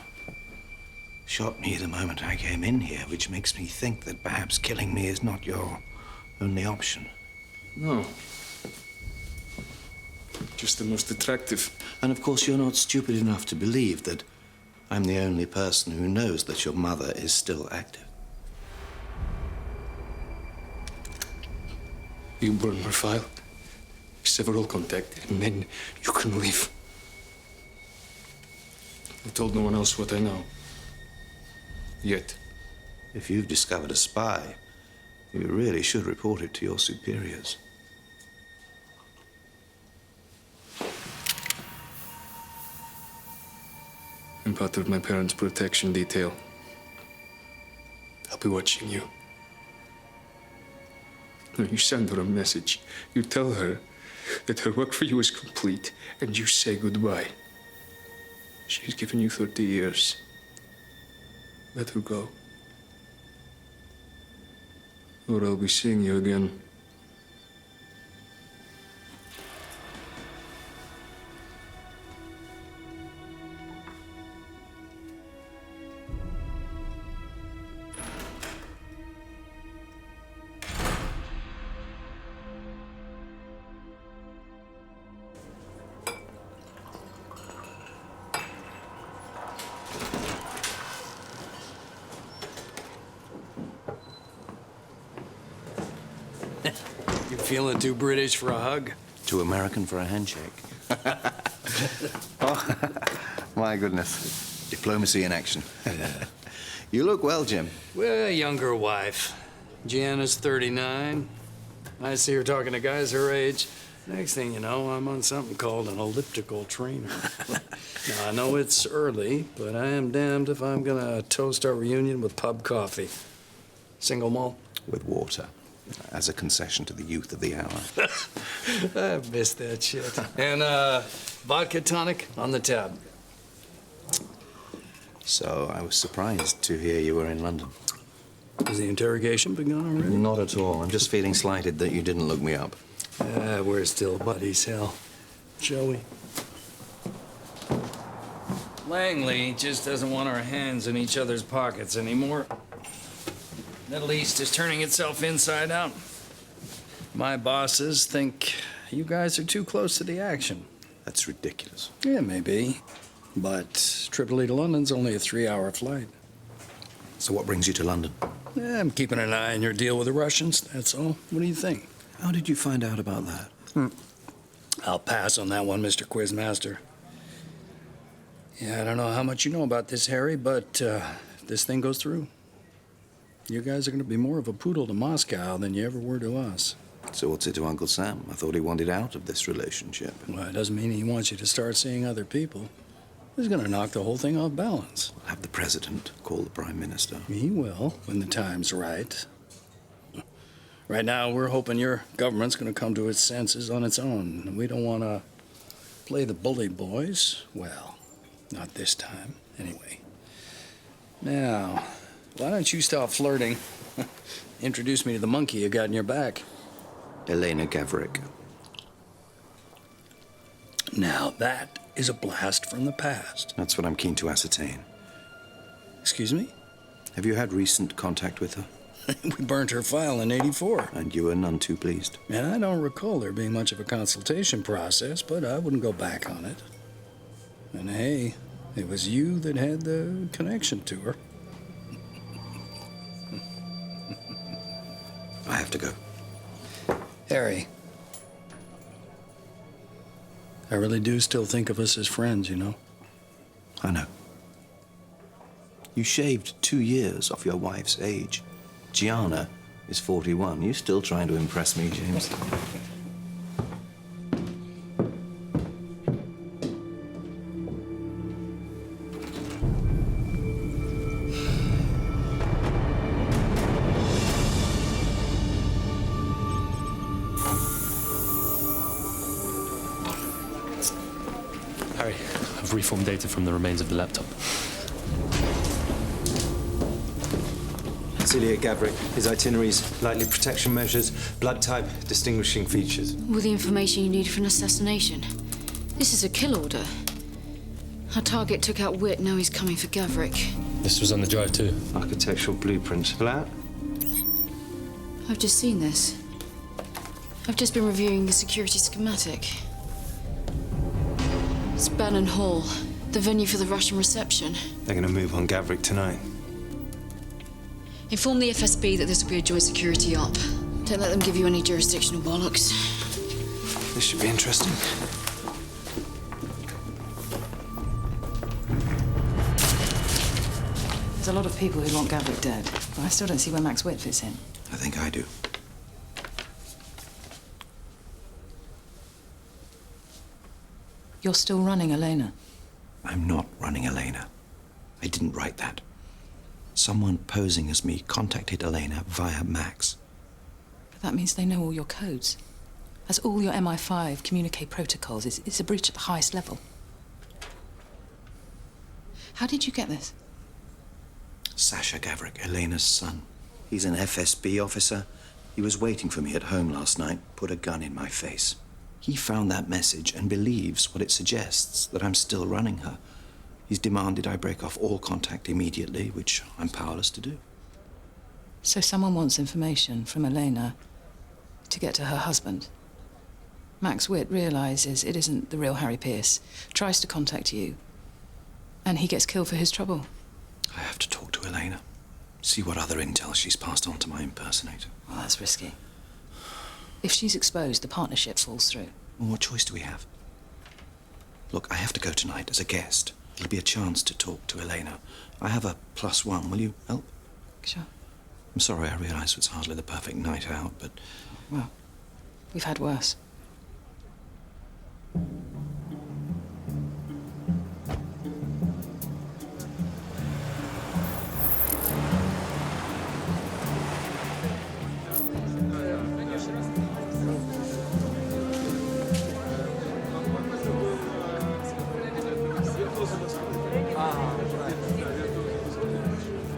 shot me the moment I came in here, which makes me think that perhaps killing me is not your only option. No. Just the most attractive. And of course, you're not stupid enough to believe that I'm the only person who knows that your mother is still active. You burn her file, sever all contact, and then you can leave. I told no one else what I know. Yet. If you've discovered a spy, you really should report it to your superiors. I'm part of my parents' protection detail. I'll be watching you. When you send her a message, you tell her that her work for you is complete, and you say goodbye. She's given you 30 years. Let her go. Or I'll be seeing you again. You feeling too British for a hug? Too American for a handshake. Oh, my goodness. Diplomacy in action. You look well, Jim. Well, younger wife. Gianna's 39. I see her talking to guys her age. Next thing you know, I'm on something called an elliptical trainer. Now, I know it's early, but I am damned if I'm gonna toast our reunion with pub coffee. Single malt? With water, as a concession to the youth of the hour. I missed that shit. And vodka tonic on the tab. So I was surprised to hear you were in London. Has the interrogation begun already? Not at all. I'm just feeling slighted that you didn't look me up. We're still buddies, hell. Shall we? Langley just doesn't want our hands in each other's pockets anymore. Middle East is turning itself inside out. My bosses think you guys are too close to the action. That's ridiculous. Yeah, maybe. But Tripoli to London's only a 3-hour flight. So what brings you to London? Yeah, I'm keeping an eye on your deal with the Russians, that's all. What do you think? How did you find out about that? I'll pass on that one, Mr. Quizmaster. Yeah, I don't know how much you know about this, Harry, but if this thing goes through, you guys are going to be more of a poodle to Moscow than you ever were to us. So what's it to Uncle Sam? I thought he wanted out of this relationship. Well, it doesn't mean he wants you to start seeing other people. He's going to knock the whole thing off balance. We'll have the president call the prime minister. He will, when the time's right. Right now, we're hoping your government's going to come to its senses on its own. We don't want to play the bully boys. Well, not this time, anyway. Now, why don't you stop flirting? Introduce me to the monkey you got in your back. Elena Gavrik. Now, that is a blast from the past. That's what I'm keen to ascertain. Excuse me? Have you had recent contact with her? We burnt her file in '84. And you were none too pleased? And I don't recall there being much of a consultation process, but I wouldn't go back on it. And hey, it was you that had the connection to her. I have to go. Harry, I really do still think of us as friends, you know? I know. You shaved 2 years off your wife's age. Gianna is 41. You still trying to impress me, James? Harry, I've reformed data from the remains of the laptop. Ilya Gavrik, his itineraries, likely protection measures, blood type, distinguishing features. With the information you need for an assassination. This is a kill order. Our target took out Witt, now he's coming for Gavrik. This was on the drive too. Architectural blueprints. Fill out? I've just seen this. I've just been reviewing the security schematic. It's Bannon Hall, the venue for the Russian reception. They're going to move on Gavrik tonight. Inform the FSB that this will be a joint security op. Don't let them give you any jurisdictional bollocks. This should be interesting. There's a lot of people who want Gavrik dead, but I still don't see where Max Witt fits in. I think I do. You're still running Elena. I'm not running Elena. I didn't write that. Someone posing as me contacted Elena via Max. But that means they know all your codes. As all your MI5 communique protocols, it's a breach at the highest level. How did you get this? Sasha Gavrik, Elena's son. He's an FSB officer. He was waiting for me at home last night, put a gun in my face. He found that message and believes what it suggests, that I'm still running her. He's demanded I break off all contact immediately, which I'm powerless to do. So someone wants information from Elena to get to her husband. Max Witt realizes it isn't the real Harry Pierce, tries to contact you, and he gets killed for his trouble. I have to talk to Elena, see what other intel she's passed on to my impersonator. Well, that's risky. If she's exposed, the partnership falls through. Well, what choice do we have? Look, I have to go tonight as a guest. It'll be a chance to talk to Elena. I have a +1. Will you help? Sure. I'm sorry, I realise it's hardly the perfect night out, but... Well, we've had worse.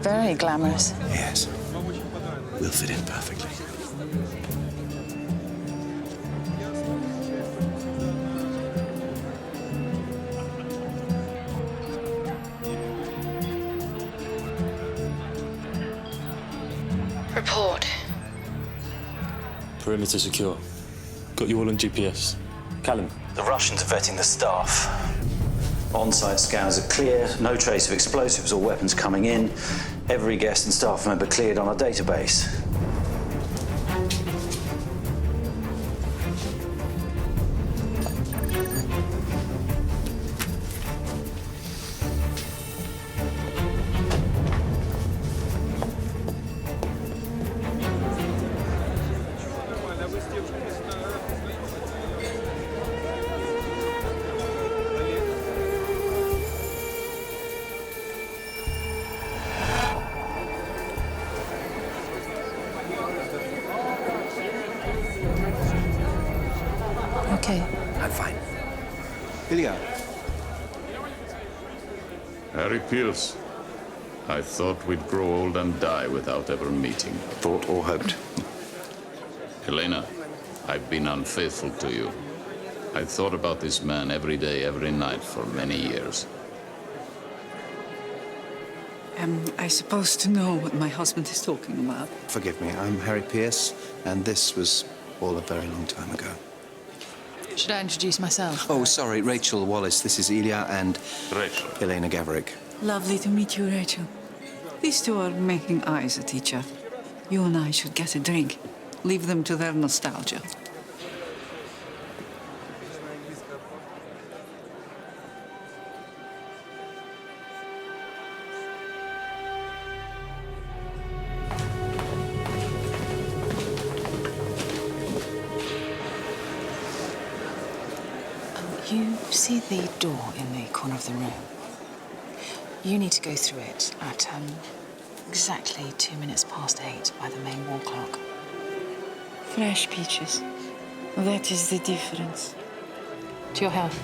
Very glamorous. Yes. We'll fit in perfectly. Report. Perimeter secure. Got you all on GPS. Callum, the Russians are vetting the staff. On-site scans are clear, no trace of explosives or weapons coming in. Every guest and staff member cleared on our database. Okay. I'm fine. Ilya. Harry Pierce. I thought we'd grow old and die without ever meeting. Thought or hoped. Elena, I've been unfaithful to you. I thought about this man every day, every night for many years. Am I supposed to know what my husband is talking about? Forgive me, I'm Harry Pierce, and this was all a very long time ago. Should I introduce myself? Oh, sorry, Rachel Wallace. This is Ilya and... Rachel. Elena Gavrik. Lovely to meet you, Rachel. These two are making eyes at each other. You and I should get a drink. Leave them to their nostalgia. You see the door in the corner of the room? You need to go through it at exactly 2 minutes past 8 by the main wall clock. Fresh peaches. That is the difference. To your health.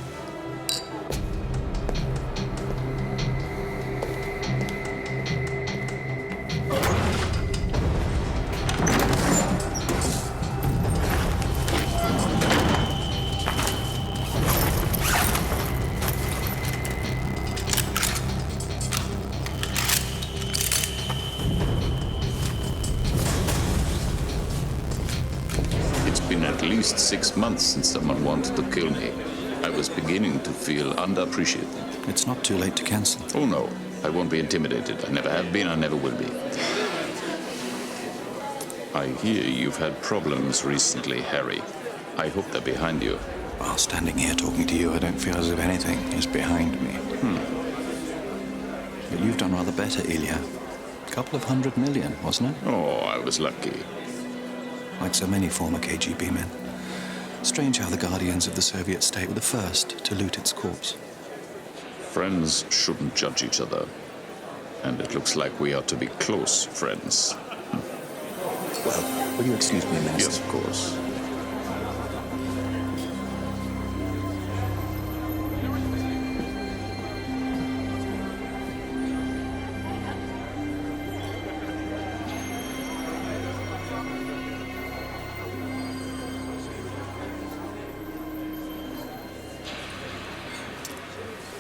least 6 months since someone wanted to kill me. I was beginning to feel underappreciated. It's not too late to cancel. Oh, no. I won't be intimidated. I never have been, I never will be. I hear you've had problems recently, Harry. I hope they're behind you. While standing here talking to you, I don't feel as if anything is behind me. But you've done rather better, Ilya. A couple of 100 million, wasn't it? Oh, I was lucky. Like so many former KGB men. Strange how the guardians of the Soviet state were the first to loot its corpse. Friends shouldn't judge each other. And it looks like we are to be close friends. Well, will you excuse me a minute? Yes, of course.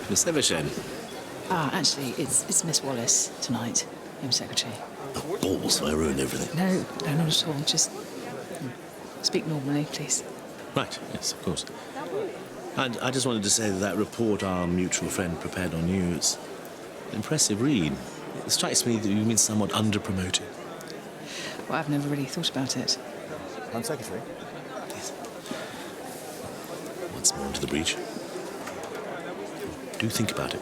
Miss Evershed. Actually, it's Miss Wallace tonight, Home Secretary. Oh, balls, I ruined everything. No, not at all. Just speak normally, please. Right, yes, of course. I just wanted to say that report our mutual friend prepared on you, it's an impressive read. It strikes me that you've been somewhat under-promoted. Well, I've never really thought about it. Home Secretary? Yes. Once more into the breach. Do think about it.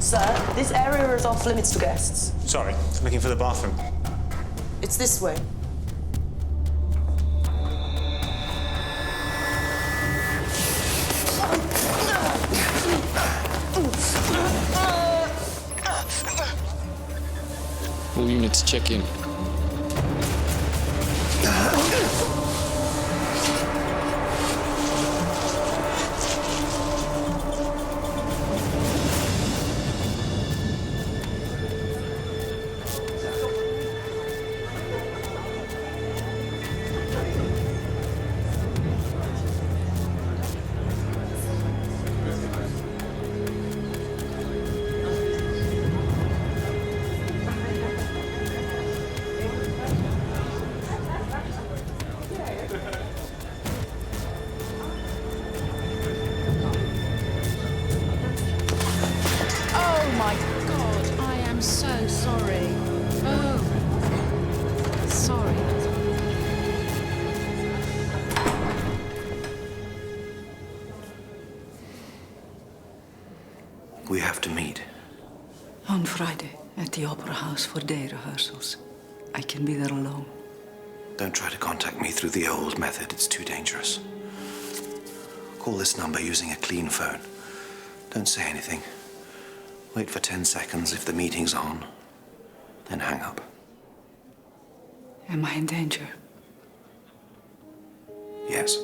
Sir, this area is off limits to guests. Sorry, looking for the bathroom. It's this way. All units check in. Oh my God! I am so sorry. Oh, sorry. We have to meet. On Friday at the Opera House for day rehearsals. I can be there alone. Don't try to contact me through the old method. It's too dangerous. Call this number using a clean phone. Don't say anything. Wait for 10 seconds if the meeting's on. Then hang up. Am I in danger? Yes.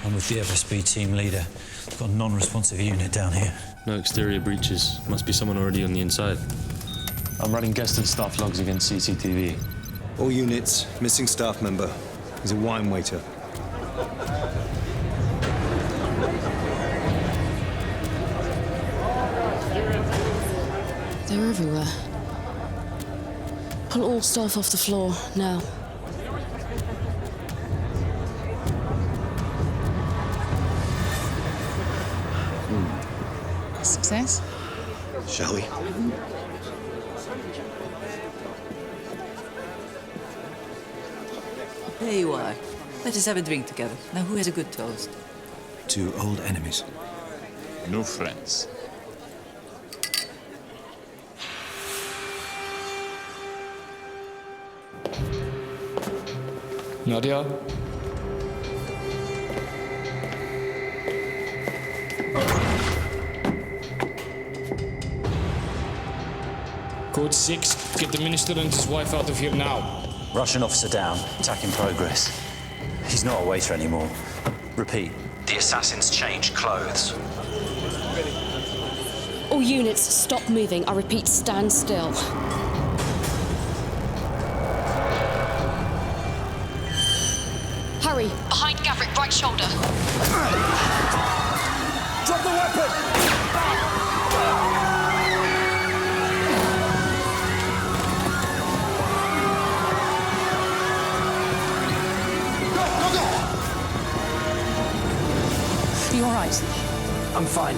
I'm with the FSB team leader. Got a non-responsive unit down here. No exterior breaches. Must be someone already on the inside. I'm running guest and staff logs against CCTV. All units, missing staff member. He's a wine waiter. They're everywhere. Pull all staff off the floor, now. Success? Shall we? There you are. Let us have a drink together. Now, who has a good toast? Two old enemies. New friends. Nadia? Code 6, get the minister and his wife out of here now. Russian officer down. Attack in progress. He's not a waiter anymore. Repeat. The assassin's changed clothes. All units, stop moving. I repeat, stand still. Hurry! Behind Gavrik, right shoulder. Drop the weapon! Are you all right? I'm fine.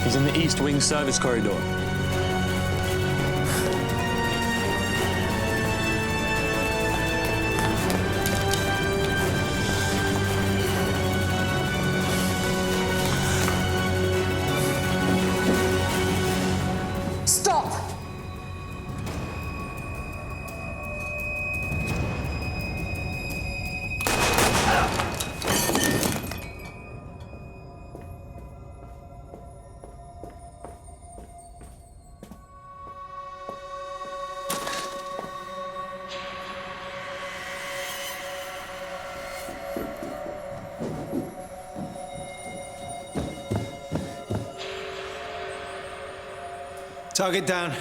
He's in the East Wing service corridor. Stop! Target down.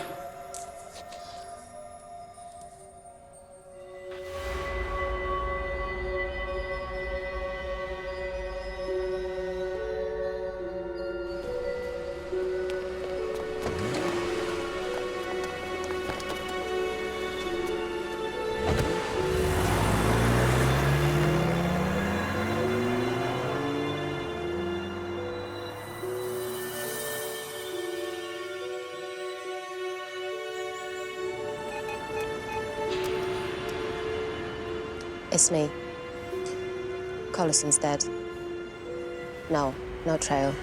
It's me. Collison's dead. No trail.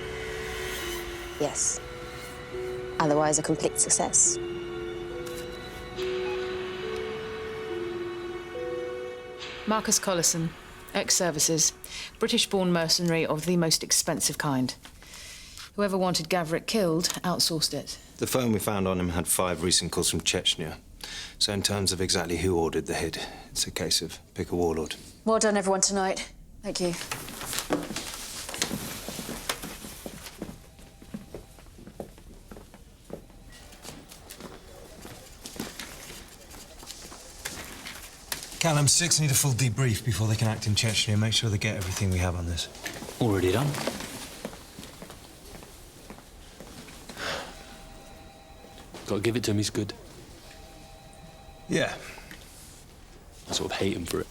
Yes. Otherwise, a complete success. Marcus Collison, ex-services, British-born mercenary of the most expensive kind. Whoever wanted Gavrik killed outsourced it. The phone we found on him had 5 recent calls from Chechnya. So in terms of exactly who ordered the hit, it's a case of pick a warlord. Well done, everyone, tonight. Thank you. Callum, 6 need a full debrief before they can act in Chechnya. Make sure they get everything we have on this. Already done. Gotta give it to him, he's good. Yeah. I sort of hate him for it.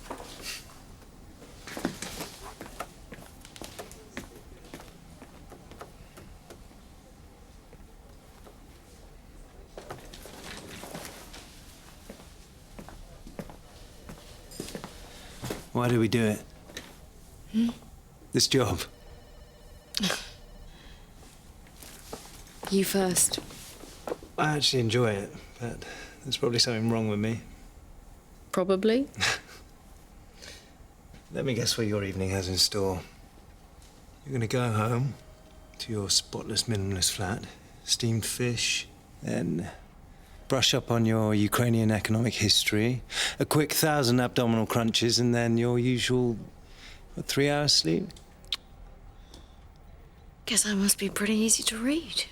Why do we do it? This job. You first. I actually enjoy it, but there's probably something wrong with me. Probably. Let me guess what your evening has in store. You're gonna go home to your spotless, minimalist flat, steamed fish, then brush up on your Ukrainian economic history, a quick 1,000 abdominal crunches, and then your usual, 3 hours sleep? Guess I must be pretty easy to read.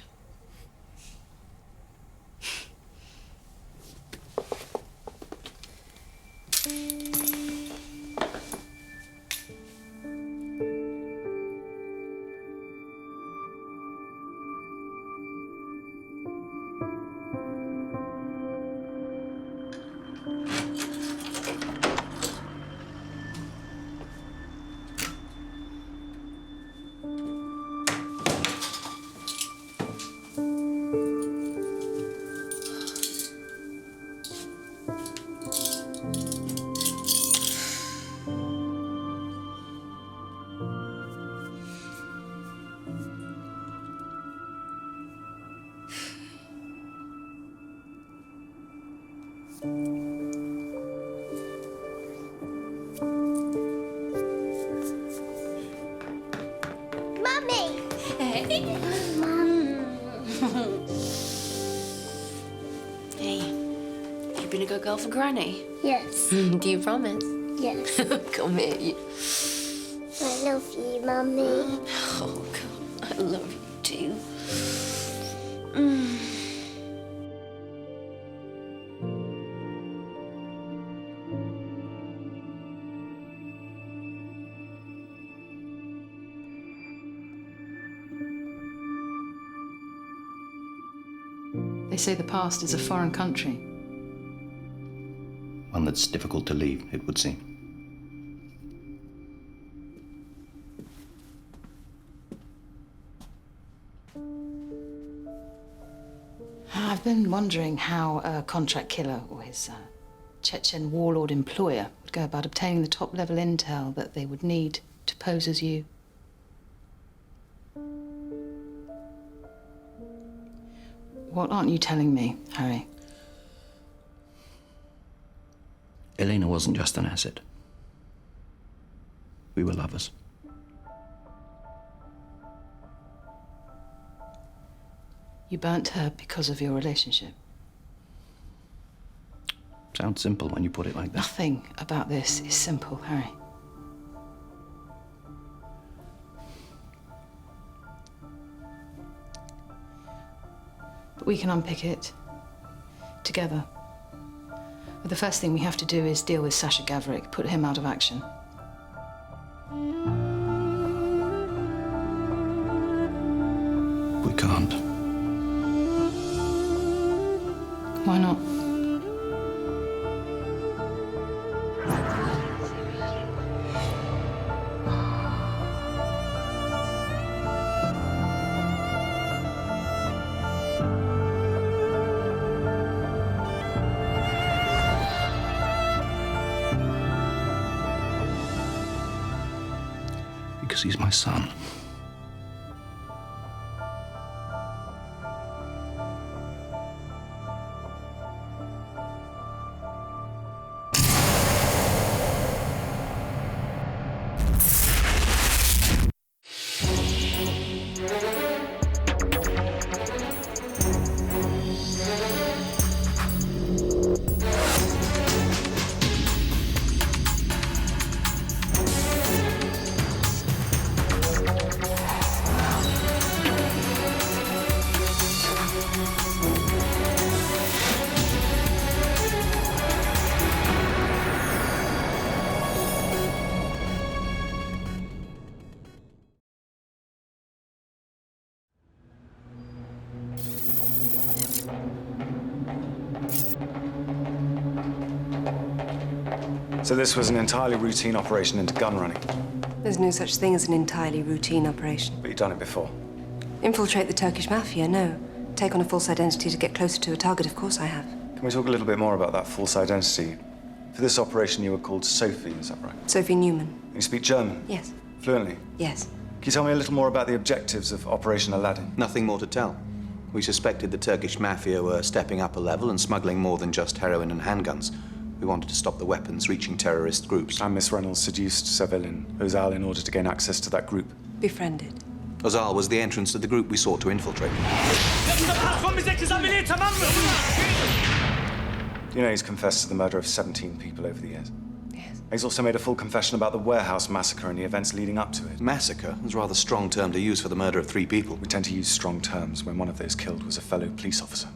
Mummy! Hey. Hey, you been a good girl for Granny? Yes. Do you promise? Yes. Come here, you. I love you, Mummy. Oh, God, I love you too. They say the past is a foreign country. One that's difficult to leave, it would seem. I've been wondering how a contract killer or his Chechen warlord employer would go about obtaining the top-level intel that they would need to pose as you. What aren't you telling me, Harry? Elena wasn't just an asset. We were lovers. You burnt her because of your relationship. Sounds simple when you put it like that. Nothing about this is simple, Harry. But we can unpick it together. But the first thing we have to do is deal with Sasha Gavrik, put him out of action. We can't. Why not? Because he's my son. So this was an entirely routine operation into gun running. There's no such thing as an entirely routine operation. But you've done it before. Infiltrate the Turkish mafia, no. Take on a false identity to get closer to a target, of course I have. Can we talk a little bit more about that false identity? For this operation, you were called Sophie, is that right? Sophie Newman. You speak German? Yes. Fluently? Yes. Can you tell me a little more about the objectives of Operation Aladdin? Nothing more to tell. We suspected the Turkish mafia were stepping up a level and smuggling more than just heroin and handguns. We wanted to stop the weapons reaching terrorist groups. And Miss Reynolds seduced Sevelin Ozal in order to gain access to that group. Befriended. Ozal was the entrance to the group we sought to infiltrate. You know he's confessed to the murder of 17 people over the years. Yes. He's also made a full confession about the warehouse massacre and the events leading up to it. Massacre is a rather strong term to use for the murder of 3 people. We tend to use strong terms when one of those killed was a fellow police officer.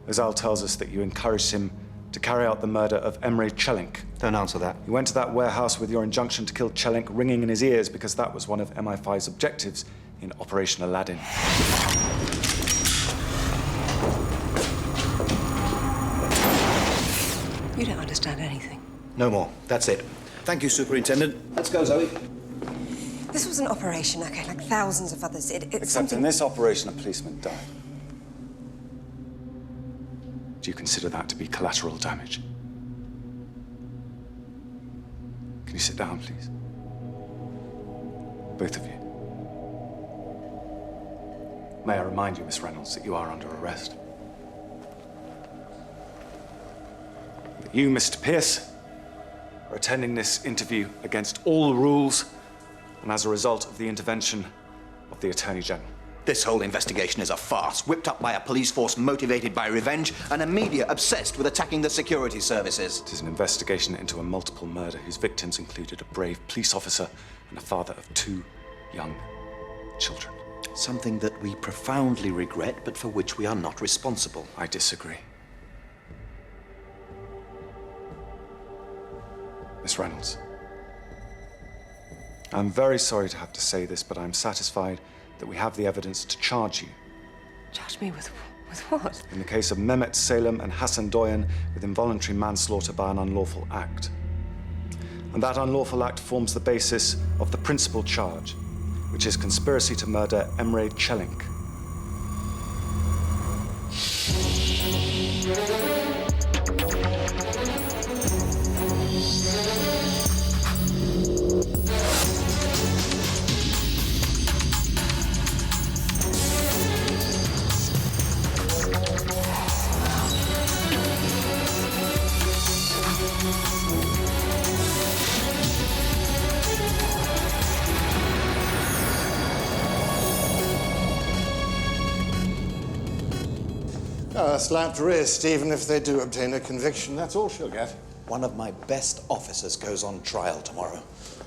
Ozal tells us that you encouraged him to carry out the murder of Emre Çelik. Don't answer that. You went to that warehouse with your injunction to kill Çelik ringing in his ears because that was one of MI5's objectives in Operation Aladdin. You don't understand anything. No more. That's it. Thank you, Superintendent. Let's go, Zoe. This was an operation, okay, like thousands of others. It's Except something... in this operation, a policeman died. Do you consider that to be collateral damage? Can you sit down, please? Both of you. May I remind you, Miss Reynolds, that you are under arrest. You, Mr. Pierce, are attending this interview against all rules and as a result of the intervention of the Attorney General. This whole investigation is a farce, whipped up by a police force motivated by revenge and a media obsessed with attacking the security services. It is an investigation into a multiple murder whose victims included a brave police officer and a father of 2 young children. Something that we profoundly regret, but for which we are not responsible. I disagree. Miss Reynolds, I'm very sorry to have to say this, but I'm satisfied that we have the evidence to charge you. Charge me with what? In the case of Mehmet Salem and Hassan Doyan with involuntary manslaughter by an unlawful act. And that unlawful act forms the basis of the principal charge, which is conspiracy to murder Emre Çelik. A slapped wrist, even if they do obtain a conviction. That's all she'll get. One of my best officers goes on trial tomorrow.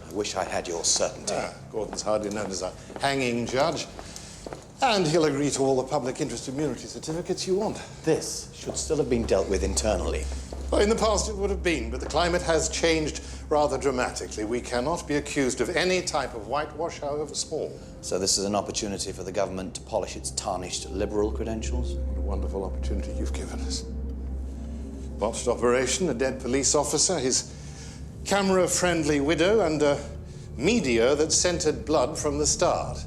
I wish I had your certainty. Gordon's hardly known as a hanging judge. And he'll agree to all the public interest immunity certificates you want. This should still have been dealt with internally. Well, in the past it would have been, but the climate has changed rather dramatically. We cannot be accused of any type of whitewash, however small. So this is an opportunity for the government to polish its tarnished liberal credentials? What a wonderful opportunity you've given us. Botched operation, a dead police officer, his camera-friendly widow, and a media that scented blood from the start.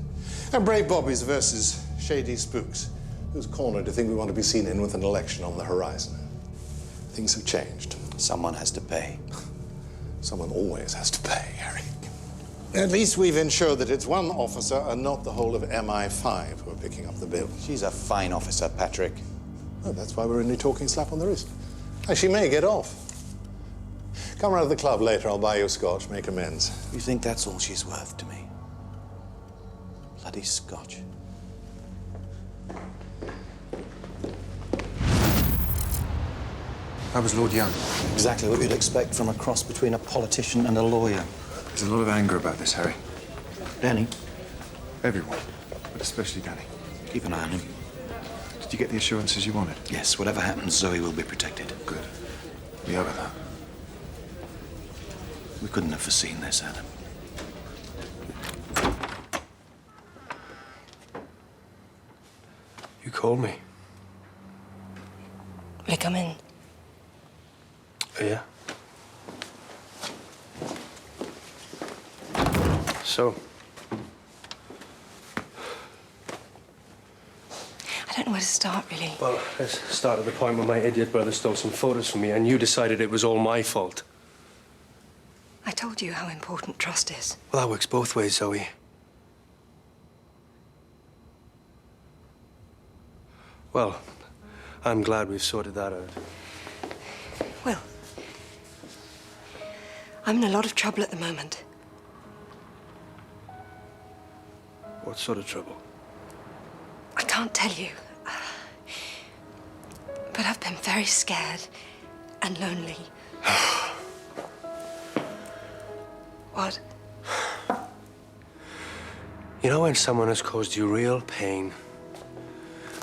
And brave Bobbies versus shady Spooks. Whose corner do you think we want to be seen in with an election on the horizon? Things have changed. Someone has to pay. Someone always has to pay, Harry. At least we've ensured that it's one officer and not the whole of MI5 who are picking up the bill. She's a fine officer, Patrick. Oh, that's why we're only talking slap on the wrist. She may get off. Come round to the club later, I'll buy you a scotch, make amends. You think that's all she's worth to me? Bloody scotch. How was Lord Young? Exactly what you'd expect from a cross between a politician and a lawyer. There's a lot of anger about this, Harry. Danny? Everyone, but especially Danny. Keep an eye on him. Did you get the assurances you wanted? Yes, whatever happens, Zoe will be protected. Good. We owe her that. We couldn't have foreseen this, Adam. You called me. Will you come in? Yeah. So? I don't know where to start, really. Well, let's start at the point where my idiot brother stole some photos from me and you decided it was all my fault. I told you how important trust is. Well, that works both ways, Zoe. Well, I'm glad we've sorted that out. Well, I'm in a lot of trouble at the moment. What sort of trouble? I can't tell you. But I've been very scared and lonely. What? You know when someone has caused you real pain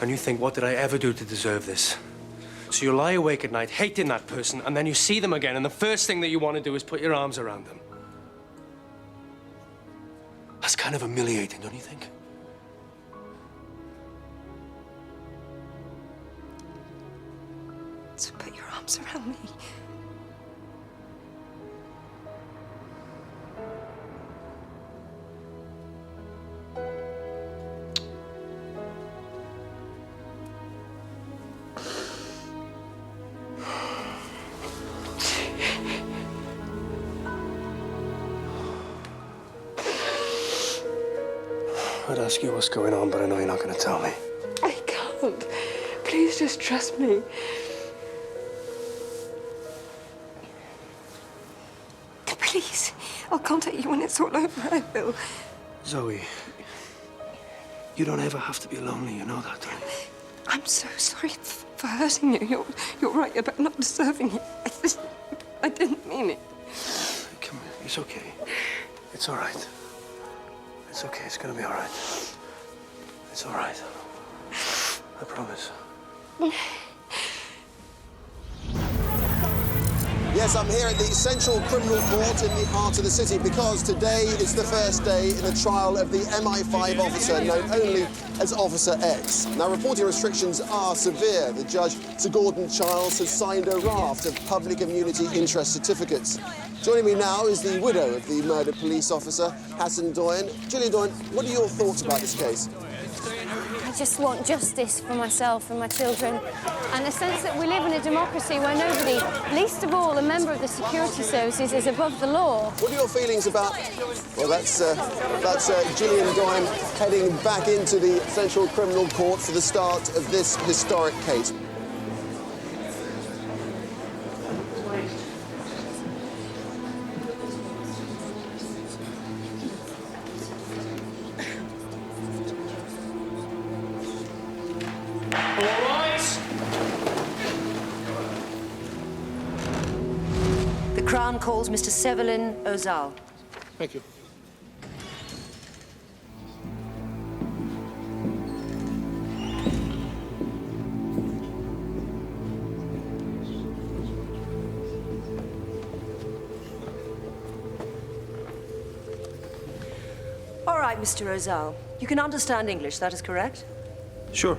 and you think, what did I ever do to deserve this? So you lie awake at night hating that person and then you see them again and the first thing that you want to do is put your arms around them. That's kind of humiliating, don't you think? So put your arms around me. I'd ask you what's going on, but I know you're not going to tell me. I can't. Please just trust me. I'll contact you when it's all over, I will. Zoe, you don't ever have to be lonely, you know that, don't you? I'm so sorry for hurting you. You're right about not deserving it. I didn't mean it. Come here, it's okay. It's all right. It's okay, it's gonna be all right. It's all right. I promise. Yes, I'm here at the Central Criminal Court in the heart of the city because today is the first day in the trial of the MI5 officer known only as Officer X. Now, reporting restrictions are severe. The judge, Sir Gordon Childs, has signed a raft of public immunity interest certificates. Joining me now is the widow of the murdered police officer, Hassan Doyen. Gillian Doyen, what are your thoughts about this case? I just want justice for myself and my children, and a sense that we live in a democracy where nobody, least of all a member of the security services, is above the law. What are your feelings about... Well, that's Gillian Doyen heading back into the Central Criminal Court for the start of this historic case. The Crown calls Mr. Sevelin Ozal. Thank you. All right, Mr. Ozal. You can understand English, that is correct? Sure.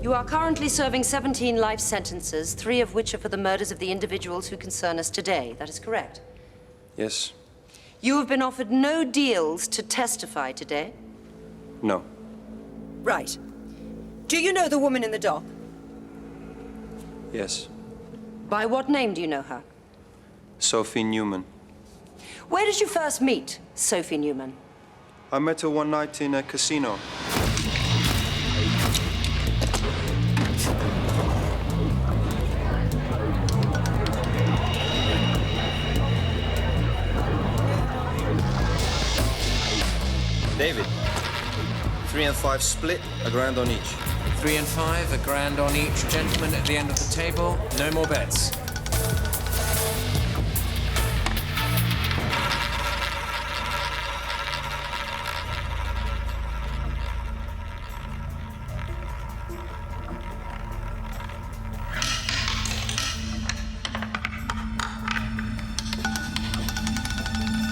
You are currently serving 17 life sentences, 3 of which are for the murders of the individuals who concern us today. That is correct? Yes. You have been offered no deals to testify today? No. Right. Do you know the woman in the dock? Yes. By what name do you know her? Sophie Newman. Where did you first meet Sophie Newman? I met her one night in a casino. David, 3 and 5 split, $1,000 on each. 3 and 5, $1,000 on each. Gentlemen at the end of the table, no more bets.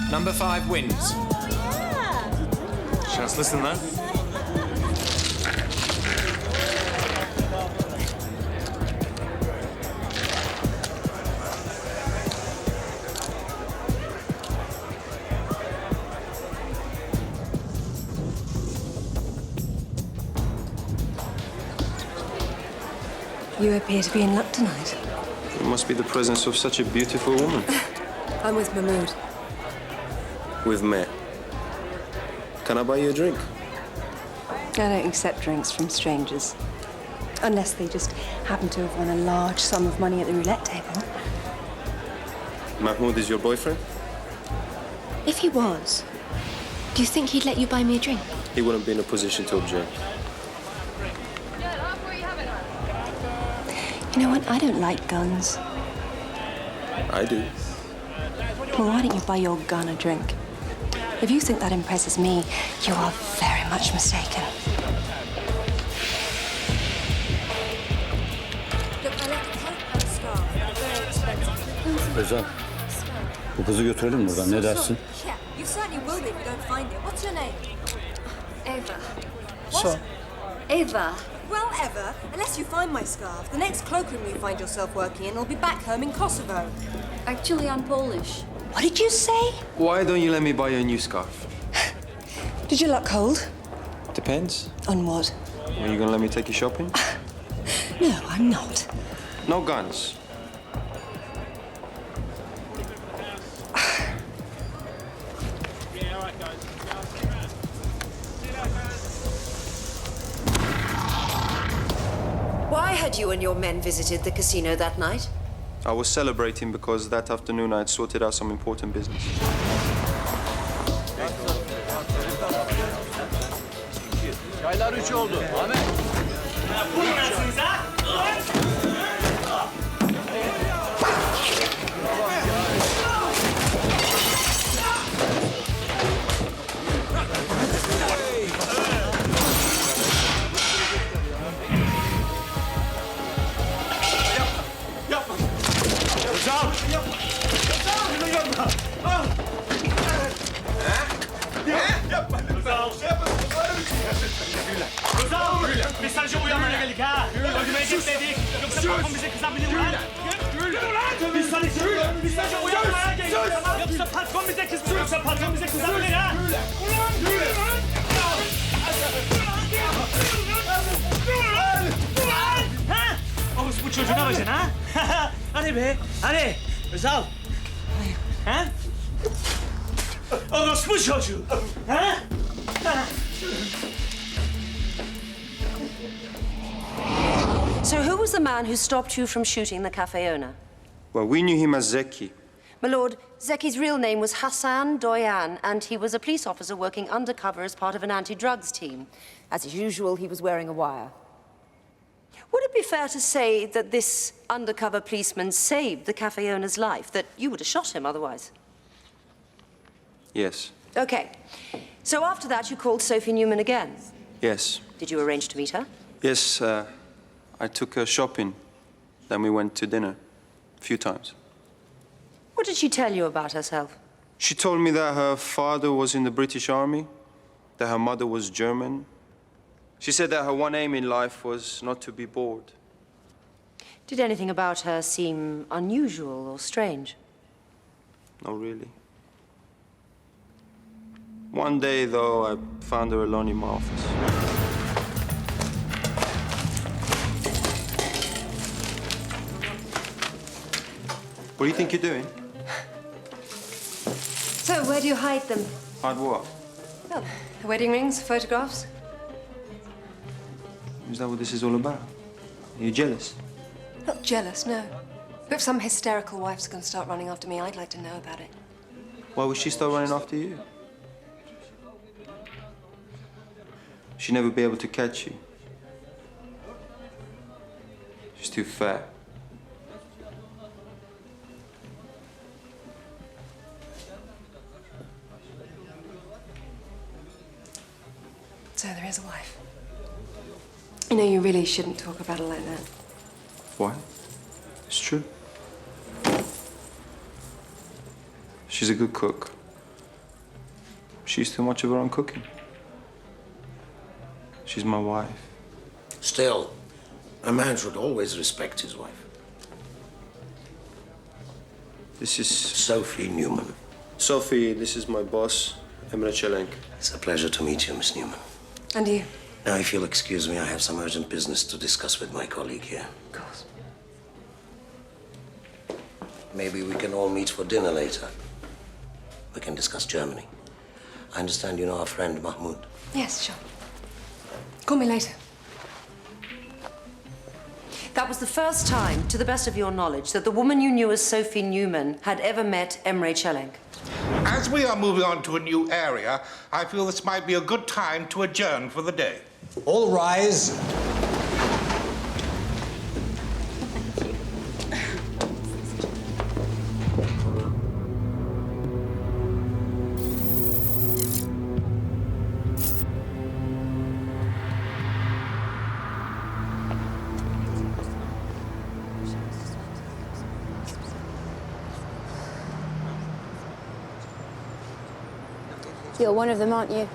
Number 5 wins. Şanslısın lan. You appear to be in luck tonight. It must be the presence of such a beautiful woman. I'm with Mahmood. With me. Can I buy you a drink? I don't accept drinks from strangers. Unless they just happen to have won a large sum of money at the roulette table. Mahmoud is your boyfriend? If he was, do you think he'd let you buy me a drink? He wouldn't be in a position to object. You know what? I don't like guns. I do. Well, why don't you buy your gun a drink? If you think that impresses me, you are very much mistaken. Özal, bu kızı götürelim buradan. Ne dersin? Yeah, you certainly will be if you don't find it. What's your name? Eva. What? Eva. Well, Eva, unless you find my scarf, the next cloakroom you find yourself working in will be back home in Kosovo. Actually, I'm Polish. What did you say? Why don't you let me buy you a new scarf? Did you look cold? Depends. On what? Are you gonna let me take you shopping? No, I'm not. No guns. Why had you and your men visited the casino that night? I was celebrating because that afternoon I had sorted out some important business. kadar 3 oldu. Ahmet. Vurmuyorsunuz ha? Özal! Şunu yapma! Al! Yapma! Özal! Özal! Biz sadece uyanmaya geldik ha. Öldürmeye gitmedik. Yoksa patron bize kızabilir ulan. Gül ulan! Biz sadece uyanmaya geldik. Yoksa patron bize kızabilir. Yoksa patron bize kızabilir ha. Ulan! Ha? Orospu çocuğuna bakacaksın ha? Hadi be, hadi. Özal. Ha? Orospu çocuğu. Ha? So who was the man who stopped you from shooting the cafe owner? Well, we knew him as Zeki. My lord, Zeki's real name was Hassan Doyan, and he was a police officer working undercover as part of an anti-drugs team. As is usual, he was wearing a wire. Would it be fair to say that this undercover policeman saved the cafe owner's life, that you would have shot him otherwise? Yes. Okay. So after that, you called Sophie Newman again? Yes. Did you arrange to meet her? Yes, I took her shopping. Then we went to dinner. A few times. What did she tell you about herself? She told me that her father was in the British Army, that her mother was German. She said that her one aim in life was not to be bored. Did anything about her seem unusual or strange? Not really. One day, though, I found her alone in my office. What do you think you're doing? So, where do you hide them? Hide what? Well, wedding rings, photographs. Is that what this is all about? Are you jealous? Not jealous, no. But if some hysterical wife's going to start running after me, I'd like to know about it. Why would she start running after you? She'd never be able to catch you. She's too fat. So there is a wife. You know, you really shouldn't talk about her like that. Why? It's true. She's a good cook. She's too much of her own cooking. She's my wife. Still, a man should always respect his wife. This is... Sophie Newman. Sophie, this is my boss, Emre Çelenk. It's a pleasure to meet you, Miss Newman. And you? Now, if you'll excuse me, I have some urgent business to discuss with my colleague here. Of course. Maybe we can all meet for dinner later. We can discuss Germany. I understand you know our friend Mahmoud. Yes, sure. Call me later. That was the first time, to the best of your knowledge, that the woman you knew as Sophie Newman had ever met Emre Çelenk. As we are moving on to a new area, I feel this might be a good time to adjourn for the day. All rise. You're one of them, aren't you?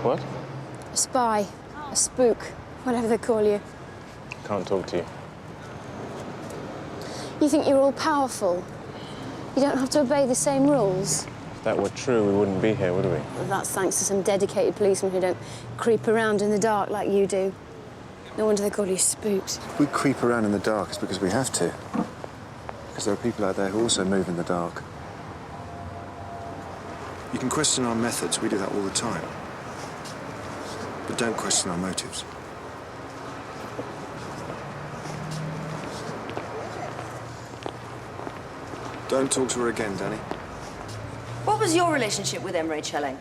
What? A spy, a spook, whatever they call you. Can't talk to you. You think you're all powerful? You don't have to obey the same rules? If that were true, we wouldn't be here, would we? Well, that's thanks to some dedicated policemen who don't creep around in the dark like you do. No wonder they call you Spooks. If we creep around in the dark, it's because we have to. Because there are people out there who also move in the dark. You can question our methods, we do that all the time. But don't question our motives. Don't talk to her again, Danny. What was your relationship with Emre Çelenk?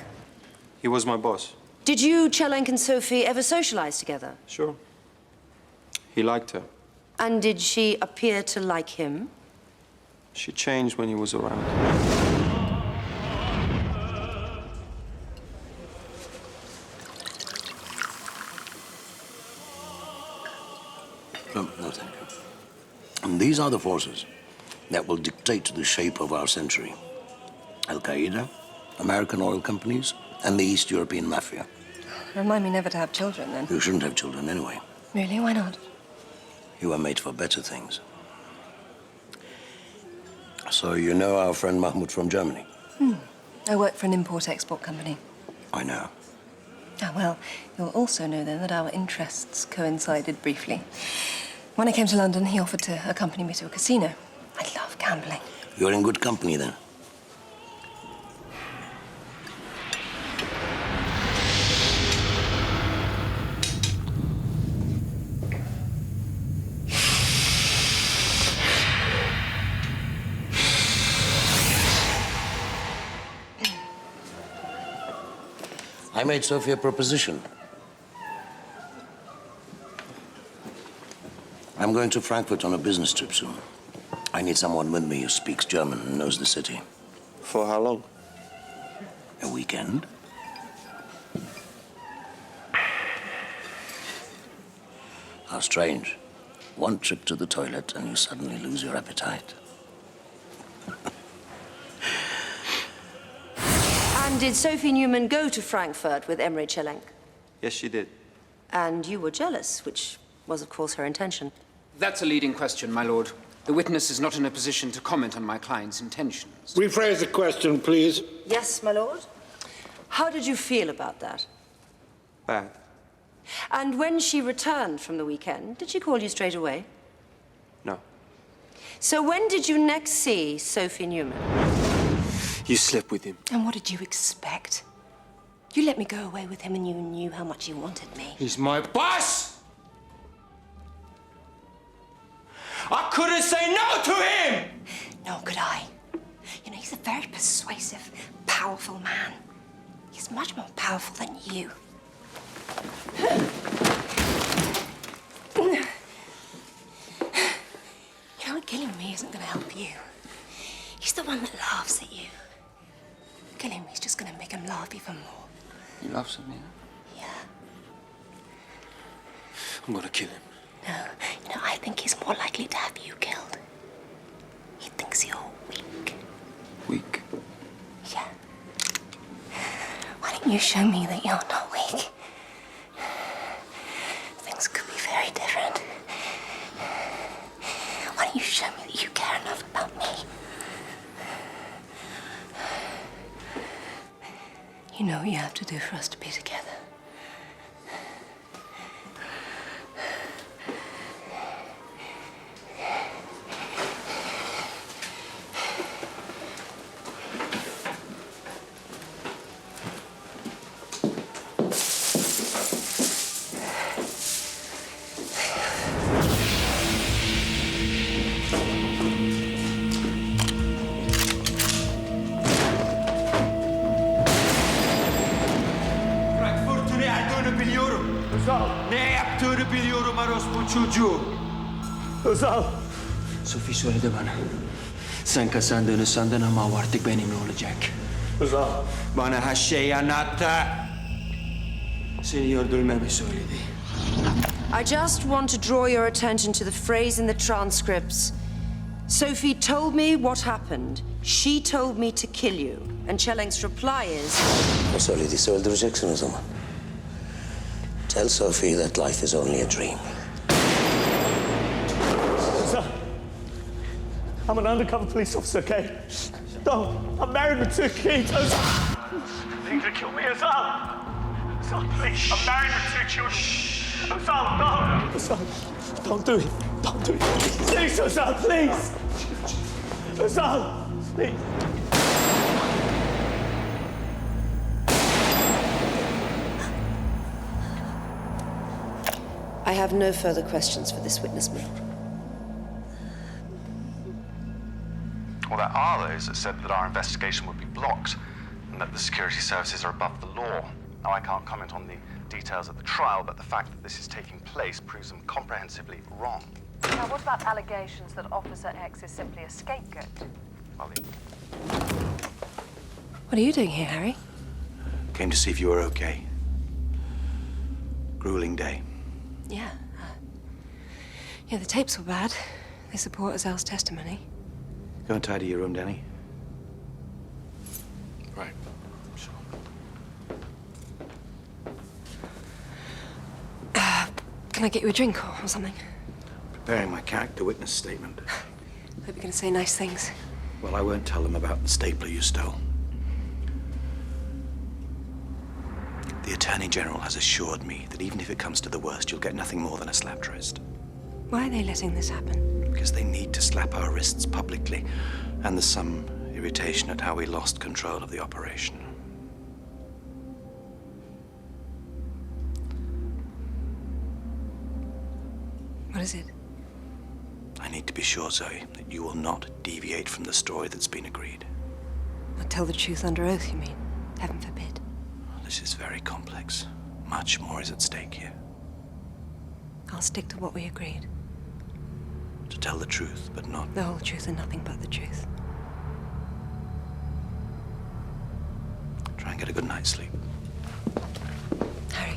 He was my boss. Did you, Chelenk and Sophie, ever socialize together? Sure. He liked her. And did she appear to like him? She changed when he was around. No, thank you. And these are the forces that will dictate the shape of our century. Al-Qaeda, American oil companies, and the East European mafia. Remind me never to have children, then. You shouldn't have children anyway. Really? Why not? You were made for better things. So you know our friend Mahmoud from Germany? I work for an import-export company. I know. Ah, well, you'll also know then that our interests coincided briefly. When I came to London, he offered to accompany me to a casino. I love gambling. You're in good company then. I made Sophie a proposition. I'm going to Frankfurt on a business trip soon. I need someone with me who speaks German and knows the city. For how long? A weekend. How strange. One trip to the toilet and you suddenly lose your appetite. And did Sophie Newman go to Frankfurt with Emre Chelenk? Yes, she did. And you were jealous, which was, of course, her intention. That's a leading question, my lord. The witness is not in a position to comment on my client's intentions. Rephrase the question, please. Yes, my lord. How did you feel about that? Bad. And when she returned from the weekend, did she call you straight away? No. So when did you next see Sophie Newman? You slept with him. And what did you expect? You let me go away with him and you knew how much you wanted me. He's my boss! I couldn't say no to him! Nor could I. You know, he's a very persuasive, powerful man. He's much more powerful than you. You know, killing me isn't going to help you. He's the one that laughs at you. Killing me is just going to make him laugh even more. He laughs at me, huh? Yeah. I'm gonna kill him. No, you know, I think he's more likely to have you killed. He thinks you're weak. Weak? Yeah. Why don't you show me that you're not weak? Things could be very different. Why don't you show me that you care enough about me? You know what you have to do for us to be together. Ne yaptığını biliyorum orospu çocuğu. Özal. Sophie söyledi bana. Sen kazandığını sandın ama o artık benimle olacak. Özal. Bana her şeyi anlattı. Seni öldürmemi söyledi. I just want to draw your attention to the phrase in the transcripts. Sophie told me what happened. She told me to kill you. And Çelenk's reply is... O söylediyse öldüreceksin o zaman. Tell Sophie that life is only a dream. Özal. I'm an undercover police officer, okay? Don't. I'm married with 2 kids. Özal. You're gonna kill me, Özal. Özal, please. I'm married with 2 children. Özal, no. Özal, don't do it. Don't do it. Please, Özal, please. Özal, please. I have no further questions for this witness, my lord. Well, there are those that said that our investigation would be blocked and that the security services are above the law. Now, I can't comment on the details of the trial, but the fact that this is taking place proves them comprehensively wrong. Now, what about allegations that Officer X is simply a scapegoat? Well, What are you doing here, Harry? Came to see if you were okay. Grueling day. Yeah. Yeah, the tapes were bad. They support Azal's testimony. Go and tidy your room, Danny. Right. Sure. Can I get you a drink or something? Preparing my character witness statement. Hope you're going to say nice things. Well, I won't tell them about the stapler you stole. The Attorney General has assured me that even if it comes to the worst, you'll get nothing more than a slapped wrist. Why are they letting this happen? Because they need to slap our wrists publicly, and there's some irritation at how we lost control of the operation. What is it? I need to be sure, Zoe, that you will not deviate from the story that's been agreed. Not tell the truth under oath, you mean? Heaven forbid. This is very complex. Much more is at stake here. I'll stick to what we agreed. To tell the truth, but not... The whole truth and nothing but the truth. Try and get a good night's sleep. Harry.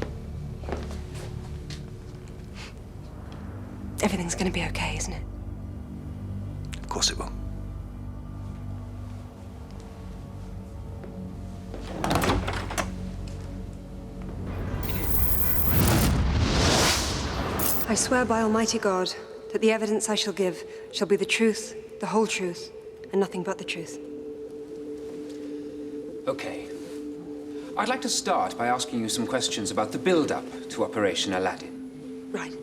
Everything's gonna be okay, isn't it? Of course it will. I swear by Almighty God that the evidence I shall give shall be the truth, the whole truth, and nothing but the truth. Okay. I'd like to start by asking you some questions about the build-up to Operation Aladdin. Right.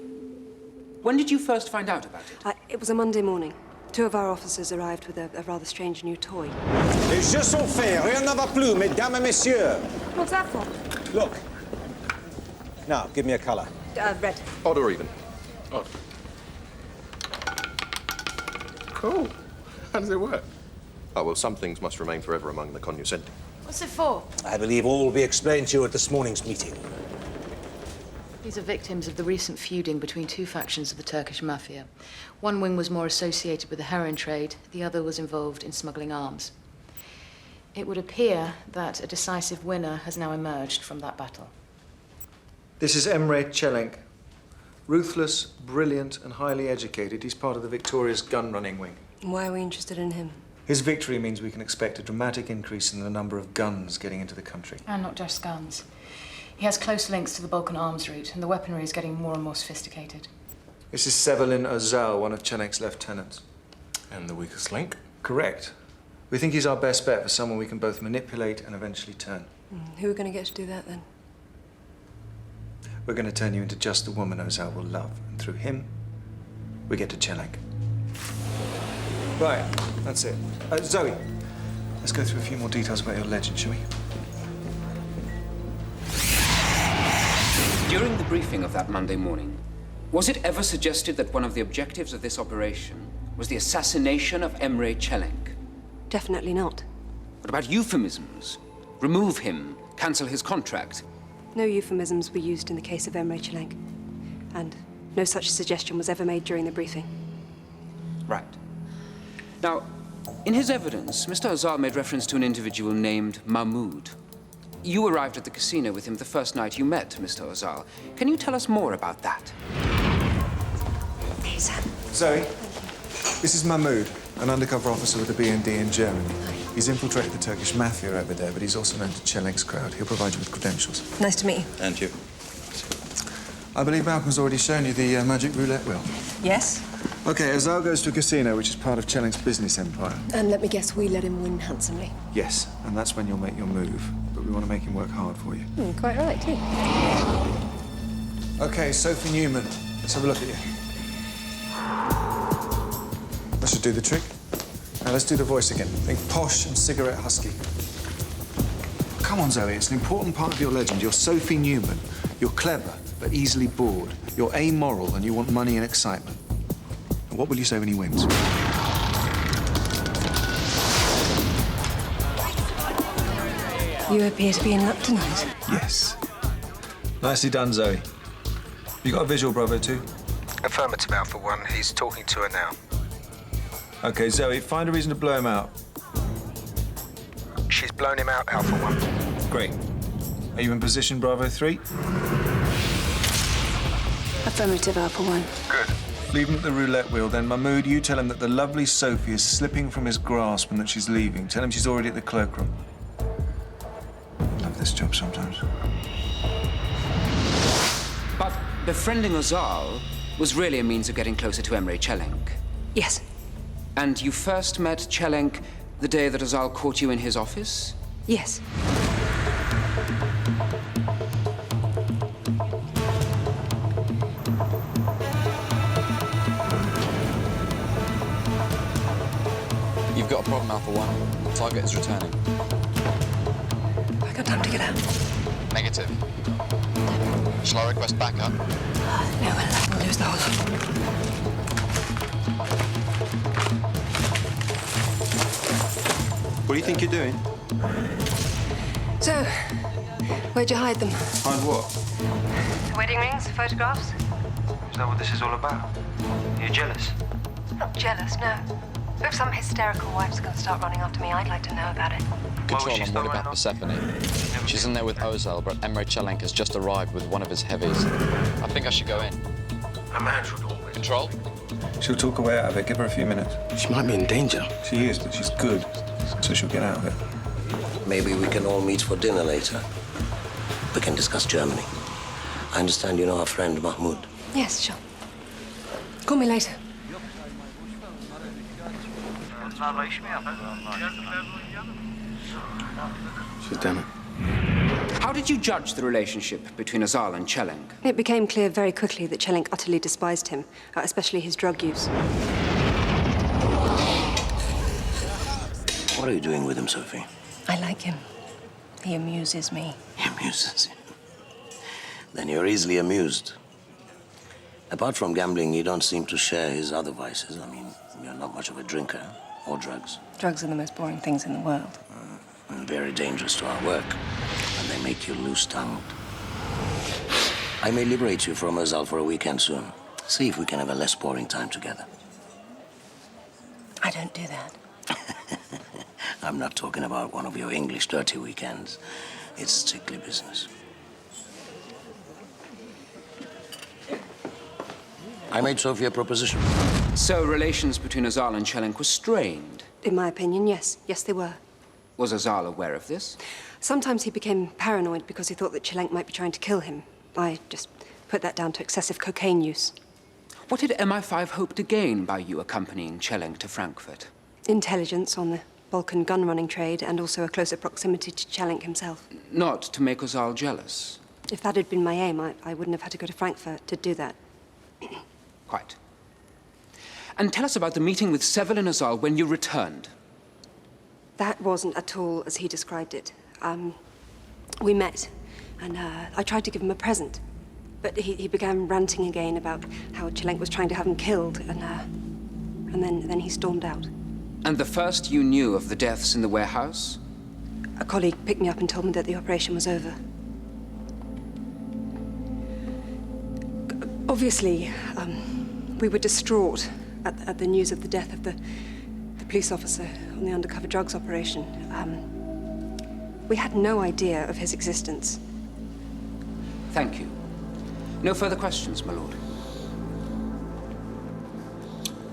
When did you first find out about it? It was a Monday morning. 2 of our officers arrived with a rather strange new toy. Les jeux sont faits. Rien ne va plus, mesdames et messieurs. What's that for? Look. Now, give me a color. Red. Odd or even? Odd. Cool. How does it work? Oh, well, some things must remain forever among the cognoscenti. What's it for? I believe all will be explained to you at this morning's meeting. These are victims of the recent feuding between 2 factions of the Turkish mafia. One wing was more associated with the heroin trade, the other was involved in smuggling arms. It would appear that a decisive winner has now emerged from that battle. This is Emre Çelenk. Ruthless, brilliant, and highly educated. He's part of the Victoria's gun-running wing. Why are we interested in him? His victory means we can expect a dramatic increase in the number of guns getting into the country. And not just guns. He has close links to the Balkan arms route, and the weaponry is getting more and more sophisticated. This is Sevelin Özal, one of Çelenk's lieutenants. And the weakest link? Correct. We think he's our best bet for someone we can both manipulate and eventually turn. Who are we going to get to do that, then? We're going to turn you into just the woman Özal will love. And through him, we get to Çelenk. Right, that's it. Zoe, let's go through a few more details about your legend, shall we? During the briefing of that Monday morning, was it ever suggested that one of the objectives of this operation was the assassination of Emre Çelenk? Definitely not. What about euphemisms? Remove him, cancel his contract. No euphemisms were used in the case of Emre Çelenk. And no such suggestion was ever made during the briefing. Right. Now, in his evidence, Mr. Özal made reference to an individual named Mahmoud. You arrived at the casino with him the first night you met Mr. Özal. Can you tell us more about that? Zoe, this is Mahmoud, an undercover officer with the BND in Germany. He's infiltrated the Turkish mafia over there, but he's also known to Çelenk's crowd. He'll provide you with credentials. Nice to meet you. And you. I believe Malcolm's already shown you the magic roulette wheel. Yes? Okay, Özal goes to a casino, which is part of Çelenk's business empire. And let me guess, we let him win handsomely. Yes, and that's when you'll make your move. But we want to make him work hard for you. Quite right, too. Okay, Sophie Newman. Let's have a look at you. That should do the trick. Now let's do the voice again. Think posh and cigarette husky. Come on, Zoe, it's an important part of your legend. You're Sophie Newman. You're clever, but easily bored. You're amoral, and you want money and excitement. And what will you say when he wins? You appear to be in luck tonight. Yes. Nicely done, Zoe. You got a visual, Bravo 2? Affirmative, Alpha 1. He's talking to her now. Okay, Zoe, find a reason to blow him out. She's blown him out, Alpha 1. Great. Are you in position, Bravo 3? Affirmative, Alpha 1. Good. Leave him at the roulette wheel, then. Mahmood, you tell him that the lovely Sophie is slipping from his grasp and that she's leaving. Tell him she's already at the cloakroom. Love this job sometimes. But befriending Ozal was really a means of getting closer to Emre Çelenk. Yes. And you first met Çelenk the day that Ozal caught you in his office? Yes. You've got a problem, Alpha 1. Target is returning. I got time to get out. Negative. Shall I request backup? No, we'll lose the whole lot. What do you think you're doing? So, where'd you hide them? Hide what? Wedding rings, photographs? Is that what this is all about? You're jealous? Not jealous, no. If some hysterical wife's gonna start running after me, I'd like to know about it. Control, I'm worried about Persephone. She's in there with Ozal, but Emre Çelenk has just arrived with one of his heavies. I think I should go in. A man should always. Control? She'll talk her way out of it. Give her a few minutes. She might be in danger. She is, but she's good, so she'll get out of it. Maybe we can all meet for dinner later. We can discuss Germany. I understand you know our friend Mahmoud. Yes, sure. Call me later. She's done it. How did you judge the relationship between Ozal and Çelenk? It became clear very quickly that Çelenk utterly despised him, especially his drug use. What are you doing with him, Sophie? I like him. He amuses me. He amuses you. Then you're easily amused. Apart from gambling, you don't seem to share his other vices. I mean, you're not much of a drinker or drugs. Drugs are the most boring things in the world. And very dangerous to our work. And they make you loose-tongued. I may liberate you from Ozal for a weekend soon. See if we can have a less boring time together. I don't do that. I'm not talking about one of your English dirty weekends. It's strictly business. I made Sophie a proposition. So relations between Ozal and Çelenk were strained? In my opinion, yes. Yes, they were. Was Ozal aware of this? Sometimes he became paranoid because he thought that Çelenk might be trying to kill him. I just put that down to excessive cocaine use. What did MI5 hope to gain by you accompanying Çelenk to Frankfurt? Intelligence on the Balkan gun-running trade and also a closer proximity to Çelenk himself. Not to make Ozal jealous? If that had been my aim, I wouldn't have had to go to Frankfurt to do that. Quite. And tell us about the meeting with Seville and Ozal when you returned. That wasn't at all as he described it. We met, and I tried to give him a present. But he began ranting again about how Çelenk was trying to have him killed, and then he stormed out. And the first you knew of the deaths in the warehouse? A colleague picked me up and told me that the operation was over. Obviously, we were distraught at the news of the death of the police officer on the undercover drugs operation. We had no idea of his existence. Thank you. No further questions, my lord.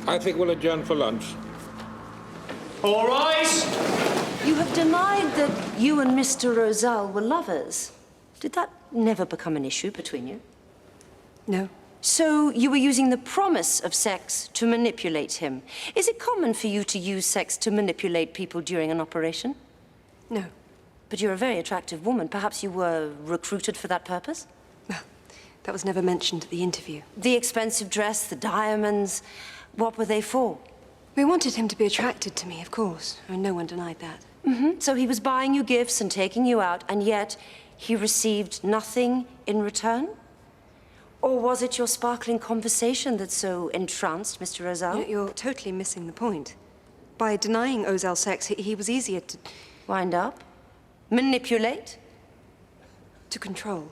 I think we'll adjourn for lunch. All rise! You have denied that you and Mr. Ozal were lovers. Did that never become an issue between you? No. So you were using the promise of sex to manipulate him. Is it common for you to use sex to manipulate people during an operation? No. But you're a very attractive woman. Perhaps you were recruited for that purpose? Well, that was never mentioned at the interview. The expensive dress, the diamonds, what were they for? We wanted him to be attracted to me, of course, and no one denied that. Mm-hmm. So he was buying you gifts and taking you out, and yet he received nothing in return? Or was it your sparkling conversation that so entranced Mr. Ozal? You're totally missing the point. By denying Ozal sex, he was easier to... Wind up? Manipulate? To control.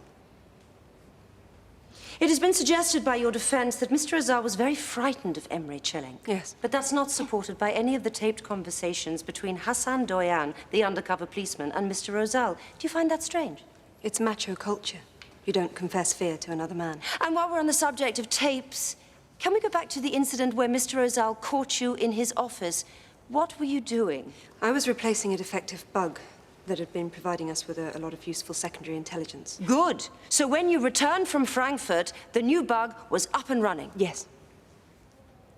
It has been suggested by your defense that Mr. Ozal was very frightened of Emre Çelenk. Yes. But that's not supported by any of the taped conversations between Hassan Doyan, the undercover policeman, and Mr. Ozal. Do you find that strange? It's macho culture. You don't confess fear to another man. And while we're on the subject of tapes, can we go back to the incident where Mr. Ozal caught you in his office? What were you doing? I was replacing a defective bug that had been providing us with a lot of useful secondary intelligence. Good. So when you returned from Frankfurt, the new bug was up and running? Yes.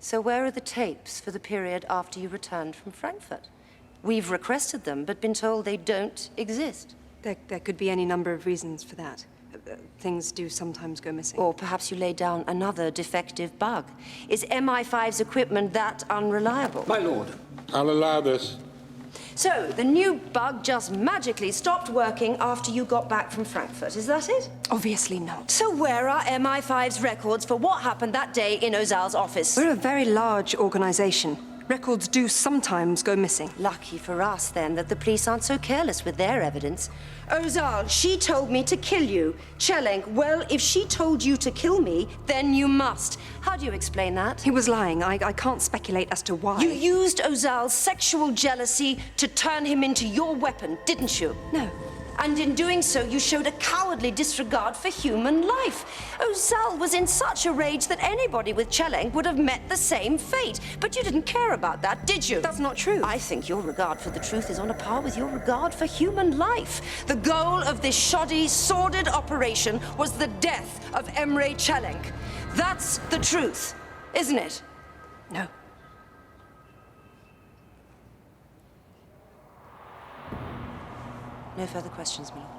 So where are the tapes for the period after you returned from Frankfurt? We've requested them, but been told they don't exist. There could be any number of reasons for that. Things do sometimes go missing. Or perhaps you laid down another defective bug. Is MI5's equipment that unreliable? My lord, I'll allow this. So, the new bug just magically stopped working after you got back from Frankfurt, is that it? Obviously not. So where are MI5's records for what happened that day in Ozal's office? We're a very large organization. Records do sometimes go missing. Lucky for us, then, that the police aren't so careless with their evidence. Ozal, she told me to kill you. Çelenk, well, if she told you to kill me, then you must. How do you explain that? He was lying. I can't speculate as to why. You used Ozal's sexual jealousy to turn him into your weapon, didn't you? No. And in doing so, you showed a cowardly disregard for human life. Ozal was in such a rage that anybody with Çelenk would have met the same fate. But you didn't care about that, did you? That's not true. I think your regard for the truth is on a par with your regard for human life. The goal of this shoddy, sordid operation was the death of Emre Çelenk. That's the truth, isn't it? No. No further questions, my lord.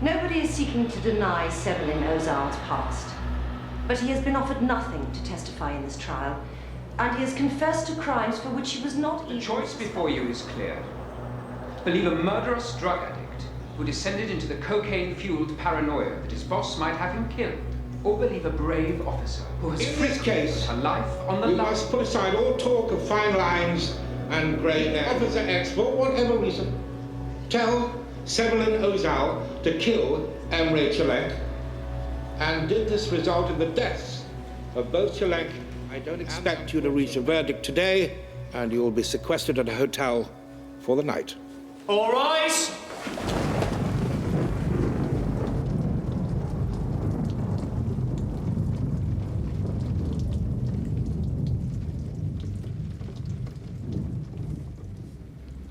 Nobody is seeking to deny Sevelin Ozal's past, but he has been offered nothing to testify in this trial, and he has confessed to crimes for which he was not even... The choice before you is clear. Believe a murderous drug addict who descended into the cocaine-fueled paranoia that his boss might have him killed, or believe a brave officer who has In this case, a life on the we line. must put aside all talk of fine lines and grey hair. Officer X, for whatever reason, tell Sevelin Ozal to kill Emre Çelenk, and did this result in the deaths of both Çelenk? I don't expect you to reach a verdict today, and you will be sequestered at a hotel for the night. All rise!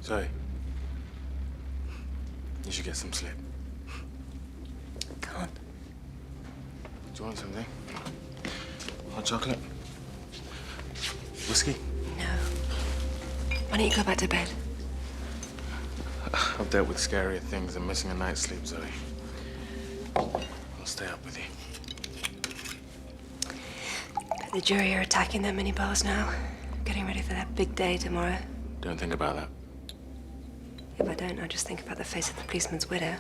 Zoe, you should get some sleep. Can't. Do you want something? Hot chocolate? Whiskey? No. Why don't you go back to bed? I've dealt with scarier things than missing a night's sleep, Zoe. I'll stay up with you. But the jury are attacking their mini bars now. Getting ready for their big day tomorrow. Don't think about that. If I don't, I just think about the face of the policeman's widow.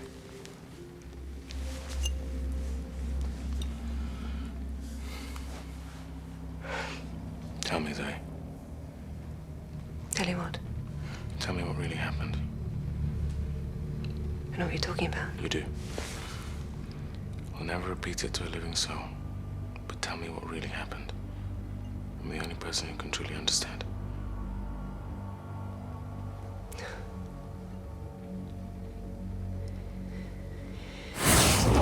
Tell me, Zoe. Tell you what? Tell me what really happened. I know what you're talking about. You do. I'll never repeat it to a living soul. But tell me what really happened. I'm the only person who can truly understand.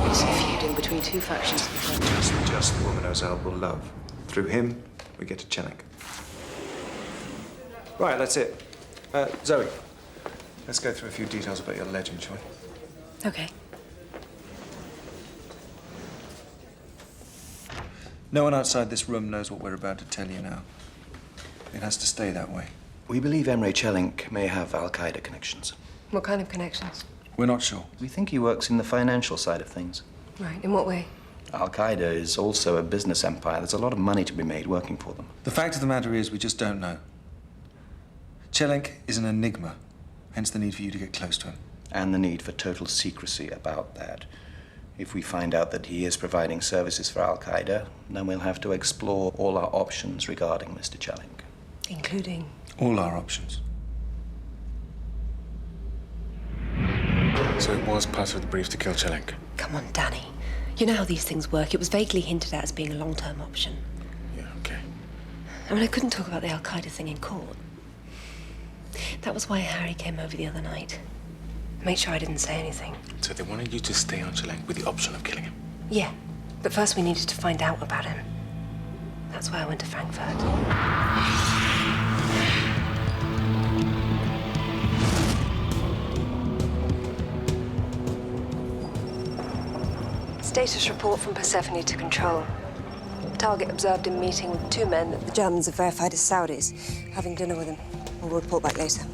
It's a feuding between two factions of the country. Just the woman Ozal will love. Through him, we get to Çelenk. Right, that's it. Zoe, let's go through a few details about your legend, shall we? Okay. No one outside this room knows what we're about to tell you now. It has to stay that way. We believe Emre Çelenk may have Al-Qaeda connections. What kind of connections? We're not sure. We think he works in the financial side of things. Right, in what way? Al-Qaeda is also a business empire. There's a lot of money to be made working for them. The fact of the matter is, we just don't know. Çelenk is an enigma, hence the need for you to get close to him. And the need for total secrecy about that. If we find out that he is providing services for Al-Qaeda, then we'll have to explore all our options regarding Mr. Chelling. Including? All our options. So it was part of the brief to kill Chelling? Come on, Danny. You know how these things work. It was vaguely hinted at as being a long-term option. Yeah, okay. I mean, I couldn't talk about the Al-Qaeda thing in court. That was why Harry came over the other night. Make sure I didn't say anything. So they wanted you to stay on Chelling with the option of killing him? Yeah, but first we needed to find out about him. That's why I went to Frankfurt. Status report from Persephone to Control. Target observed in meeting with 2 men that the Germans have verified as Saudis, having dinner with them. We'll report back later.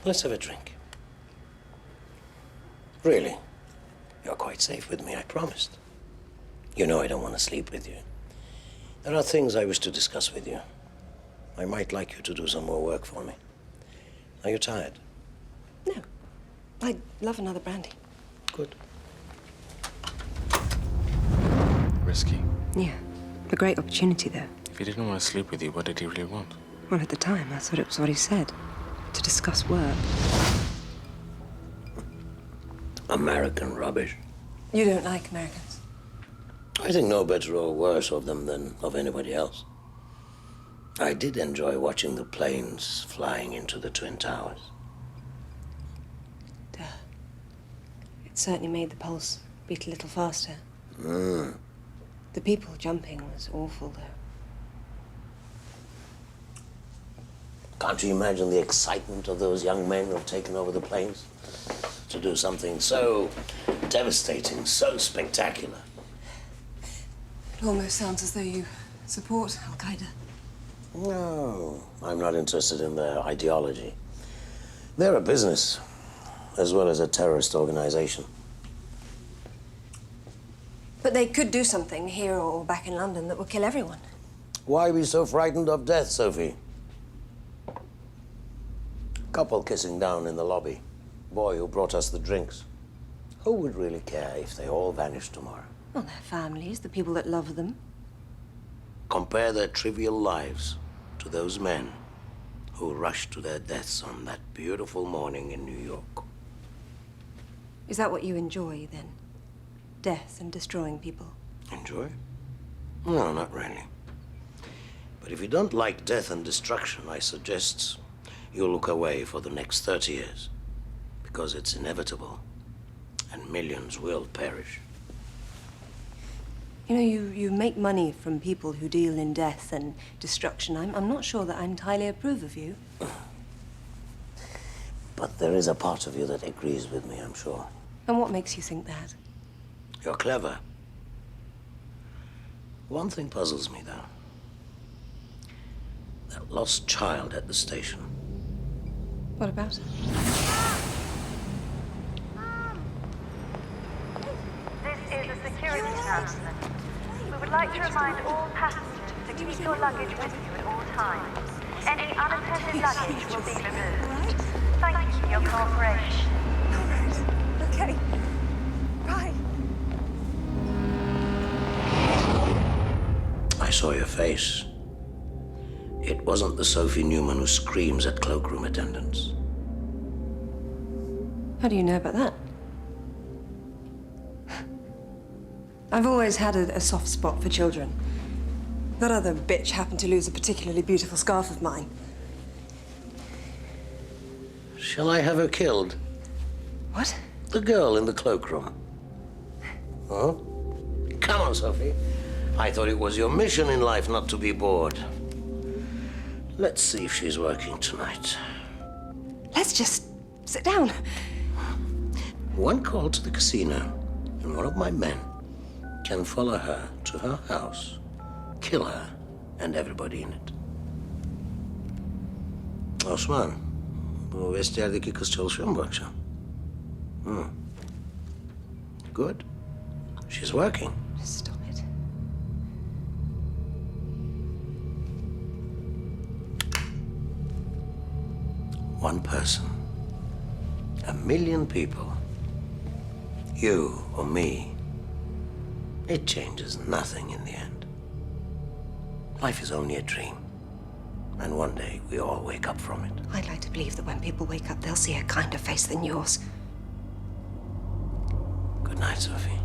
Let's have a drink. Really? You're quite safe with me, I promised. You know I don't want to sleep with you. There are things I wish to discuss with you. I might like you to do some more work for me. Are you tired? No. I'd love another brandy. Good. Risky. Yeah. A great opportunity, though. If he didn't want to sleep with you, what did he really want? Well, at the time, I thought it was what he said. To discuss work. American rubbish. You don't like Americans? I think no better or worse of them than of anybody else. I did enjoy watching the planes flying into the Twin Towers. It certainly made the pulse beat a little faster. Mm. The people jumping was awful, though. Can't you imagine the excitement of those young men who have taken over the planes? To do something so devastating, so spectacular. It almost sounds as though you support Al-Qaeda. No, I'm not interested in their ideology. They're a business, as well as a terrorist organization. But they could do something here or back in London that would kill everyone. Why be so frightened of death, Sophie? Couple kissing down in the lobby. Boy who brought us the drinks. Who would really care if they all vanished tomorrow? Well, their families, the people that love them. Compare their trivial lives to those men who rushed to their deaths on that beautiful morning in New York. Is that what you enjoy, then? Death and destroying people? Enjoy? No, not really. But if you don't like death and destruction, I suggest you look away for the next 30 years. Because it's inevitable, and millions will perish. You know, you make money from people who deal in death and destruction. I'm not sure that I entirely approve of you. But there is a part of you that agrees with me, I'm sure. And what makes you think that? You're clever. One thing puzzles me, though. That lost child at the station. What about it? This is a security announcement. We would like to remind all passengers to keep your luggage with you at all times. Any unattended luggage will be removed. Thank you for your cooperation. All right. Okay. Bye. I saw your face. It wasn't the Sophie Newman who screams at cloakroom attendants. How do you know about that? I've always had a soft spot for children. That other bitch happened to lose a particularly beautiful scarf of mine. Shall I have her killed? What? The girl in the cloakroom. Huh? Come on, Sophie. I thought it was your mission in life not to be bored. Let's see if she's working tonight. Let's just sit down. One call to the casino, and one of my men can follow her to her house, kill her, and everybody in it. Osman, bu vestiyerdeki kız çalışıyor mu bu akşam? Good. She's working. Stop it. one person, 1 million people, you or me, it changes nothing in the end. Life is only a dream. And one day, we all wake up from it. I'd like to believe that when people wake up, they'll see a kinder face than yours. Good night, Sophie.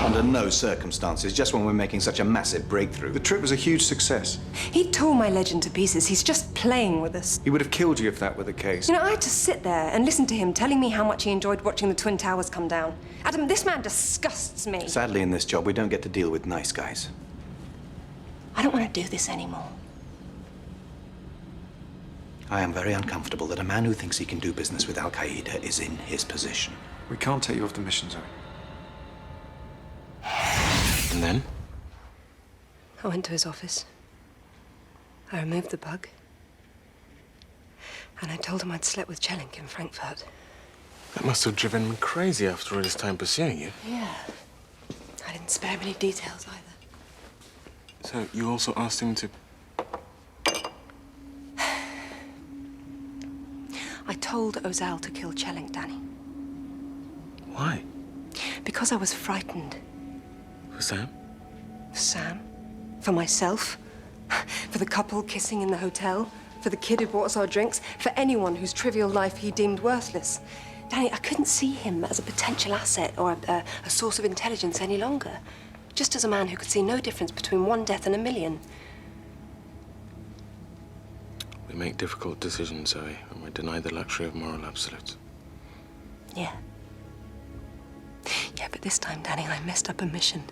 Under no circumstances, just when we're making such a massive breakthrough. The trip was a huge success. He tore my legend to pieces. He's just playing with us. He would have killed you if that were the case. You know, I had to sit there and listen to him telling me how much he enjoyed watching the Twin Towers come down. Adam, this man disgusts me. Sadly, in this job, we don't get to deal with nice guys. I don't want to do this anymore. I am very uncomfortable that a man who thinks he can do business with Al-Qaeda is in his position. We can't take you off the mission, Zoe. And then? I went to his office. I removed the bug. And I told him I'd slept with Chelink in Frankfurt. That must have driven him crazy after all this time pursuing you. Yeah. I didn't spare him any details either. So you also asked him to... I told Ozal to kill Chelink, Danny. Why? Because I was frightened. For Sam? For Sam. For myself. For the couple kissing in the hotel. For the kid who bought us our drinks. For anyone whose trivial life he deemed worthless. Danny, I couldn't see him as a potential asset or a source of intelligence any longer. Just as a man who could see no difference between one death and 1 million. We make difficult decisions, Zoe, and we're denied the luxury of moral absolutes. Yeah. Yeah, but this time, Danny, I messed up a mission.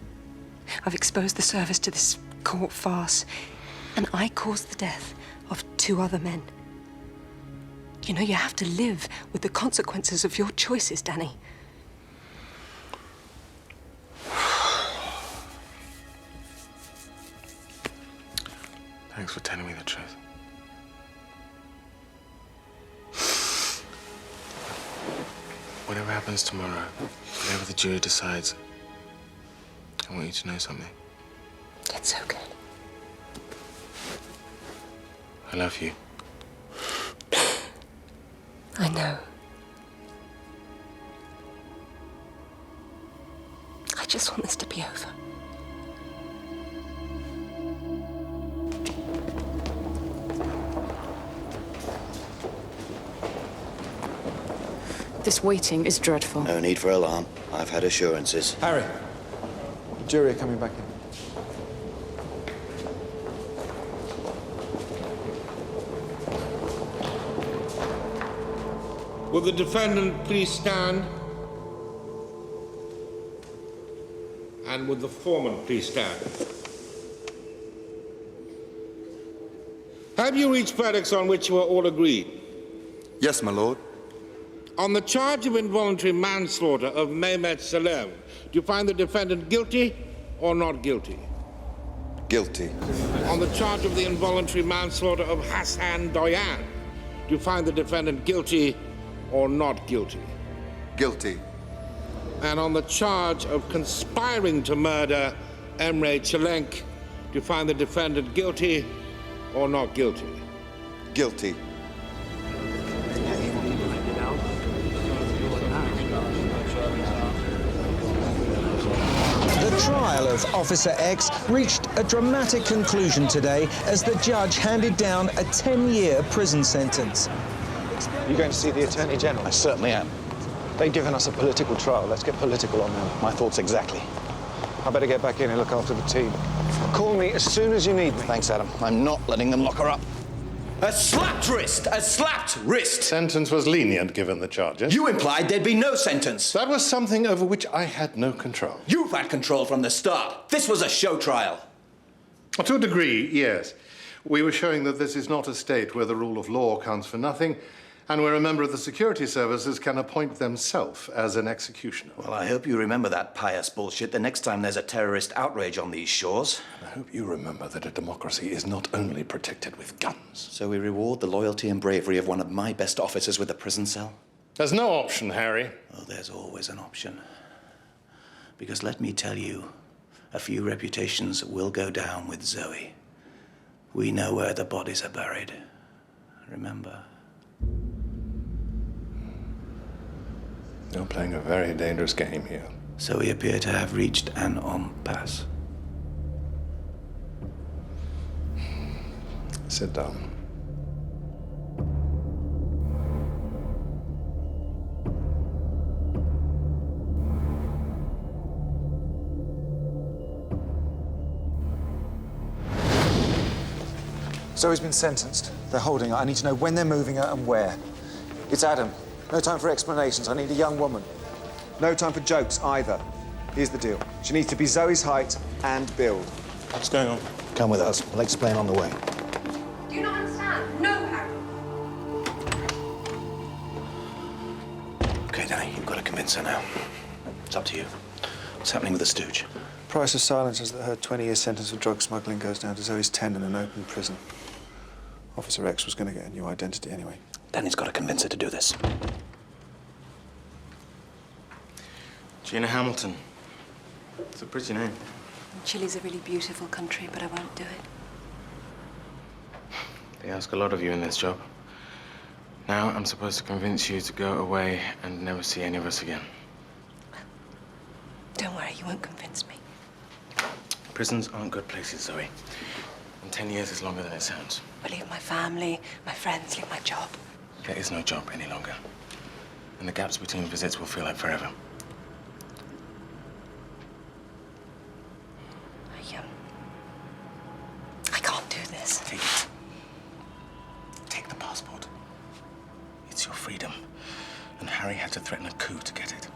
I've exposed the service to this court farce, and I caused the death of 2 other men. You know, you have to live with the consequences of your choices, Danny. Thanks for telling me the truth. Whatever happens tomorrow, whatever the jury decides, I want you to know something. It's okay. I love you. I know. I just want this to be over. This waiting is dreadful. No need for alarm. I've had assurances. Harry, the jury are coming back in. Will the defendant please stand? And would the foreman please stand? Have you reached verdicts on which you are all agreed? Yes, my lord. On the charge of involuntary manslaughter of Mehmet Salem, do you find the defendant guilty or not guilty? Guilty. On the charge of the involuntary manslaughter of Hassan Doyan, do you find the defendant guilty or not guilty? Guilty. And on the charge of conspiring to murder Emre Çelenk, do you find the defendant guilty or not guilty? Guilty. The trial of Officer X reached a dramatic conclusion today as the judge handed down a 10-year prison sentence. You going to see the Attorney General? I certainly am. They've given us a political trial. Let's get political on them. My thoughts exactly. I better get back in and look after the team. Call me as soon as you need me. Thanks, Adam. I'm not letting them lock her up. A slapped wrist! A slapped wrist! Sentence was lenient given the charges. You implied there'd be no sentence. That was something over which I had no control. You've had control from the start. This was a show trial. To a degree, yes. We were showing that this is not a state where the rule of law counts for nothing, and where a member of the security services can appoint themselves as an executioner. Well, I hope you remember that pious bullshit the next time there's a terrorist outrage on these shores. I hope you remember that a democracy is not only protected with guns. So we reward the loyalty and bravery of one of my best officers with a prison cell? There's no option, Harry. Oh, there's always an option. Because let me tell you, a few reputations will go down with Zoe. We know where the bodies are buried. Remember? You're playing a very dangerous game here. So we appear to have reached an impasse. Sit down. Zoe's been sentenced. They're holding her. I need to know when they're moving her and where. It's Adam. No time for explanations. I need a young woman. No time for jokes either. Here's the deal. She needs to be Zoe's height and build. What's going on? Come with us. We'll explain on the way. Do you not understand? No, Harry. Okay, Danny, you've got to convince her now. It's up to you. What's happening with the stooge? Price of silence is that her 20-year sentence for drug smuggling goes down to Zoe's 10 in an open prison. Officer X was going to get a new identity anyway. Danny's got to convince her to do this. Gina Hamilton. It's a pretty name. Chile's a really beautiful country, but I won't do it. They ask a lot of you in this job. Now I'm supposed to convince you to go away and never see any of us again. Don't worry, you won't convince me. Prisons aren't good places, Zoe. And 10 years is longer than it sounds. I'll leave my family, my friends, leave my job. There is no job any longer. And the gaps between visits will feel like forever. I can't do this. Take it. Take the passport. It's your freedom. And Harry had to threaten a coup to get it.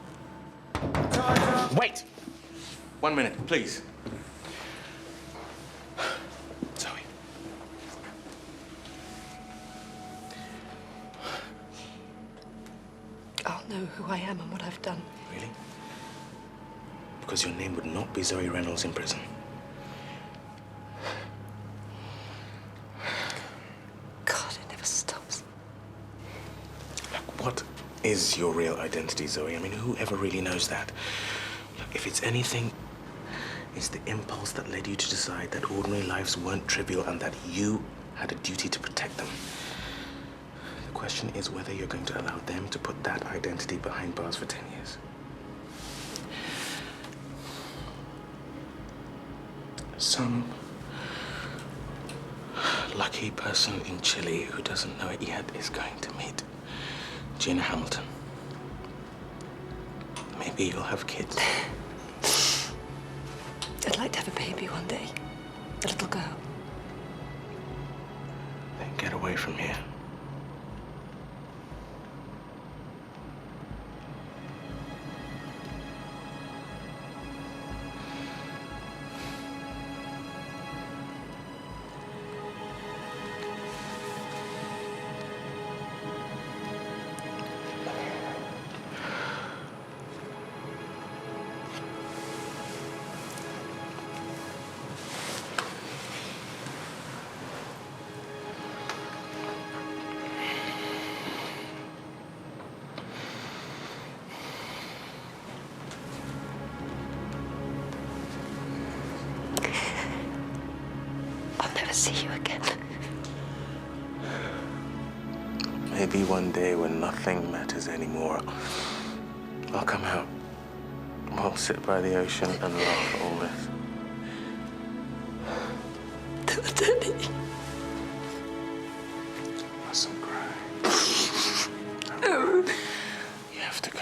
Wait! 1 minute, please. Zoe. I'll know who I am and what I've done. Really? Because your name would not be Zoe Reynolds in prison. God, it never stops. Look, what is your real identity, Zoe? I mean, who ever really knows that? Look, if it's anything, it's the impulse that led you to decide that ordinary lives weren't trivial and that you had a duty to protect them. The question is whether you're going to allow them to put that identity behind bars for 10 years. Some lucky person in Chile who doesn't know it yet is going to meet Gina Hamilton. Maybe you'll have kids. I'd like to have a baby one day. A little girl. Then get away from here. I'll never see you again. Maybe one day when nothing matters anymore, I'll come out. We'll sit by the ocean and laugh at all this. Daddy. Mustn't cry. No. You have to go.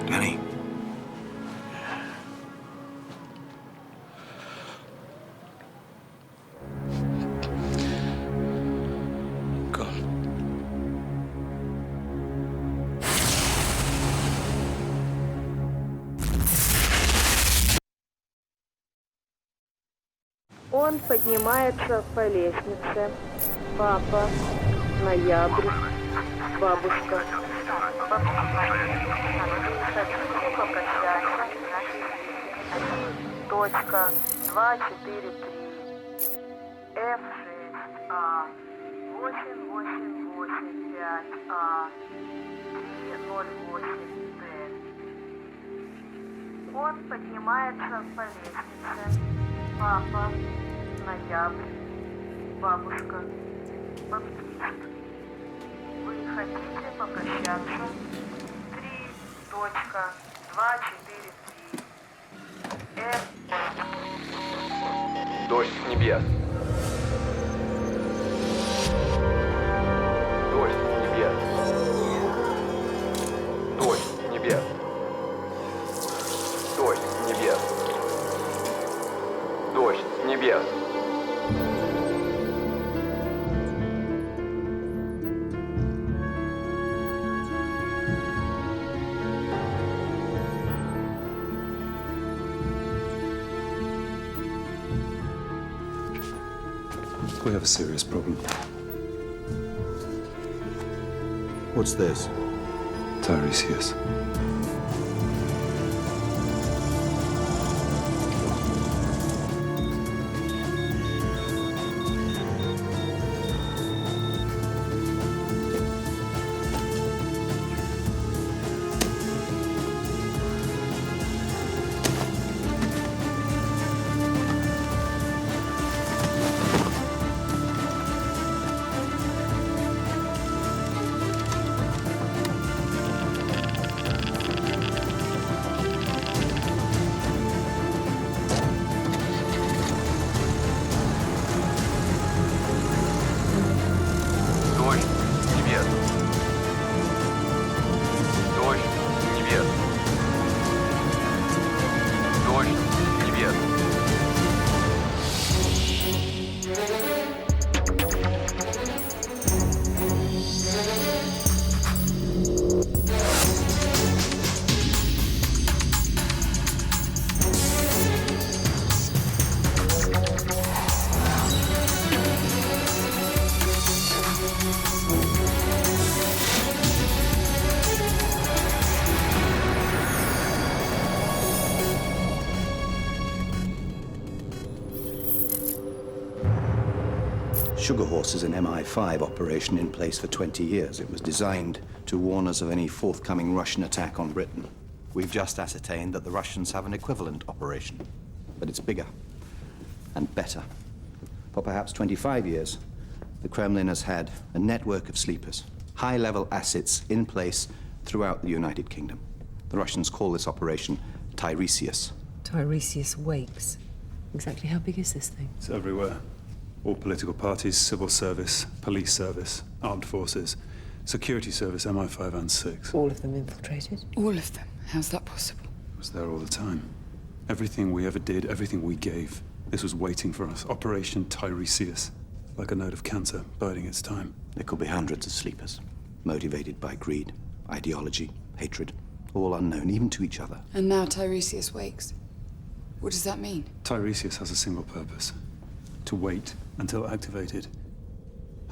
Danny. Gone. Он поднимается по лестнице. Папа, ноябрь, бабушка. Точка 243 F6A 8885A 308Т. Он поднимается по лестнице. Папа, ноябрь, бабушка, баптист. Вы хотите попрощаться? 3.243 F. Дождь с небес. Дождь с небес. Дождь с небес. Дождь с небес. Дождь с небес. We have a serious problem. What's this? Tiresias. Sugar Horse is an MI5 operation in place for 20 years. It was designed to warn us of any forthcoming Russian attack on Britain. We've just ascertained that the Russians have an equivalent operation, but it's bigger and better. For perhaps 25 years, the Kremlin has had a network of sleepers, high-level assets in place throughout the United Kingdom. The Russians call this operation Tiresias. Tiresias wakes. Exactly how big is this thing? It's everywhere. All political parties, civil service, police service, armed forces, security service, MI5 and 6. All of them infiltrated? All of them? How's that possible? It was there all the time. Everything we ever did, everything we gave, this was waiting for us. Operation Tiresias. Like a note of cancer, biding its time. There could be hundreds of sleepers, motivated by greed, ideology, hatred, all unknown, even to each other. And now Tiresias wakes. What does that mean? Tiresias has a single purpose. To wait until activated,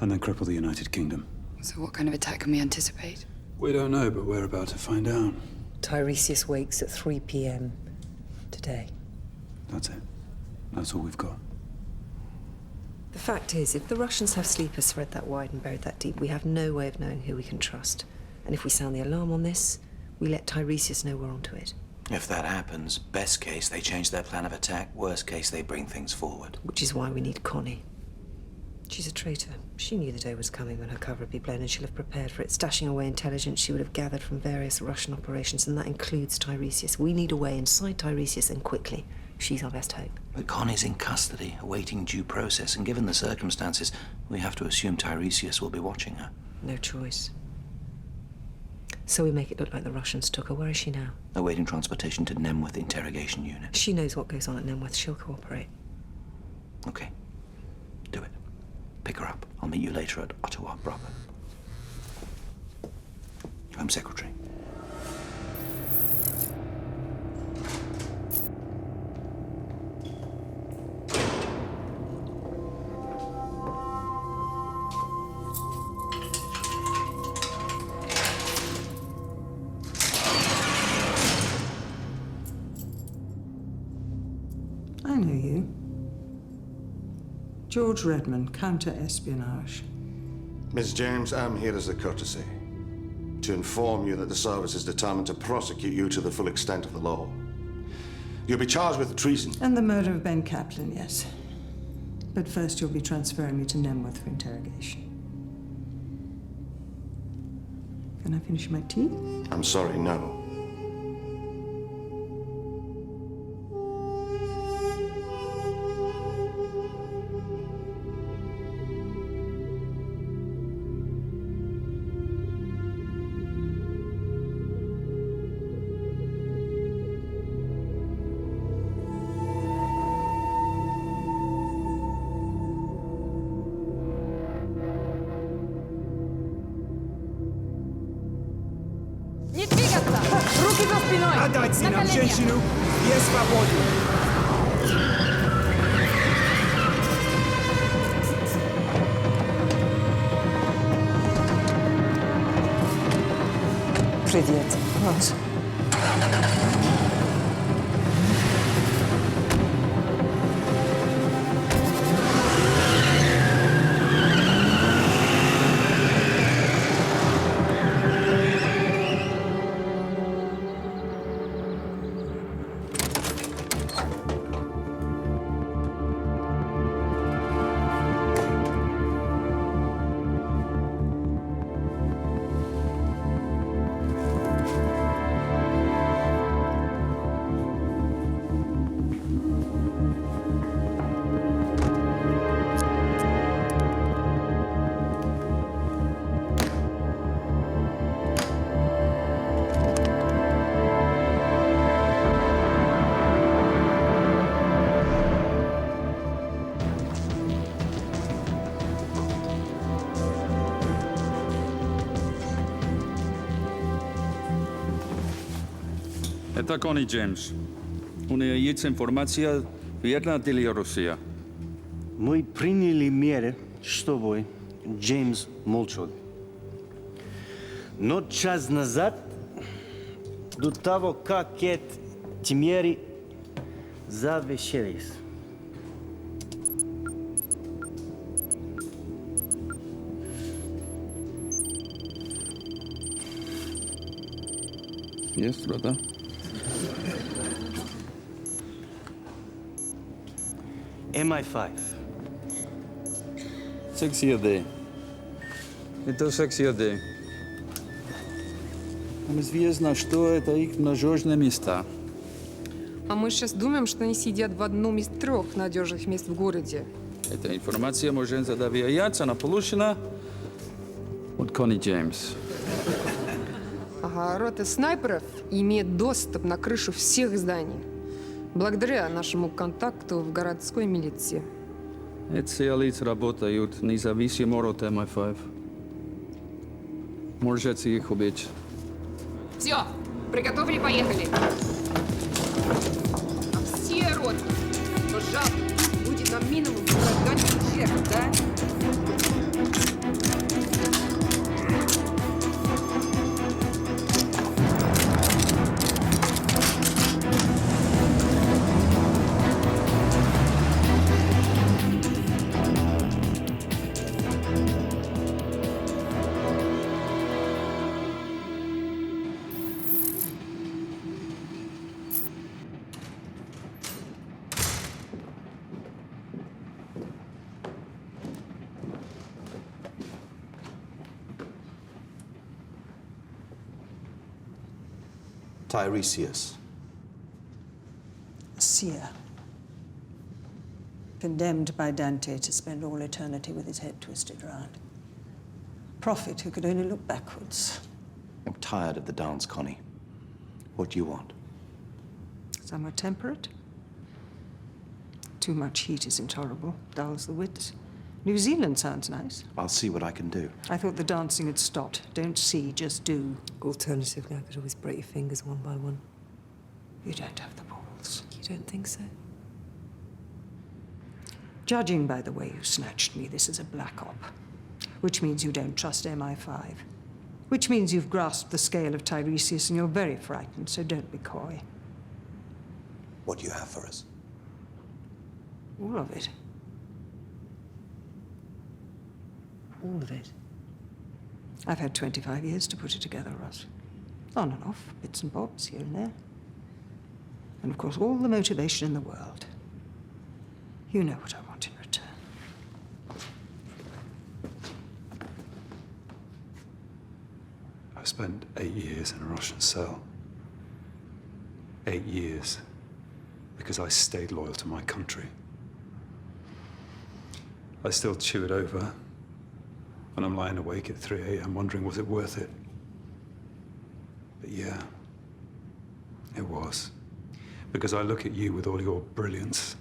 and then cripple the United Kingdom. So what kind of attack can we anticipate? We don't know, but we're about to find out. Tiresias wakes at 3 p.m. today. That's it. That's all we've got. The fact is, if the Russians have sleepers spread that wide and buried that deep, we have no way of knowing who we can trust. And if we sound the alarm on this, we let Tiresias know we're onto it. If that happens, best case, they change their plan of attack. Worst case, they bring things forward. Which is why we need Connie. She's a traitor. She knew the day was coming when her cover would be blown, and she'll have prepared for it. Stashing away intelligence she would have gathered from various Russian operations, and that includes Tiresias. We need a way inside Tiresias, and quickly. She's our best hope. But Connie's in custody, awaiting due process, and given the circumstances, we have to assume Tiresias will be watching her. No choice. So we make it look like the Russians took her. Where is she now? Awaiting transportation to Nemworth Interrogation Unit. She knows what goes on at Nemworth. She'll cooperate. Okay. Do it. Pick her up. I'll meet you later at Ottawa proper. Home Secretary. you. George Redmond, counter-espionage. Miss James, I'm here as a courtesy to inform you that the service is determined to prosecute you to the full extent of the law. You'll be charged with treason. And the murder of Ben Kaplan, yes. But first you'll be transferring me to Nemworth for interrogation. Can I finish my tea? I'm sorry, no. Не двигаться! Руки за спиной! Отдайте нам женщину! Я свободен! Привет, Рос. Это Connie James. У нее есть информация, верно или Россия? Мы приняли меры, чтобы Джеймс молчал. Но час назад, до того, как эти меры завершились, Есть, брата? MI5. Секция D. Это секция D. Нам известно, что это их надежные места. А мы сейчас думаем, что они сидят в одном из 3 надежных мест в городе. Эта информация может доверяться, она получена от Connie James. Ага, рота снайперов имеет доступ на крышу всех зданий. Благодаря нашему контакту в городской милиции. Эти лица работают независимо от MI5. Можете их убить. Все, приготовили, поехали. А все роты, пожалуйста, будет на минимум гражданский чек, да? Tiresias. Seer. Condemned by Dante to spend all eternity with his head twisted round. Prophet who could only look backwards. I'm tired of the dance, Connie. What do you want? Somewhat temperate. Too much heat is intolerable, dulls the wits. New Zealand sounds nice. I'll see what I can do. I thought the dancing had stopped. Don't see, just do. Alternatively, I could always break your fingers one by one. You don't have the balls. You don't think so? Judging by the way you snatched me, this is a black op. Which means you don't trust MI5. Which means you've grasped the scale of Tiresias and you're very frightened, so don't be coy. What do you have for us? All of it. All of it? I've had 25 years to put it together, Russ. On and off, bits and bobs here and there. And of course, all the motivation in the world. You know what I want in return. I spent 8 years in a Russian cell. 8 years because I stayed loyal to my country. I still chew it over when I'm lying awake at 3 a.m. wondering, was it worth it? But yeah, it was. Because I look at you with all your brilliance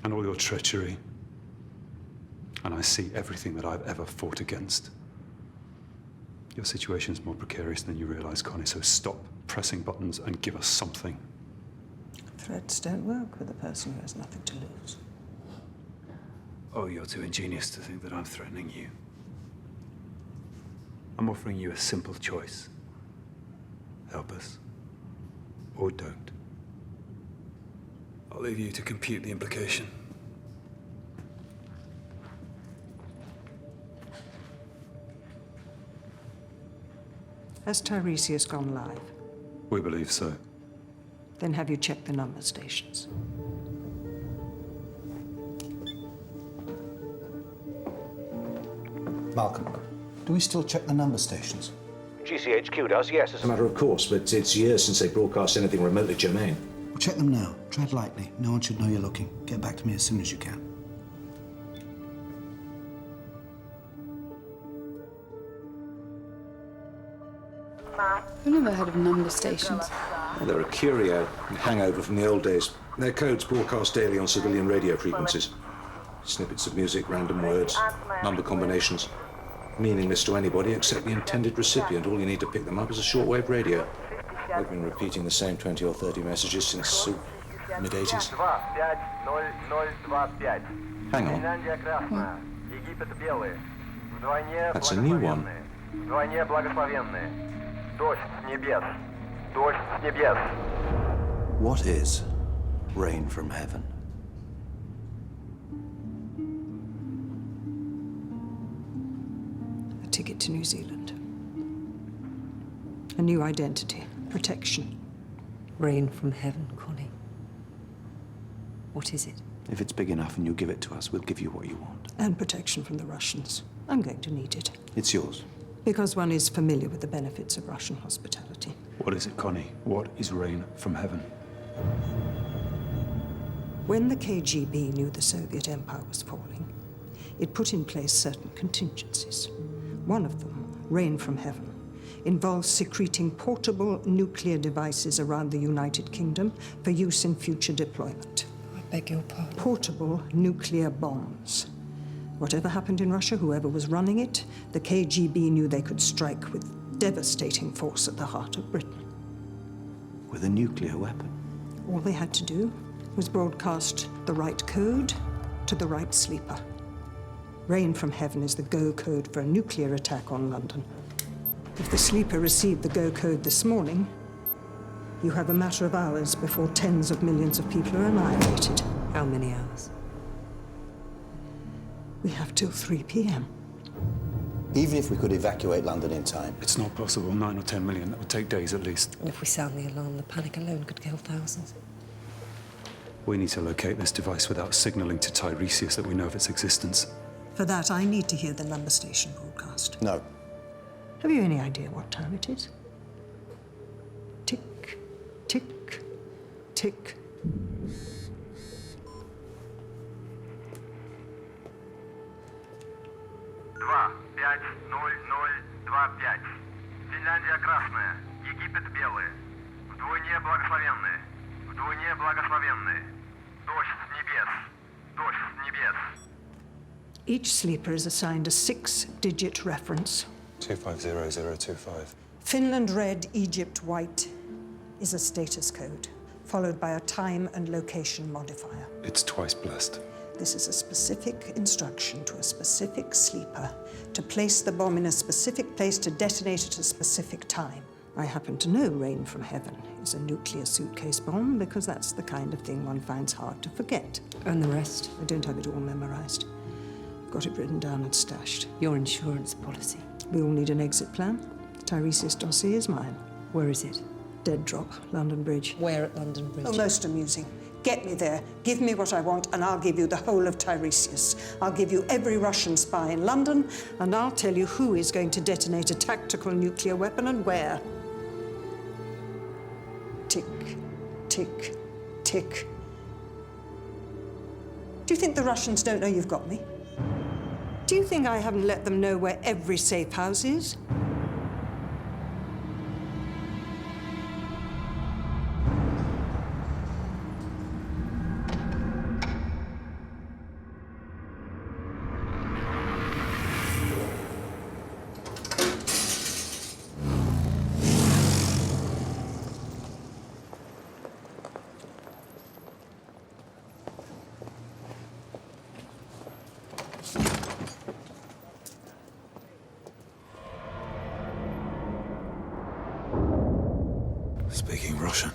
and all your treachery, and I see everything that I've ever fought against. Your situation's more precarious than you realize, Connie, so stop pressing buttons and give us something. Threats don't work with a person who has nothing to lose. Oh, you're too ingenious to think that I'm threatening you. I'm offering you a simple choice. Help us, or don't. I'll leave you to compute the implication. Has Tiresias gone live? We believe so. Then have you checked the number stations? Malcolm, do we still check the number stations? GCHQ does, yes. As a matter of course, but it's years since they broadcast anything remotely germane. Well, check them now. Tread lightly. No one should know you're looking. Get back to me as soon as you can. I've never heard of number stations. Well, they're a curio, a hangover from the old days. Their codes broadcast daily on civilian radio frequencies. Snippets of music, random words, number combinations. Meaningless to anybody except the intended recipient. All you need to pick them up is a shortwave radio. We've been repeating the same 20 or 30 messages since mid-80s. Hang on. That's a new one. What is rain from heaven? A ticket to New Zealand. A new identity. Protection. Rain from heaven, Connie. What is it? If it's big enough and you give it to us, we'll give you what you want. And protection from the Russians. I'm going to need it. It's yours. Because one is familiar with the benefits of Russian hospitality. What is it, Connie? What is rain from heaven? When the KGB knew the Soviet Empire was falling, it put in place certain contingencies. One of them, rain from heaven, involves secreting portable nuclear devices around the United Kingdom for use in future deployment. I beg your pardon? Portable nuclear bombs. Whatever happened in Russia, whoever was running it, the KGB knew they could strike with devastating force at the heart of Britain. With a nuclear weapon? All they had to do was broadcast the right code to the right sleeper. Rain from heaven is the go code for a nuclear attack on London. If the sleeper received the go code this morning, you have a matter of hours before tens of millions of people are annihilated. How many hours? We have till 3 p.m. Even if we could evacuate London in time. It's not possible. 9 or 10 million. That would take days at least. And if we sound the alarm, the panic alone could kill thousands. We need to locate this device without signaling to Tiresias that we know of its existence. For that, I need to hear the number station broadcast. No. Have you any idea what time it is? Tick, tick, tick. Финляндия красная, Египет белый. Вдвойне благословенные. Вдвойне благословенные. Дождь с небес. Дождь с небес. Each sleeper is assigned a 6-digit reference. 250025. Finland red, Egypt white is a status code, followed by a time and location modifier. It's twice blessed. This is a specific instruction to a specific sleeper to place the bomb in a specific place to detonate at a specific time. I happen to know Rain from Heaven is a nuclear suitcase bomb because that's the kind of thing one finds hard to forget. And the rest? I don't have it all memorized. Got it written down and stashed. Your insurance policy. We all need an exit plan. The Tiresias dossier is mine. Where is it? Dead drop, London Bridge. Where at London Bridge? Oh, most amusing. Get me there, give me what I want, and I'll give you the whole of Tiresias. I'll give you every Russian spy in London, and I'll tell you who is going to detonate a tactical nuclear weapon and where. Tick, tick, tick. Do you think the Russians don't know you've got me? Do you think I haven't let them know where every safe house is? Speaking Russian.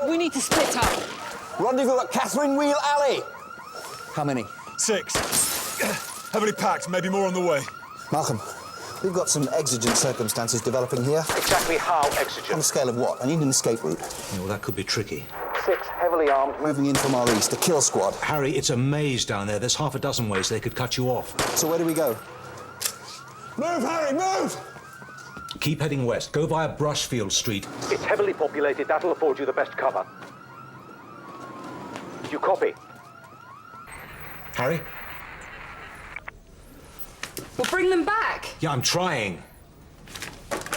We need to split up. Rendezvous at Catherine Wheel Alley. How many? 6. Heavily packed, maybe more on the way. Malcolm, we've got some exigent circumstances developing here. Exactly how exigent? On a scale of what? I need an escape route. Yeah, well, that could be tricky. 6 heavily armed. Moving in from our east, a kill squad. Harry, it's a maze down there. There's half a dozen ways they could cut you off. So where do we go? Move, Harry, move! Keep heading west. Go via Brushfield Street. It's heavily populated. That'll afford you the best cover. You copy? Harry? We'll bring them back. Yeah, I'm trying.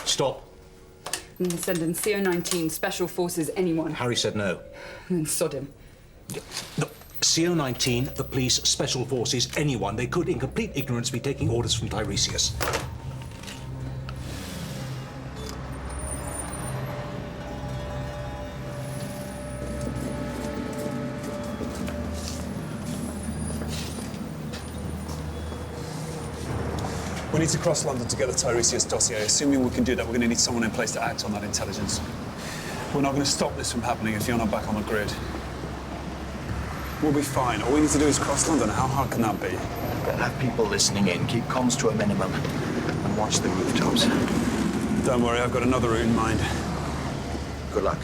Stop. And send in CO-19, Special Forces, anyone. Harry said no. And sod him. No. CO-19, the police, Special Forces, anyone. They could, in complete ignorance, be taking orders from Tiresias. We need to cross London to get the Tiresias dossier. Assuming we can do that, we're going to need someone in place to act on that intelligence. We're not going to stop this from happening if you're not back on the grid. We'll be fine. All we need to do is cross London. How hard can that be? Don't have people listening in. Keep comms to a minimum. And watch the rooftops. Don't worry, I've got another route in mind. Good luck.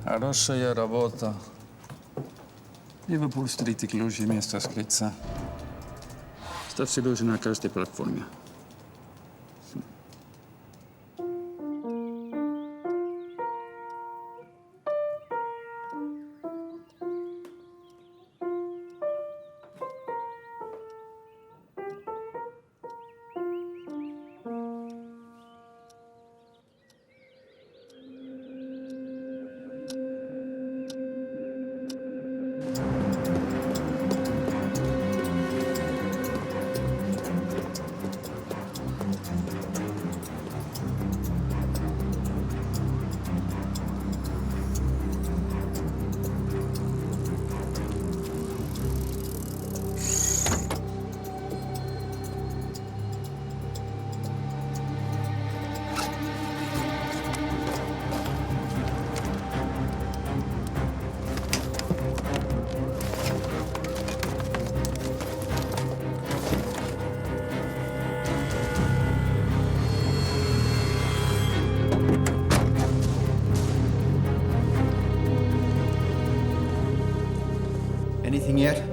Хорошая работа. Liverpool Street и ключи место скрыться. Ставься лучше на каждой платформе. Anything yet?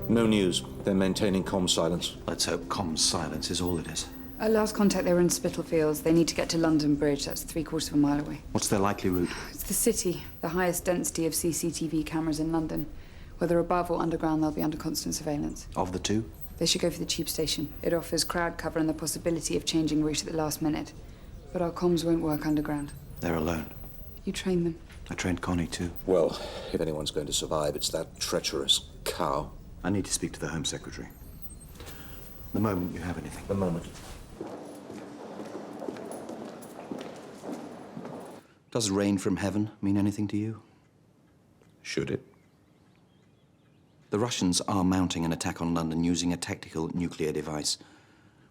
No news. They're maintaining comm silence. Let's hope comm silence is all it is. At last contact, they were in Spitalfields. They need to get to London Bridge. That's 3/4 of a mile away. What's their likely route? It's the city, the highest density of CCTV cameras in London. Whether above or underground, they'll be under constant surveillance. Of the two? They should go for the tube station. It offers crowd cover and the possibility of changing route at the last minute. But our comms won't work underground. They're alone. You train them. I trained Connie too. Well, if anyone's going to survive, it's that treacherous cow. I need to speak to the Home Secretary. The moment you have anything. The moment. Does rain from heaven mean anything to you? Should it? The Russians are mounting an attack on London using a tactical nuclear device,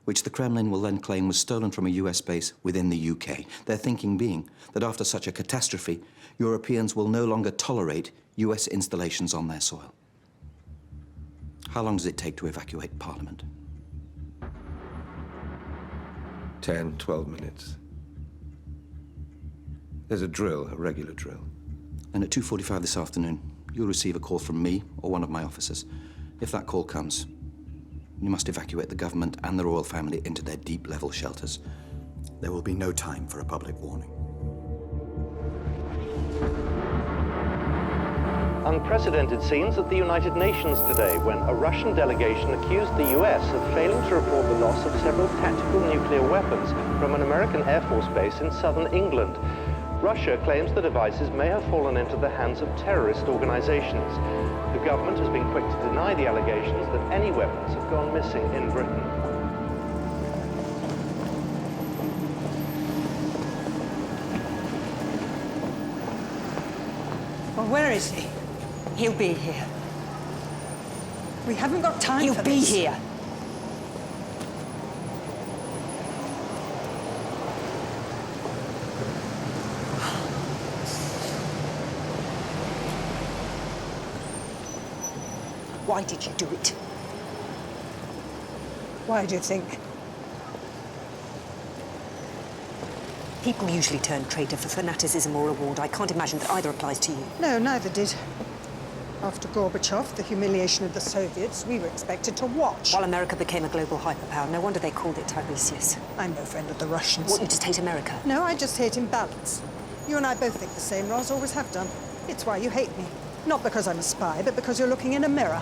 which the Kremlin will then claim was stolen from a US base within the UK. Their thinking being that after such a catastrophe, Europeans will no longer tolerate US installations on their soil. How long does it take to evacuate Parliament? 10, 12 minutes. There's a drill, a regular drill. And at 2:45 this afternoon, you'll receive a call from me or one of my officers. If that call comes, you must evacuate the government and the royal family into their deep-level shelters. There will be no time for a public warning. Unprecedented scenes at the United Nations today when a Russian delegation accused the US of failing to report the loss of several tactical nuclear weapons from an American Air Force base in southern England. Russia claims the devices may have fallen into the hands of terrorist organizations. The government has been quick to deny the allegations that any weapons have gone missing in Britain. Well, where is he? He'll be here. We haven't got time He'll for be this. here. Why did you do it? Why do you think? People usually turn traitor for fanaticism or reward. I can't imagine that either applies to you. No, neither did. After Gorbachev, the humiliation of the Soviets, we were expected to watch. While America became a global hyperpower, no wonder they called it Tiresias. I'm no friend of the Russians. What, you just hate America? No, I just hate imbalance. You and I both think the same, Roz, always have done. It's why you hate me. Not because I'm a spy, but because you're looking in a mirror.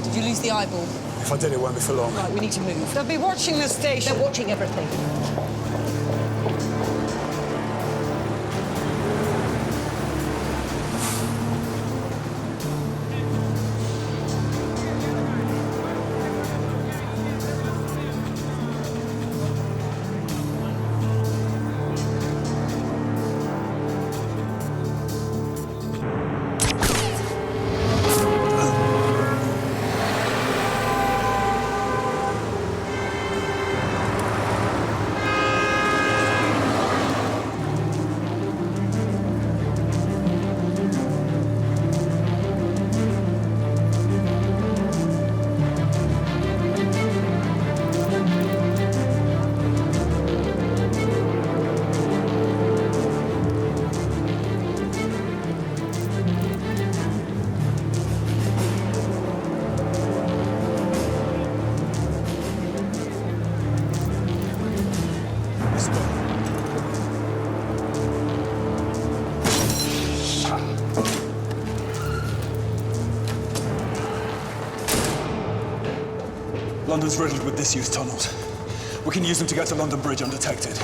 Did you lose the eyeball? If I did, it won't be for long. Right, we need to move. They'll be watching the station. They're watching everything. London's riddled with disused tunnels. We can use them to get to London Bridge undetected.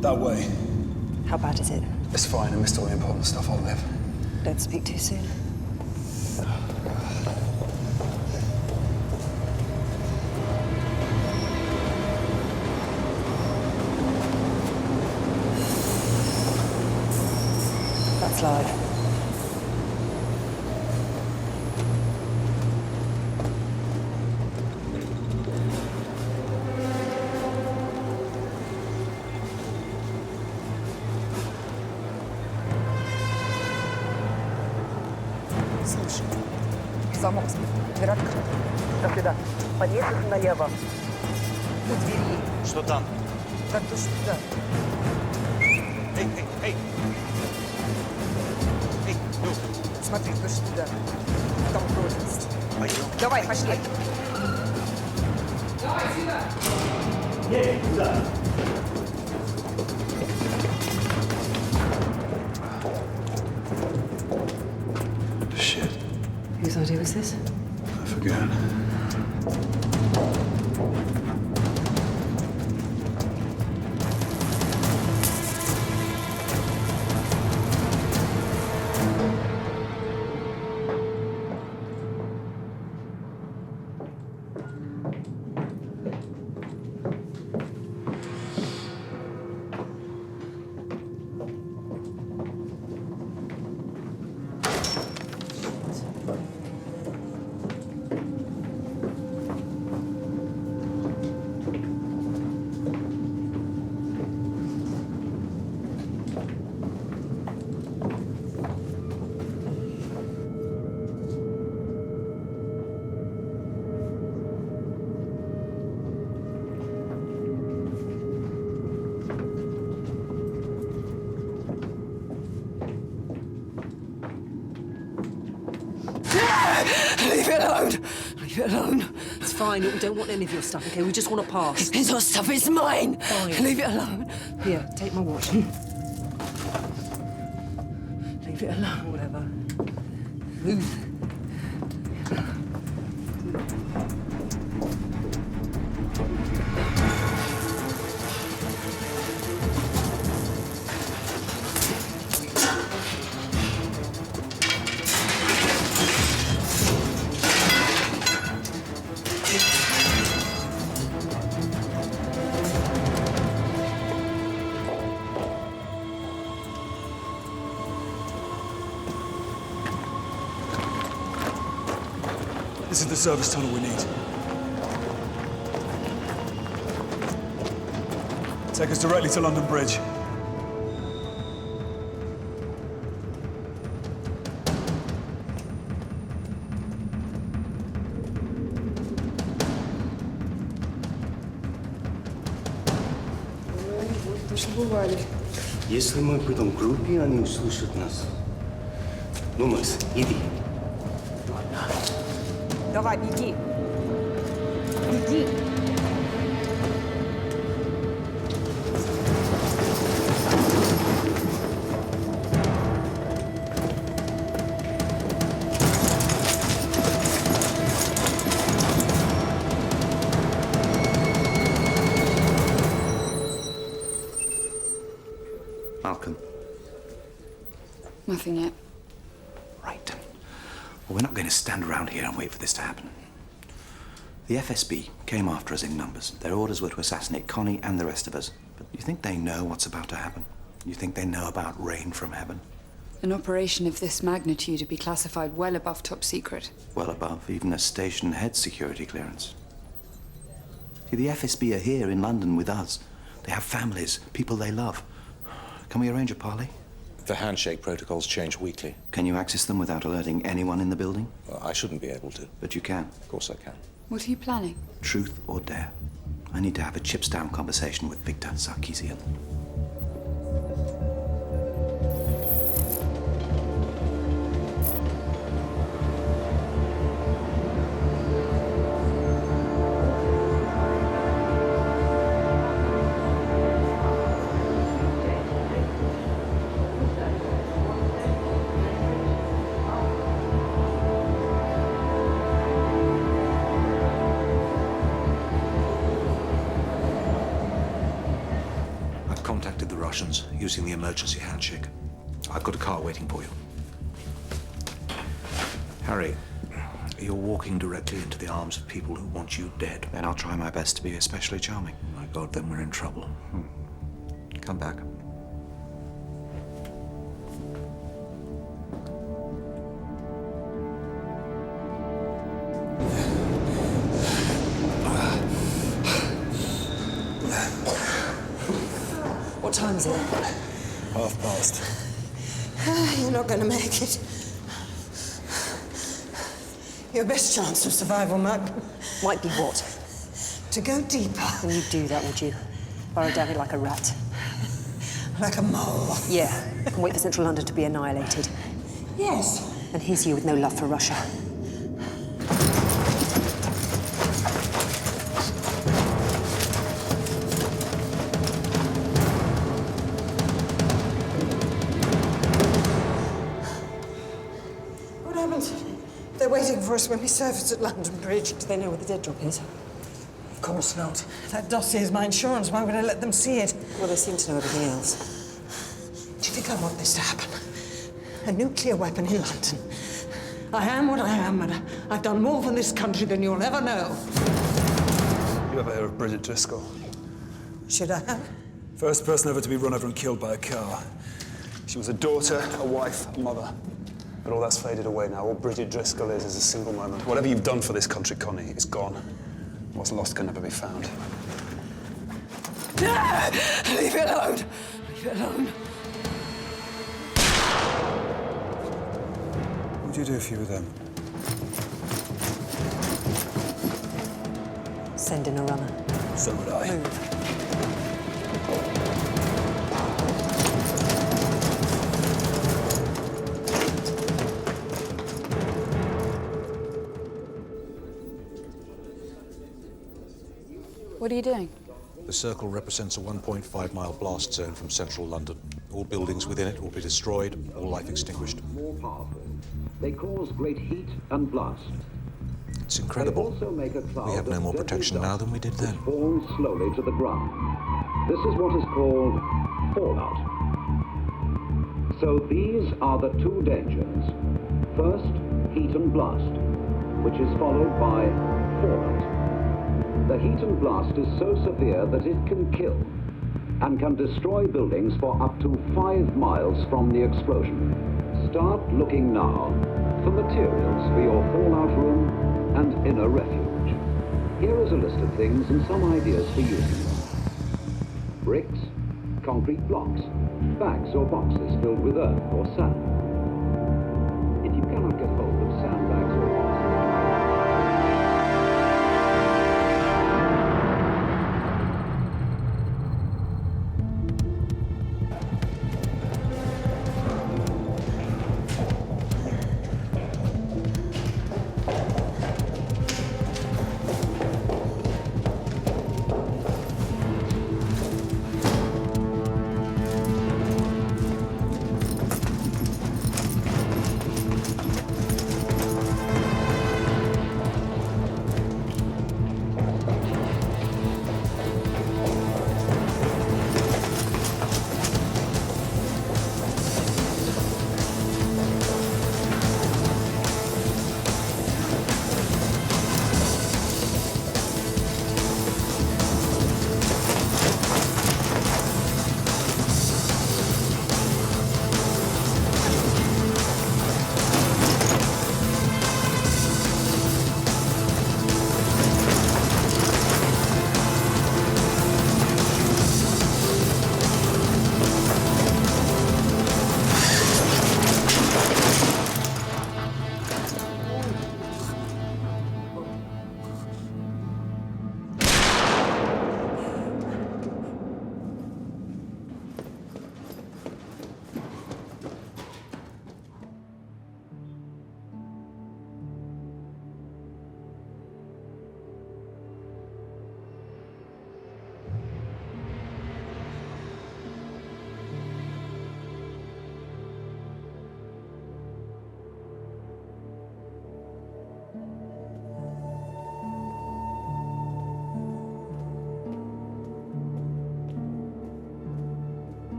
That way. How bad is it? It's fine. I missed all the important stuff. I'll live. Don't speak too soon. That's live. Слушай, замок дверь открыт. Так, туда. Подъедешь налево. У двери. Что там? Так, то что туда. Эй, эй, эй! Эй, ну! Смотри, то что туда. Там прочность. Пойдем. Давай, пошли. Давай сюда! Ей, туда! Shit, Whose idea was this? I forgot. Leave it alone! Leave it alone. It's fine. We don't want any of your stuff, okay? We just want to pass. It's your stuff, it's mine. Fine. Leave it alone. Here, take my watch. Leave it alone. Whatever. Move. This is the service tunnel we need. Take us directly to London Bridge. Точно бывали. Если мы пойдем в группе, они услышат нас. Ну, Макс, иди. Давай, беги. Беги. Malcolm. Nothing yet. Right. Well, we're not going to stand around here and wait for this to happen. The FSB came after us in numbers. Their orders were to assassinate Connie and the rest of us. But you think they know what's about to happen? You think they know about rain from heaven? An operation of this magnitude would be classified well above top secret. Well above even a station head security clearance. See, the FSB are here in London with us. They have families, people they love. Can we arrange a parley? The handshake protocols change weekly. Can you access them without alerting anyone in the building? Well, I shouldn't be able to. But you can. Of course I can. What are you planning? Truth or dare? I need to have a chips down conversation with Victor Sarkisian. Contacted the Russians using the emergency handshake. I've got a car waiting for you. Harry, you're walking directly into the arms of people who want you dead. Then I'll try my best to be especially charming. My God, then we're in trouble. Come back. What time is it? past. You're not going to make it. Your best chance of survival might be what? To go deeper. And you'd do that, would you? Burrow down it like a rat. Like a mole. Yeah, and wait for central London to be annihilated. Yes. And here's you with no love for Russia. What happens? They're waiting for us when we surface at London Bridge. Do they know where the dead drop is? Of course not. That dossier is my insurance. Why would I let them see it? Well, they seem to know everything else. Do you think I want this to happen? A nuclear weapon in London. I am what I am, and I've done more for this country than you'll ever know. You ever hear of Bridget Driscoll? Should I have? First person ever to be run over and killed by a car. She was a daughter, a wife, a mother. But all that's faded away now. All Bridget Driscoll is a single moment. Whatever you've done for this country, Connie, is gone. What's lost can never be found. Leave it alone! Leave it alone. What would you do if you were them? Send in a runner. So would I. Move. What are you doing? The circle represents a 1.5-mile blast zone from central London. All buildings within it will be destroyed, all life extinguished. More powerful. They cause great heat and blast. It's incredible. We have no more protection now than we did then. Falls slowly to the ground. This is what is called fallout. So these are the two dangers. First, heat and blast, which is followed by fallout. The heat and blast is so severe that it can kill and can destroy buildings for up to 5 miles from the explosion. Start looking now for materials for your fallout room and inner refuge. Here is a list of things and some ideas for using them. Bricks, concrete blocks, bags or boxes filled with earth or sand. If you cannot get hold of sandbags or boxes,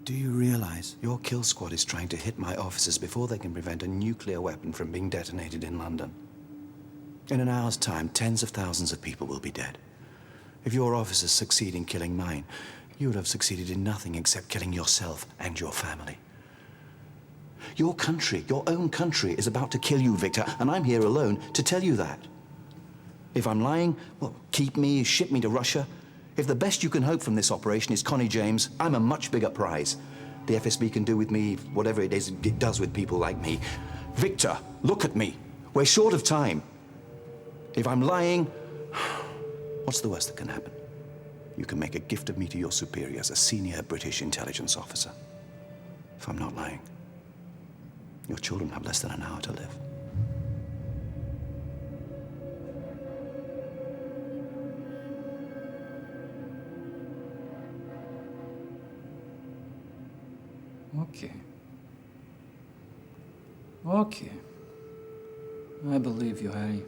Do you realize your kill squad is trying to hit my officers before they can prevent a nuclear weapon from being detonated in London? In an hour's time, tens of thousands of people will be dead. If your officers succeed in killing mine, you would have succeeded in nothing except killing yourself and your family. Your country, your own country, is about to kill you, Victor, and I'm here alone to tell you that. If I'm lying, well, keep me, ship me to Russia. If the best you can hope from this operation is Connie James, I'm a much bigger prize. The FSB can do with me whatever it is it does with people like me. Victor, look at me. We're short of time. If I'm lying, what's the worst that can happen? You can make a gift of me to your superiors, a senior British intelligence officer. If I'm not lying, your children have less than an hour to live. Okay. Okay. I believe you, Harry.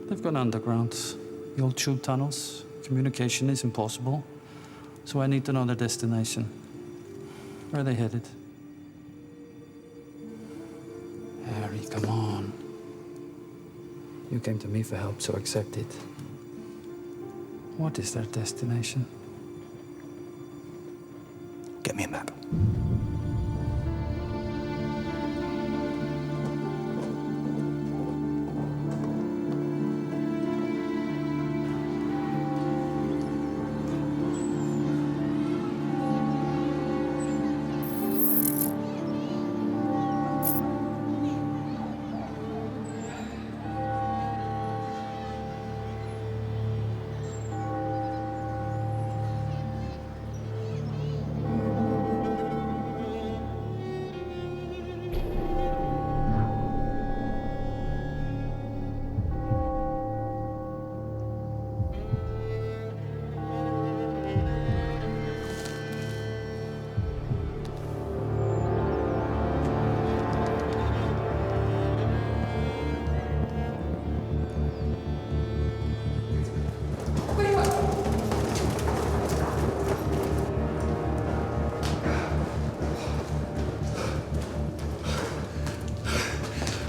They've gone underground. The old tube tunnels. Communication is impossible. So I need to know their destination. Where are they headed? Harry, come on. You came to me for help, so accept it. What is their destination? Get me a map.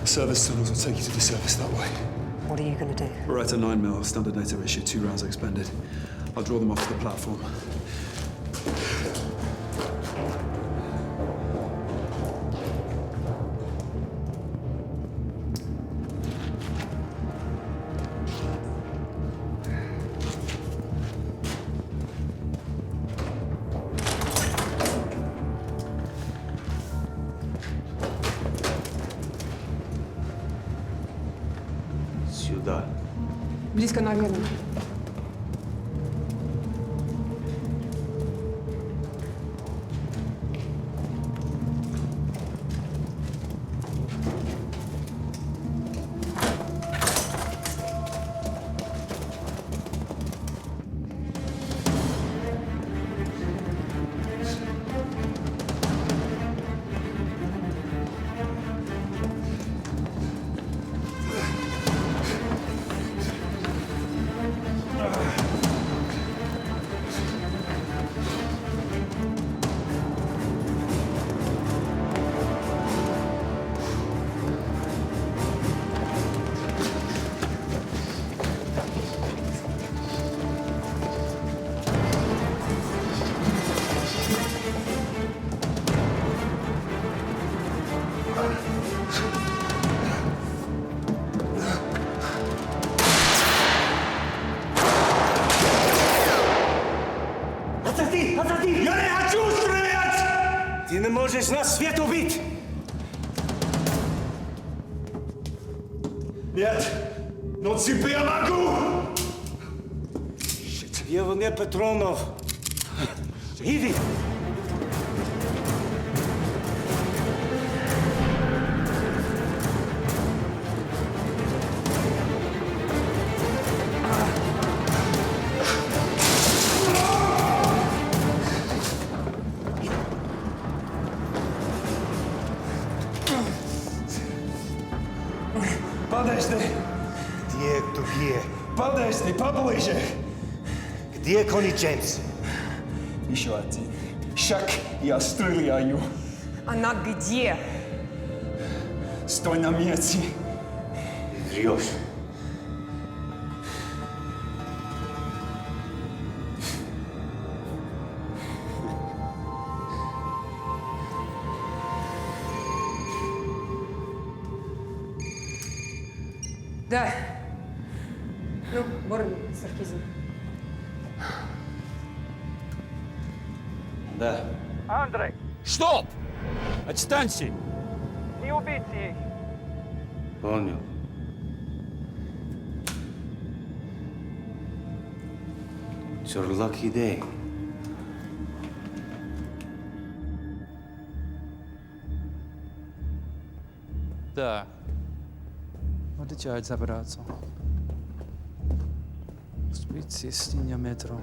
Service tunnels will take you to the surface that way. What are you going to do? We're at a 9mm, standard NATO issue, 2 rounds expended. I'll draw them off to the platform. Сюда. Близко, наверное. Я не хочу стрелять! Ты не можешь нас свет убить! Нет, но тебе я могу! Тебе нет патронов. Иди! Подожди! Где другие? Подожди, поближе! Где Конни Джеймс? Еще один. Шак, я стреляю. Она где? Стой на месте. Врешь. Да. Ну, Борн, Саркизм. Да. Андрей, Стоп! Отстаньте! не убейте их. Понял. It's your lucky day. Да. Вот идет забраться. Спицы с метро.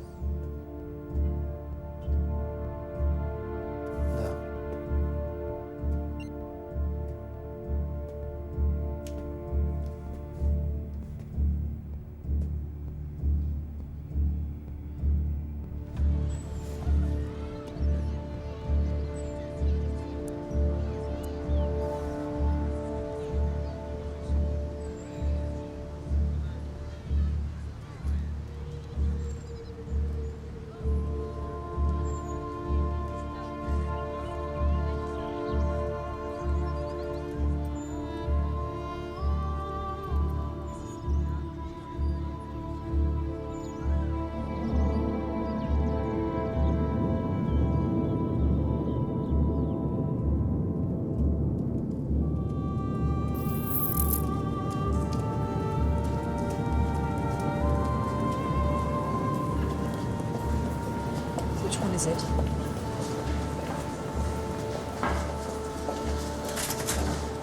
Which one is it?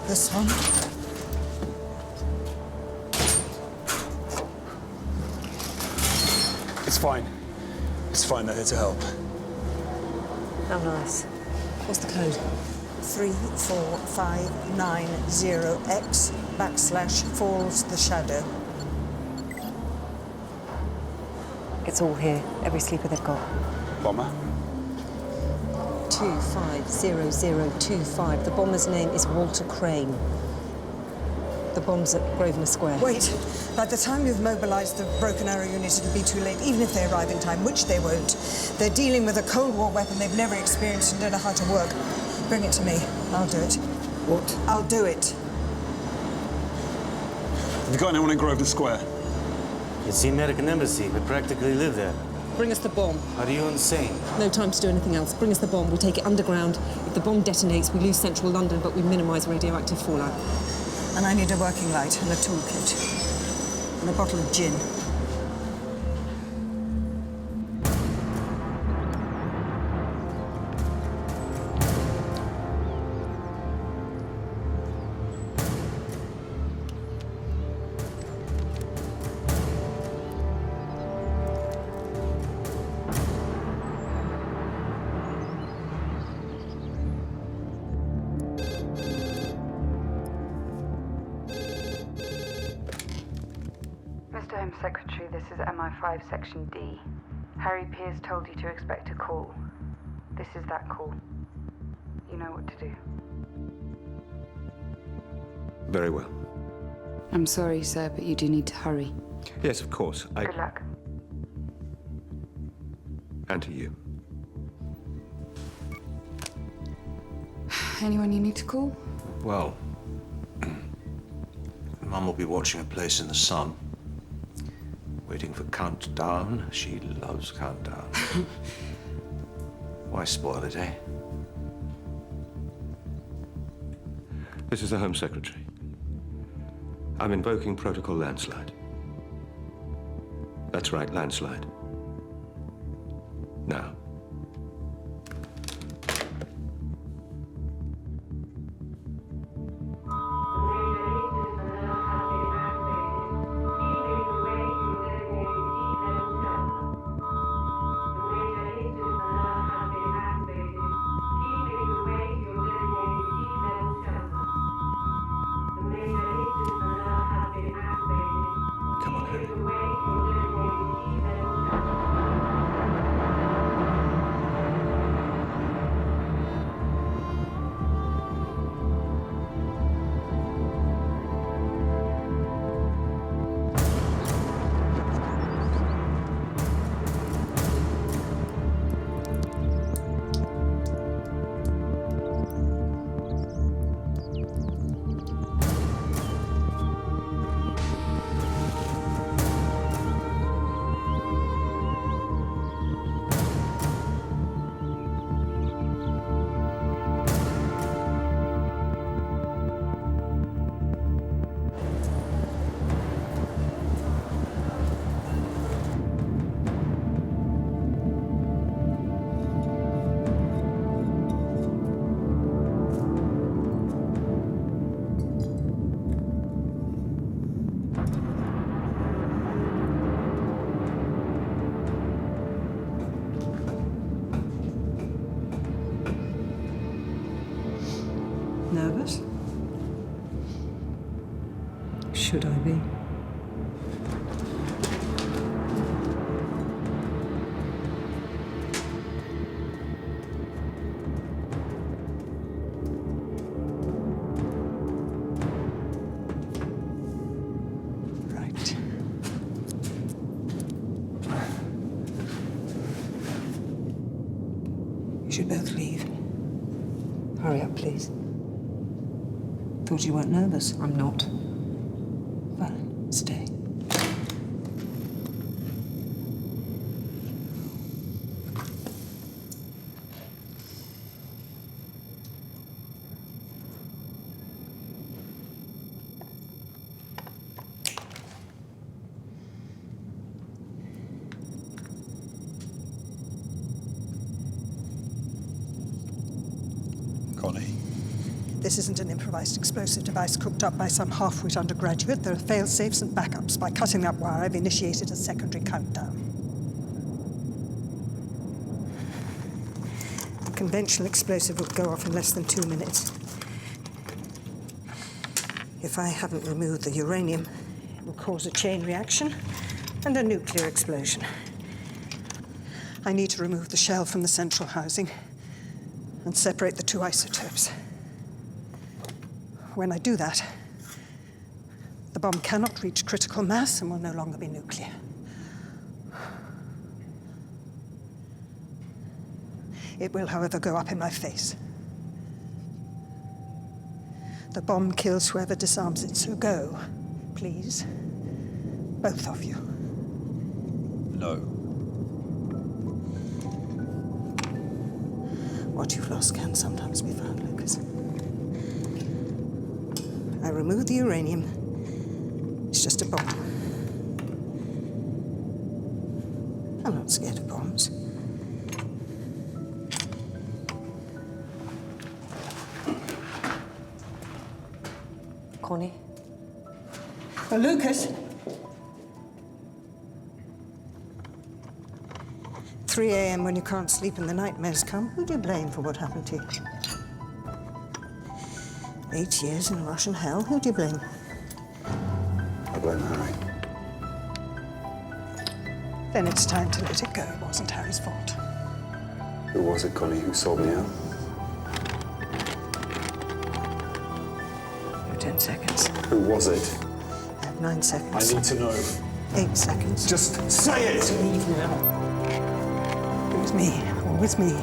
This one? It's fine. It's fine, they're here to help. How nice. What's the code? 34590X /falls the shadow. It's all here. Every sleeper they've got. Bomber? 250025. The bomber's name is Walter Crane. The bomb's at Grosvenor Square. Wait. By the time you've mobilized the Broken Arrow unit, it'll be too late, even if they arrive in time, which they won't. They're dealing with a Cold War weapon they've never experienced and don't know how to work. Bring it to me. I'll do it. What? I'll do it. Have you got anyone in Grosvenor Square? It's the American embassy. We practically live there. Bring us the bomb. Are you insane? No time to do anything else. Bring us the bomb. We take it underground. If the bomb detonates, we lose central London, but we minimize radioactive fallout. And I need a working light and a toolkit. And a bottle of gin. Mr. Home Secretary, this is MI5 Section D. Harry Pearce told you to expect a call. This is that call. You know what to do. Very well. I'm sorry, sir, but you do need to hurry. Yes, of course. Good luck. And to you. Anyone you need to call? Well, Mum will be watching A Place in the Sun. Waiting for Countdown. She loves Countdown. Why spoil it, eh? This is the Home Secretary. I'm invoking protocol landslide. That's right, landslide. Now. Come on, Harry. Nervous? Should I be? Right. You should both leave. Hurry up, please. Thought you weren't nervous. I'm not. Fine, stay. Connie. This isn't an improvised explosive device cooked up by some half-wit undergraduate. There are fail-safes and backups. By cutting that wire, I've initiated a secondary countdown. A conventional explosive would go off in less than 2 minutes. If I haven't removed the uranium, it will cause a chain reaction and a nuclear explosion. I need to remove the shell from the central housing and separate the two isotopes. When I do that, the bomb cannot reach critical mass and will no longer be nuclear. It will, however, go up in my face. The bomb kills whoever disarms it, so go, please. Both of you. No. What you've lost can sometimes be found, Lucas. I remove the uranium. It's just a bomb. I'm not scared of bombs. Connie? Oh, Lucas! 3 a.m. when you can't sleep and the nightmares come, who do you blame for what happened to you? 8 years in Russian hell, who do you blame? I blame Harry. Then it's time to let it go. It wasn't Harry's fault. Who was it, Connie, who sold me out? Your 10 seconds. Who was it? I have 9 seconds. I need to know. 8 seconds. Just say it! Leave now. It was me. Always me.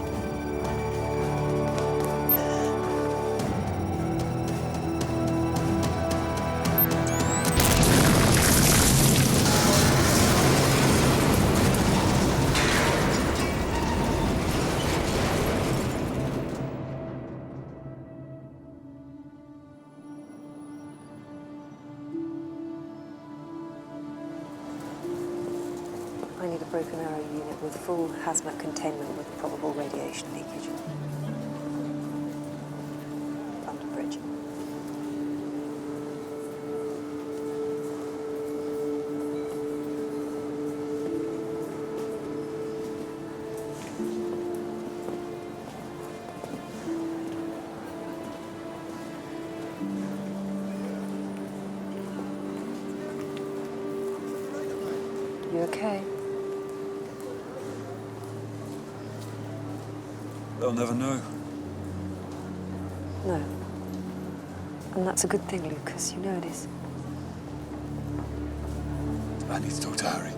I need a broken arrow unit with full hazmat containment with probable radiation leakage. Under bridge. You okay? They'll never know. No. And that's a good thing, Lucas. You know it is. I need to talk to Harry.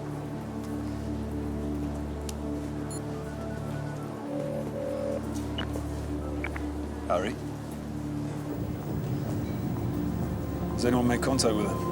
Harry? Has anyone made contact with him?